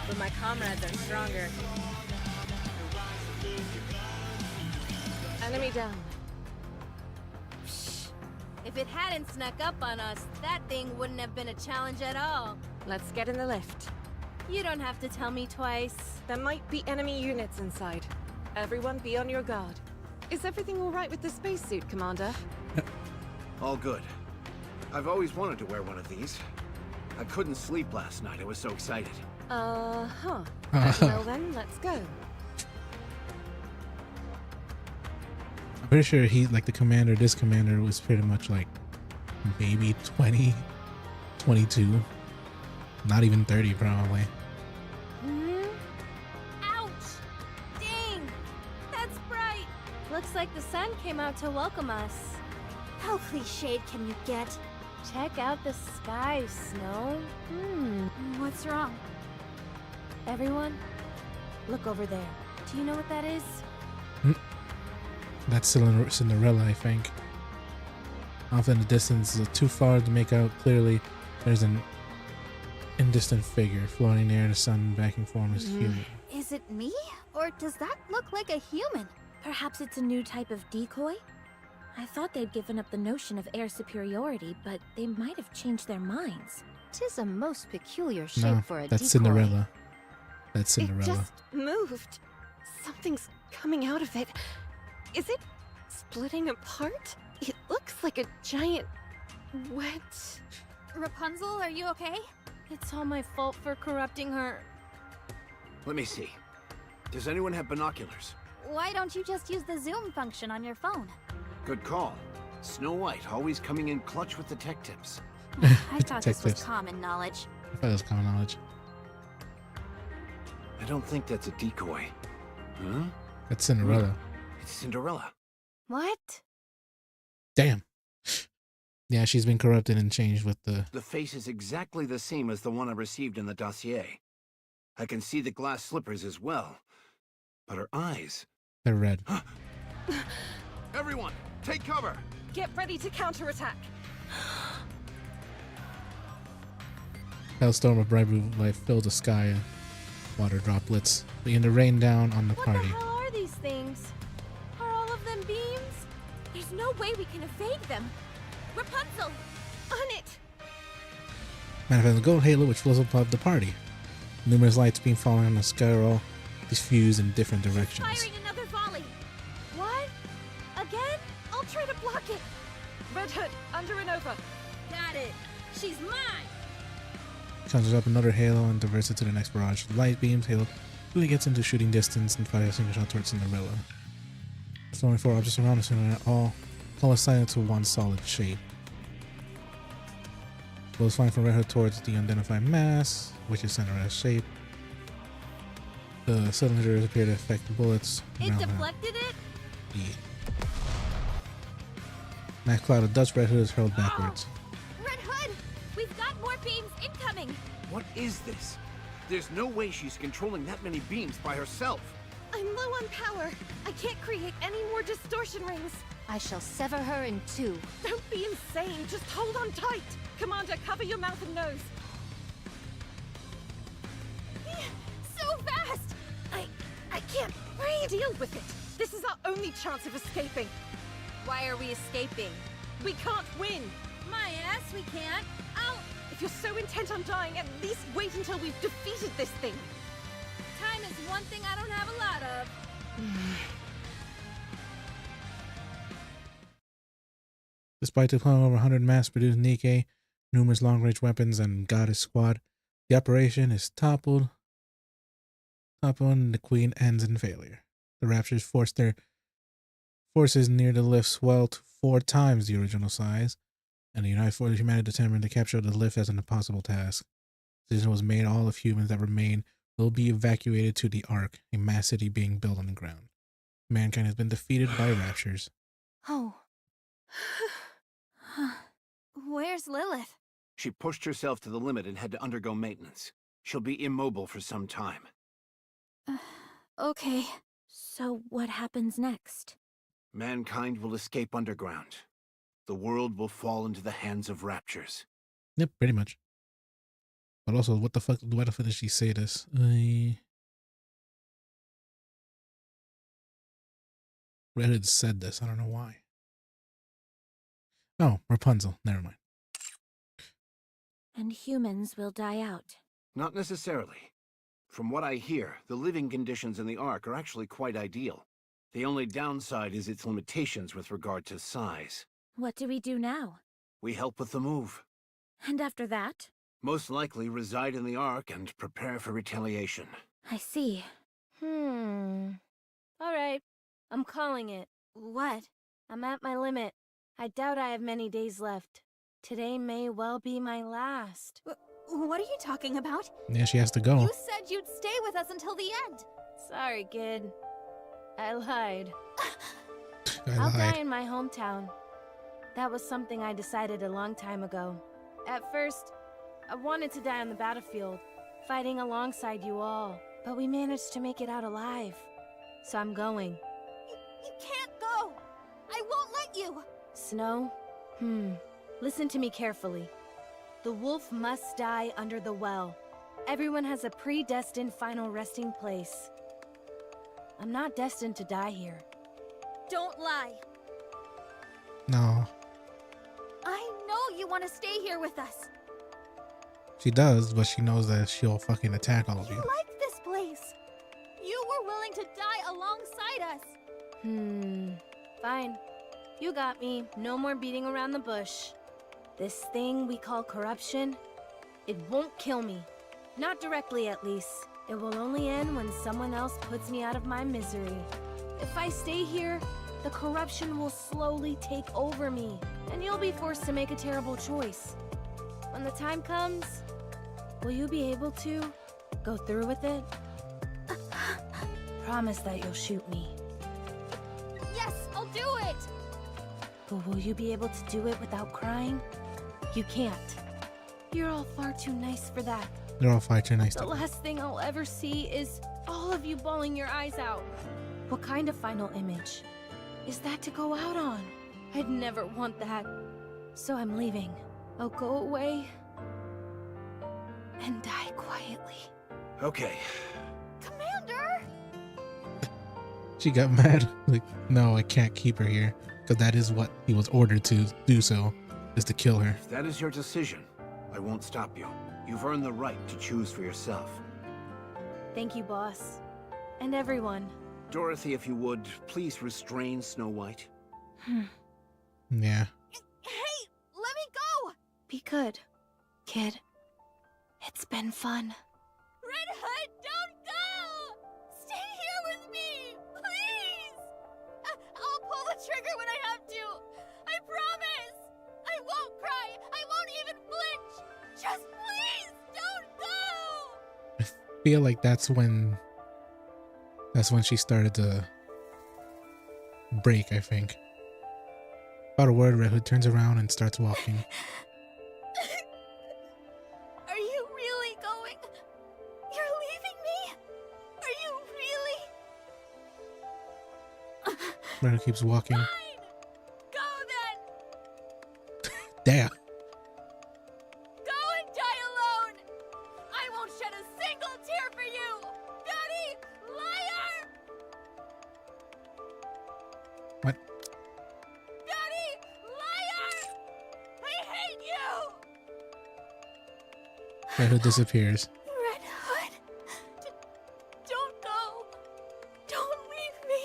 but my comrades are stronger. Enemy down. If it hadn't snuck up on us, that thing wouldn't have been a challenge at all. Let's get in the lift. You don't have to tell me twice. There might be enemy units inside. Everyone be on your guard. Is everything all right with the spacesuit, Commander? All good. I've always wanted to wear one of these. I couldn't sleep last night. I was so excited. Uh-huh. Well then, let's go. I'm pretty sure he, like the commander, this commander was pretty much like maybe 20, 22, not even 30 probably. Ouch! Dang! That's bright! Looks like the sun came out to welcome us. How cliched can you get? Check out the sky, Snow. What's wrong? Everyone, look over there. Do you know what that is? That's Cinderella, I think. Off in the distance, too far to make out clearly, there's an indistant figure floating near the sun, backing form as human. Is it me? Or does that look like a human? Perhaps it's a new type of decoy? I thought they'd given up the notion of air superiority, but they might have changed their minds. 'Tis a most peculiar shape No, for a that's decoy. Cinderella. That's It Cinderella. just moved. Something's coming out of it. Is it splitting apart? It looks like a giant wet... Rapunzel, are you okay? It's all my fault for corrupting her. Let me see. Does anyone have binoculars? Why don't you just use the zoom function on your phone? Good call. Snow White, always coming in clutch with the tech tips. I thought this was Detectives. common knowledge. I thought that was common knowledge. I don't think that's a decoy. Huh? That's Cinderella. It's Cinderella. What? Damn. Yeah, she's been corrupted and changed with the... The face is exactly the same as the one I received in the dossier. I can see the glass slippers as well. But her eyes... They're red. Everyone, take cover! Get ready to counterattack. Hailstorm of bright blue light fills the sky. Water droplets begin to rain down on the What party. the hell are these things? Are all of them beams? There's no way we can evade them. Rapunzel! On it! Manifesting a gold halo which flows above the party. Numerous lights beam falling on the sky are all diffused in different directions. Firing another volley! What? Again? I'll try to block it! Red Hood, under and over. Got it! She's mine! Conjures up another halo and diverts it to the next barrage. Light beams, halo quickly gets into shooting distance and fires a single shot towards Cinderella. There's only 4 objects around us and all coalescing into one solid shape. Bullets flying from Red Hood towards the unidentified mass, which is Cinderella's shape. The cylinders appear to affect the bullets It around her. deflected it? Yeah. That cloud of dust Red Hood is hurled backwards. Red Hood! We've got more beams incoming! What is this? There's no way she's controlling that many beams by herself. I'm low on power. I can't create any more distortion rings. I shall sever her in two. Don't be insane. Just hold on tight. Commander, cover your mouth and nose. So fast! I can't breathe. Deal with it. This is our only chance of escaping. Why are we escaping? We can't win. My ass, we can't. Out! If you're so intent on dying, at least wait until we've defeated this thing. Time is one thing I don't have a lot of. Despite deploying over 100 mass-produced Nikke, numerous long-range weapons, and Goddess Squad, the operation is toppled, and the Queen ends in failure. The Raptures forced their forces near the lift swell to 4 times the original size, and the United Forces of Humanity determined to capture the lift as an impossible task. The decision was made: all of humans that remain will be evacuated to the Ark, a mass city being built on the ground. Mankind has been defeated by Raptures. Oh. Where's Lilith? She pushed herself to the limit and had to undergo maintenance. She'll be immobile for some time. Okay. So what happens next? Mankind will escape underground. The world will fall into the hands of Raptures. Yep, pretty much. But also, why the fuck did she say this? Reddit said this. I don't know why. Oh, Rapunzel. Never mind. And humans will die out. Not necessarily. From what I hear, the living conditions in the Ark are actually quite ideal. The only downside is its limitations with regard to size. What do we do now? We help with the move. And after that? Most likely reside in the Ark and prepare for retaliation. I see. Alright, I'm calling it. What? I'm at my limit. I doubt I have many days left. Today may well be my last. What are you talking about? Yeah, she has to go. You said you'd stay with us until the end. Sorry, kid. I lied. I I'll lied. die in my hometown. That was something I decided a long time ago. At first, I wanted to die on the battlefield, fighting alongside you all. But we managed to make it out alive. So I'm going. You can't go. I won't let you. Snow? Listen to me carefully. The wolf must die under the well. Everyone has a predestined final resting place. I'm not destined to die here. Don't lie. No, I know you want to stay here with us. she does, but she knows that she'll fucking attack all of You you. like this place. You were willing to die alongside us. Fine. You got me. No more beating around the bush. This thing we call corruption, it won't kill me. Not directly, at least. It will only end when someone else puts me out of my misery. If I stay here, the corruption will slowly take over me, and you'll be forced to make a terrible choice. When the time comes, will you be able to go through with it? Promise that you'll shoot me. Yes, I'll do it. But will you be able to do it without crying? You can't. You're all far too nice for that. They're all far too nice The to last thing I'll ever see is all of you bawling your eyes out. What kind of final image is that to go out on? I'd never want that. So I'm leaving. I'll go away and die quietly. Okay. Commander! She got mad. Like, no, I can't keep her here. Because that is what he was ordered to do, so is to kill her. If that is your decision, I won't stop you. You've earned the right to choose for yourself. Thank you, boss. And everyone. Dorothy, if you would, please restrain Snow White. Yeah. Hey, let me go! Be good, kid. It's been fun. Red Hood, don't go! Stay here with me, please! I'll pull the trigger when I have to. I promise! I won't cry. I won't even flinch. Just please, don't go! I feel like that's when she started to break, I think. About a word, Red Hood turns around and starts walking. Are you really going? You're leaving me? Are you really? Red keeps walking. Fine! Go then! Damn. Go and die alone! I won't shed a single tear for you! Dirty liar! What? Dirty liar! I hate you! Red Hood disappears. Red Hood. Don't go. Don't leave me.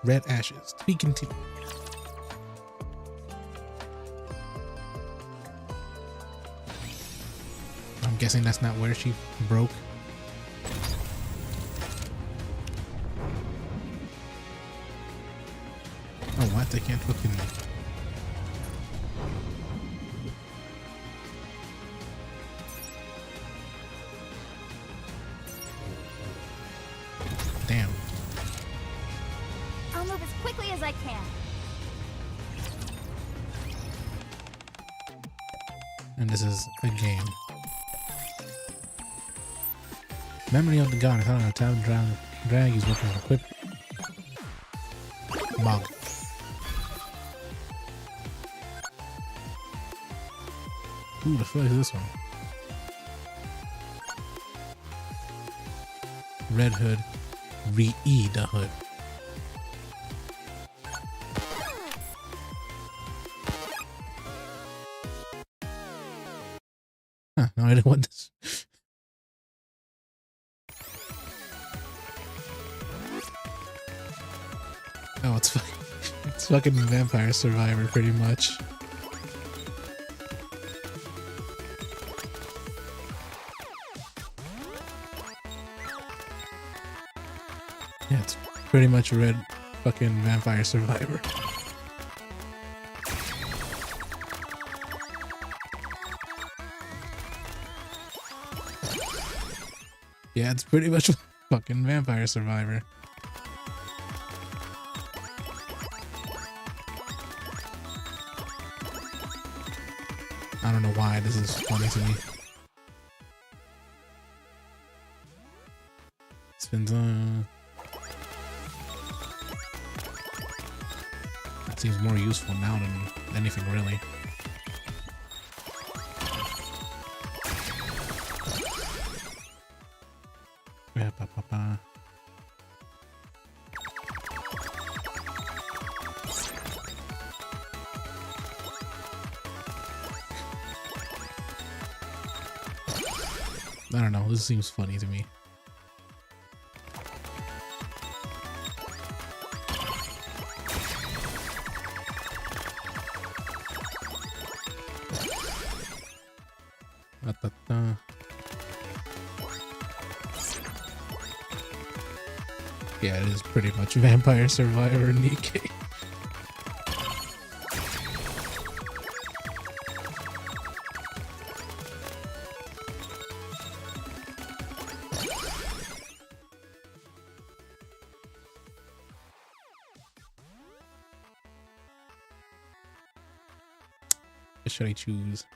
Red Ashes. To be continued. I'm guessing that's not where she broke. Oh, what? They can't fucking. Damn. I'll move as quickly as I can. And this is a game. Memory of the goddess. I don't know. Town drag is working on equip. Mog. Who the fuck is this one? Red Hood. Re-E the Hood. Huh, no, I don't want this. Oh, it's fucking Vampire Survivor pretty much. Yeah, it's pretty much a red fucking Vampire Survivor. Yeah, it's pretty much fucking Vampire Survivor. I don't know why this is funny to me. Spins on. That seems more useful now than anything really. Yeah, pa, pa, pa. I don't know, this seems funny to me. Yeah, it is pretty much Vampire Survivor Nikkei. What should I choose?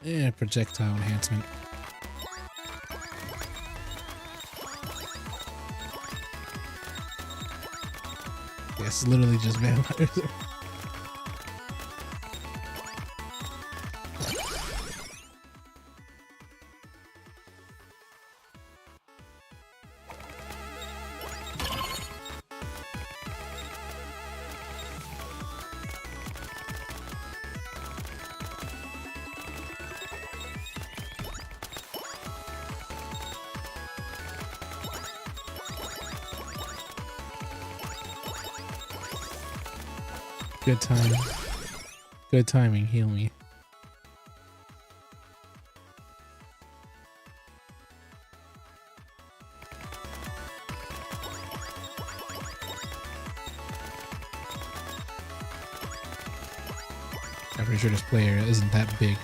Yeah, projectile enhancement. It's literally just vampires. Good timing. Good timing. Heal me. I'm pretty sure this player isn't that big.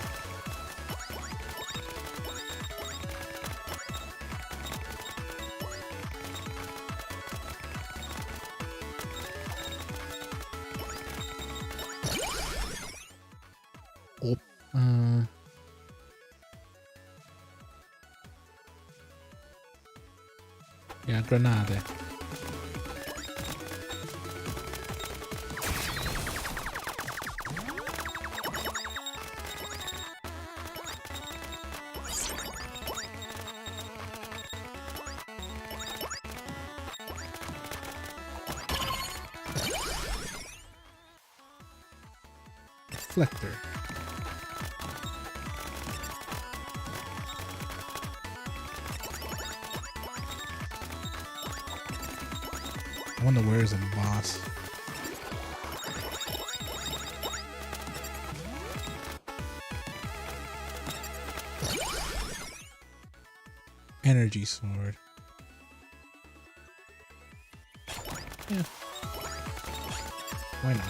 granada. Reflector. I wonder where is a boss. Energy sword. Yeah. Why not?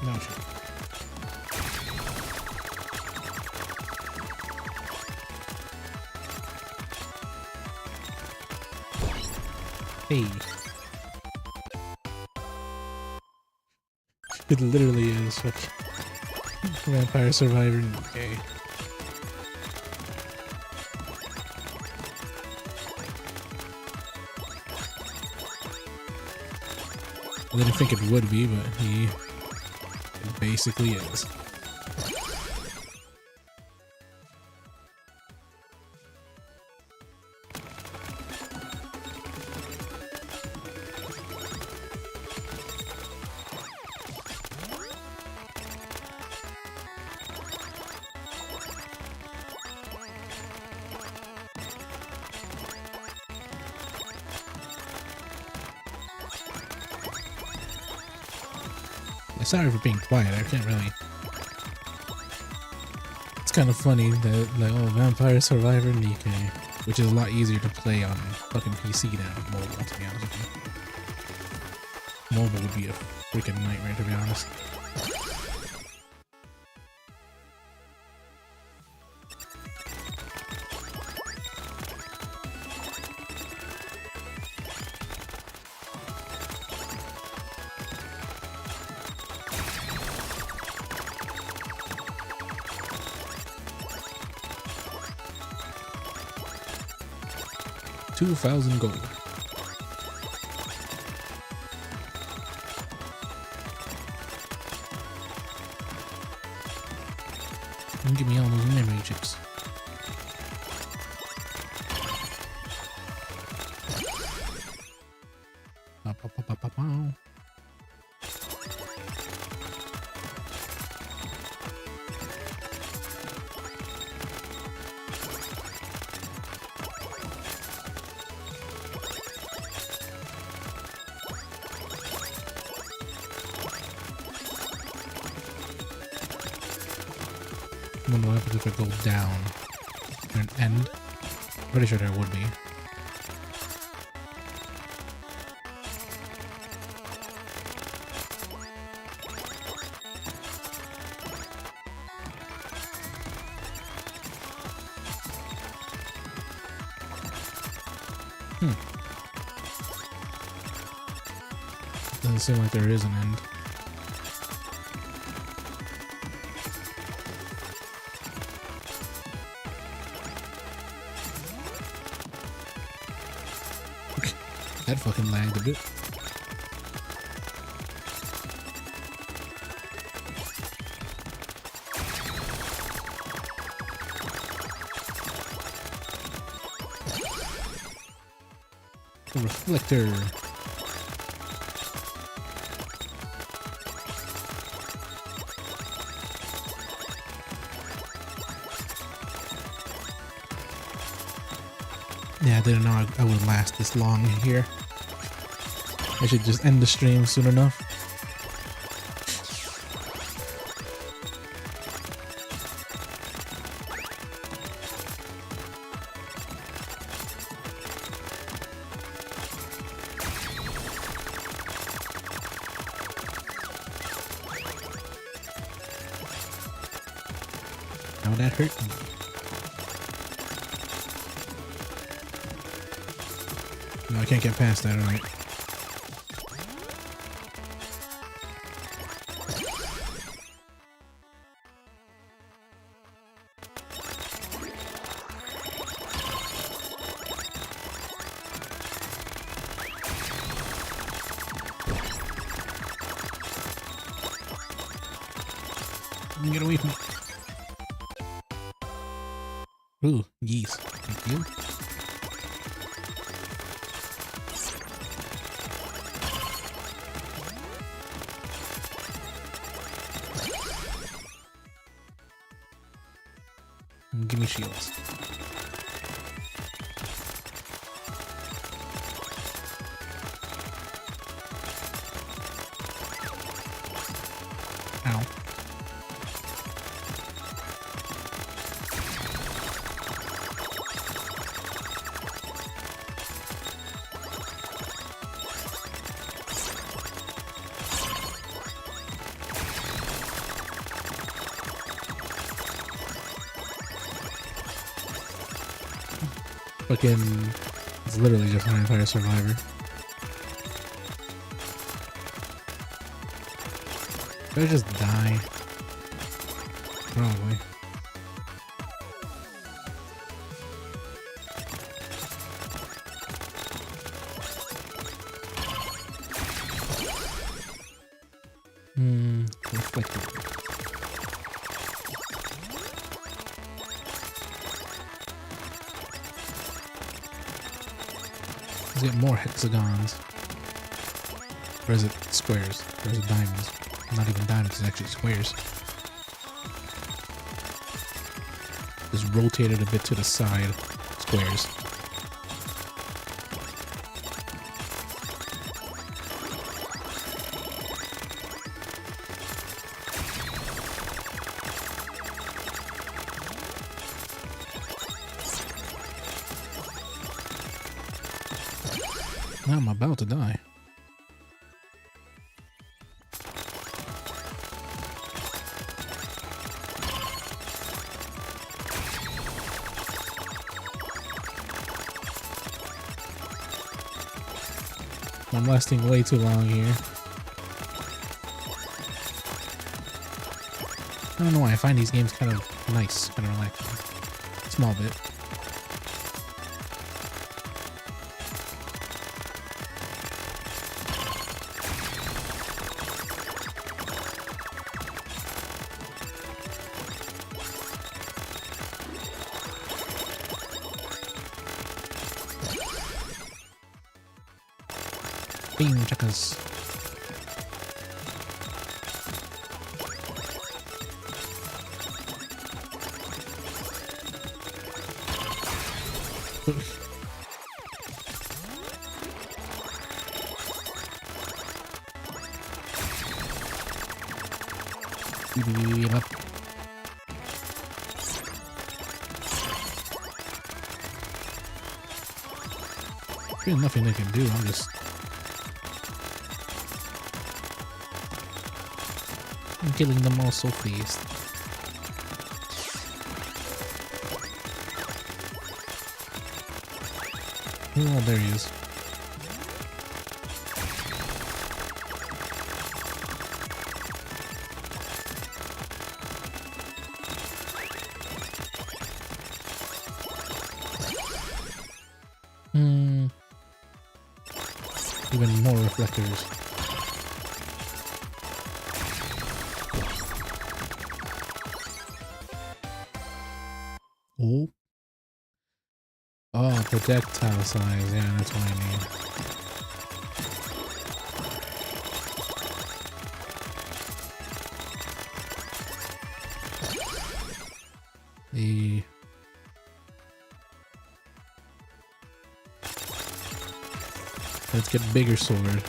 No shit. Hey. It literally is fucking Vampire Survivor UK. I didn't think it would be, but it basically is. Sorry for being quiet, I can't really. It's kind of funny that, like, oh, Vampire Survivor Nikkei, which is a lot easier to play on fucking PC than on mobile, to be honest with you. Mobile would be a freaking nightmare, to be honest. $2,000 gold. And give me all those memory chips. Pow. I wonder what happens if I go down an end. Pretty sure there would be. Doesn't seem like there is an end. That fucking lagged a bit. The reflector. Yeah, I didn't know I would last this long here. I should just end the stream soon enough. Now that hurt me. No, I can't get past that, alright. Get away from me. Ooh, geese. Thank you. Give me shields. Ow. Fucking, it's literally just Vampire Survivor. Did I just die? Probably. Reflective. Let's get more hexagons. Or is it squares? Or is it diamonds? Not even diamonds, it's actually squares. Just rotate it a bit to the side. Squares. Now I'm about to die. I'm lasting way too long here. I don't know why I find these games kind of nice, kind of relaxing. Small bit. Beam checkers. There's nothing they can do, I'm just... I'm killing them all so fast. Oh, there he is. Even more reflectors. Oh. Oh, projectile size. Yeah, that's what I need. Let's get bigger sword.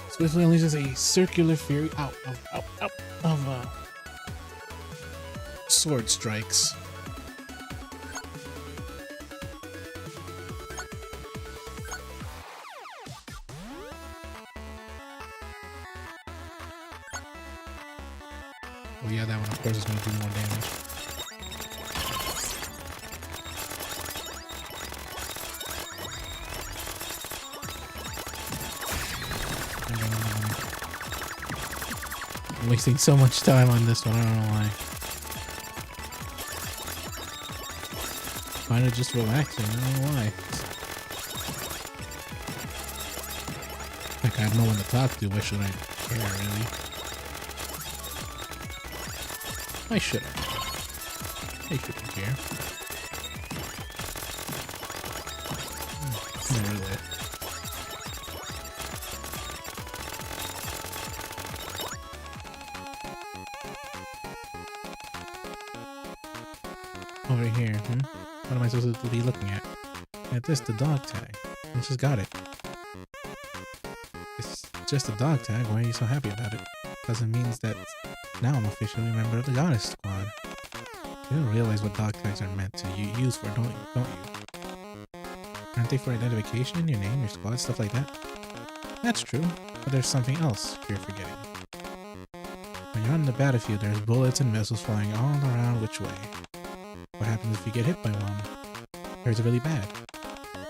Swiftly unleashes a circular fury out of sword strikes. Oh yeah, that one of course is going to do more damage. I'm wasting so much time on this one, I don't know why. Kinda just relaxing, I don't know why. I I have no one to talk to. Why should I care, really? I shouldn't. I shouldn't care. Not really. Over here, What am I supposed to be looking at? At this, the dog tag. I just got it. It's just a dog tag. Why are you so happy about it? Because it means that now I'm officially a member of the Goddess Squad. You don't realize what dog tags are meant to use for, don't you? Aren't they for identification, your name, your squad, stuff like that? That's true, but there's something else you're forgetting. When you're on the battlefield, there's bullets and missiles flying all around which way. What happens if you get hit by one? It hurts really bad.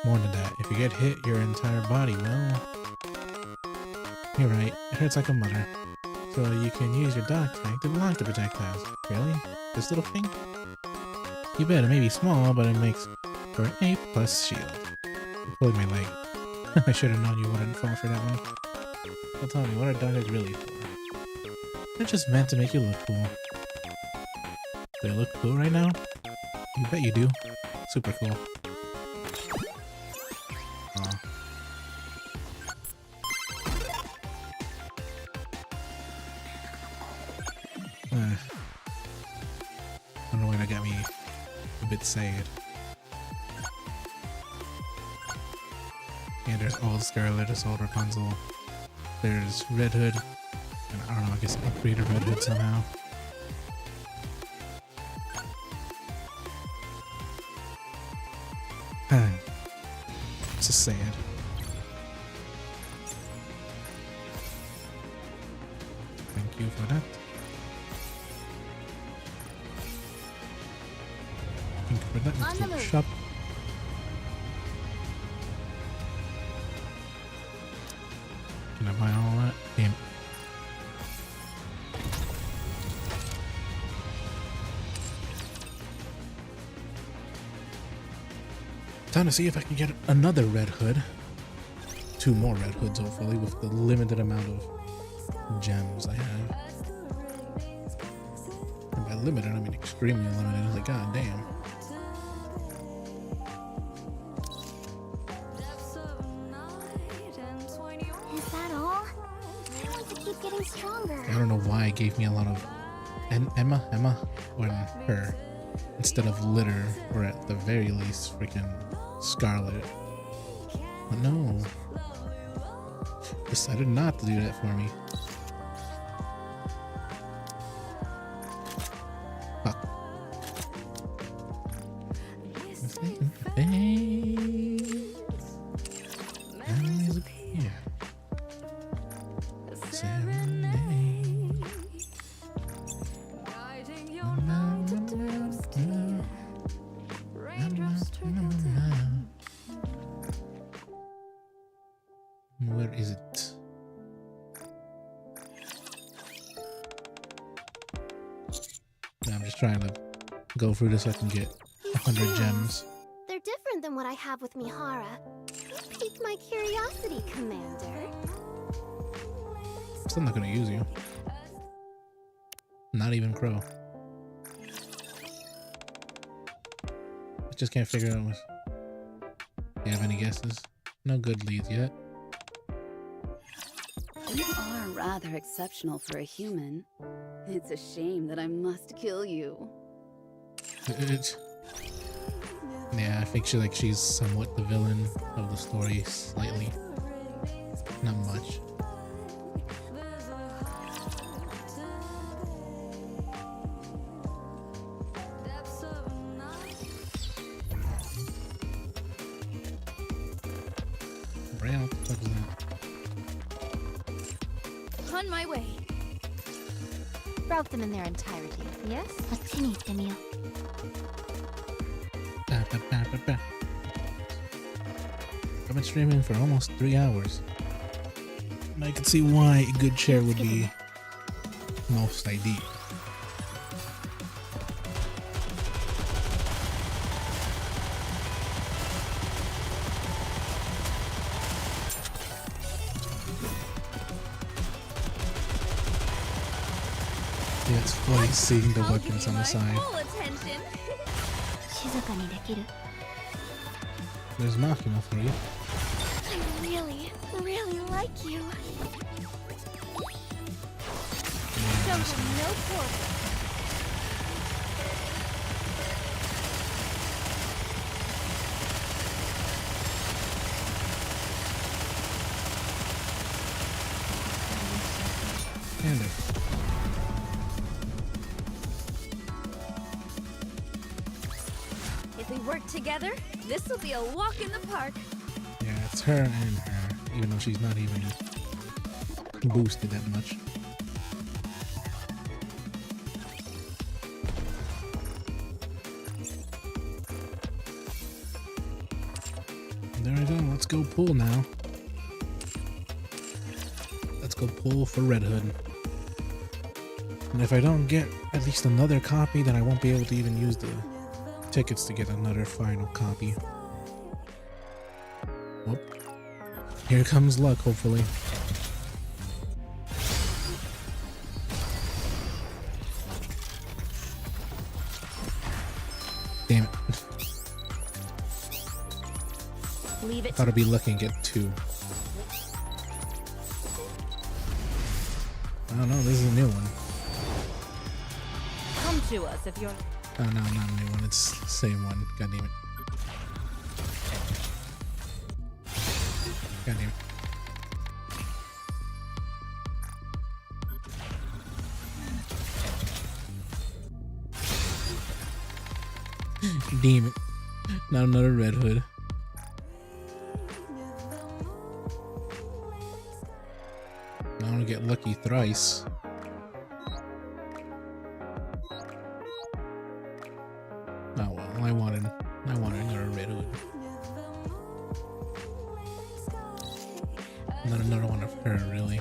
More than that, if you get hit, your entire body will... You're right, it hurts like a mother. So you can use your dog tag to block the projectiles. Really? This little thing? You bet, it may be small, but it makes for an A+ shield. You're pulling my leg. I should have known you wouldn't fall for that one. Well, tell me, what are dog tags really for? They're just meant to make you look cool. Do they look cool right now? You bet you do. Super cool. Aw. I don't know why that got me a bit sad. Yeah, there's old Scarlet, there's old Rapunzel. There's Red Hood. And I don't know, I guess upgraded Red Hood somehow. It's just sad. Thank you for that. Thank you for that. Let's go shop. Can I buy all that? Damn. Time to see if I can get another Red Hood. 2 more Red Hoods, hopefully, with the limited amount of gems I have. And by limited, I mean extremely limited. Like, god damn. Is that all? I want to keep getting stronger. I don't know why it gave me a lot of Emma, or her, instead of Litter, or at the very least, freaking Scarlet. But no. Decided not to do that for me. Fuck. Where is it? I'm just trying to go through this so I can get 100 gems. They're different than what I have with Mihara. You piqued my curiosity, Commander. Still not gonna use you. Not even Crow. I just can't figure out what... Do you have any guesses? No good leads yet. You are rather exceptional for a human. It's a shame that I must kill you. Yeah, I think she's somewhat the villain of the story, slightly. Not much. Brown, what was that? On my way. Route them in their entirety, yes? What's in it, Emil? I've been streaming for almost 3 hours. And I can see why a good share would be most ideal. It's funny seeing the weapons on the side. Full attention. There's Makima for you. I really, really like you. Show him no quarter. And it. If we work together, this will be a walk in the park. Yeah, it's her and her, even though she's not even boosted that much. There we go. Let's go pull now. Let's go pull for Red Hood. And if I don't get at least another copy, then I won't be able to even use the tickets to get another final copy. Whoop. Here comes luck, hopefully. Damn it. Leave it. Thought I'd be lucky and get 2. Oh no, this is a new one. Come to us if you're. Oh no, not a new one. It's the same one. God damn it. God damn it. Damn it. Not another Red Hood. I want to get lucky thrice. Oh well, I wanted another Red Hood. Not another one of her, really.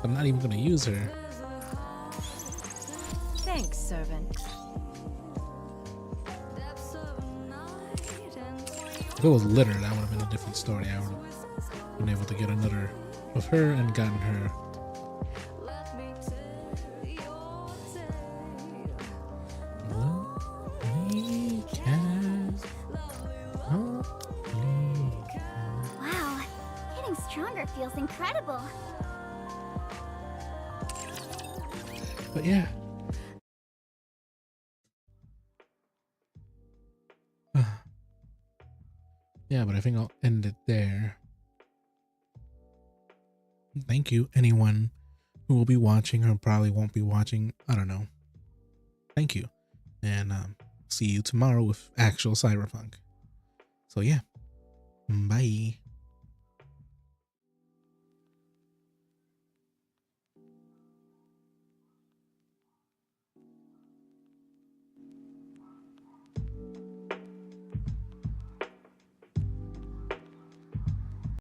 I'm not even gonna use her. Thanks, servant. If it was litter, that would have been a different story. I would have been able to get another of her and gotten her. Wow, getting stronger feels incredible. But yeah. Yeah, but I think I'll end it there. Thank you, anyone who will be watching or probably won't be watching. I don't know. Thank you. And see you tomorrow with actual Cyberpunk. So yeah. Bye.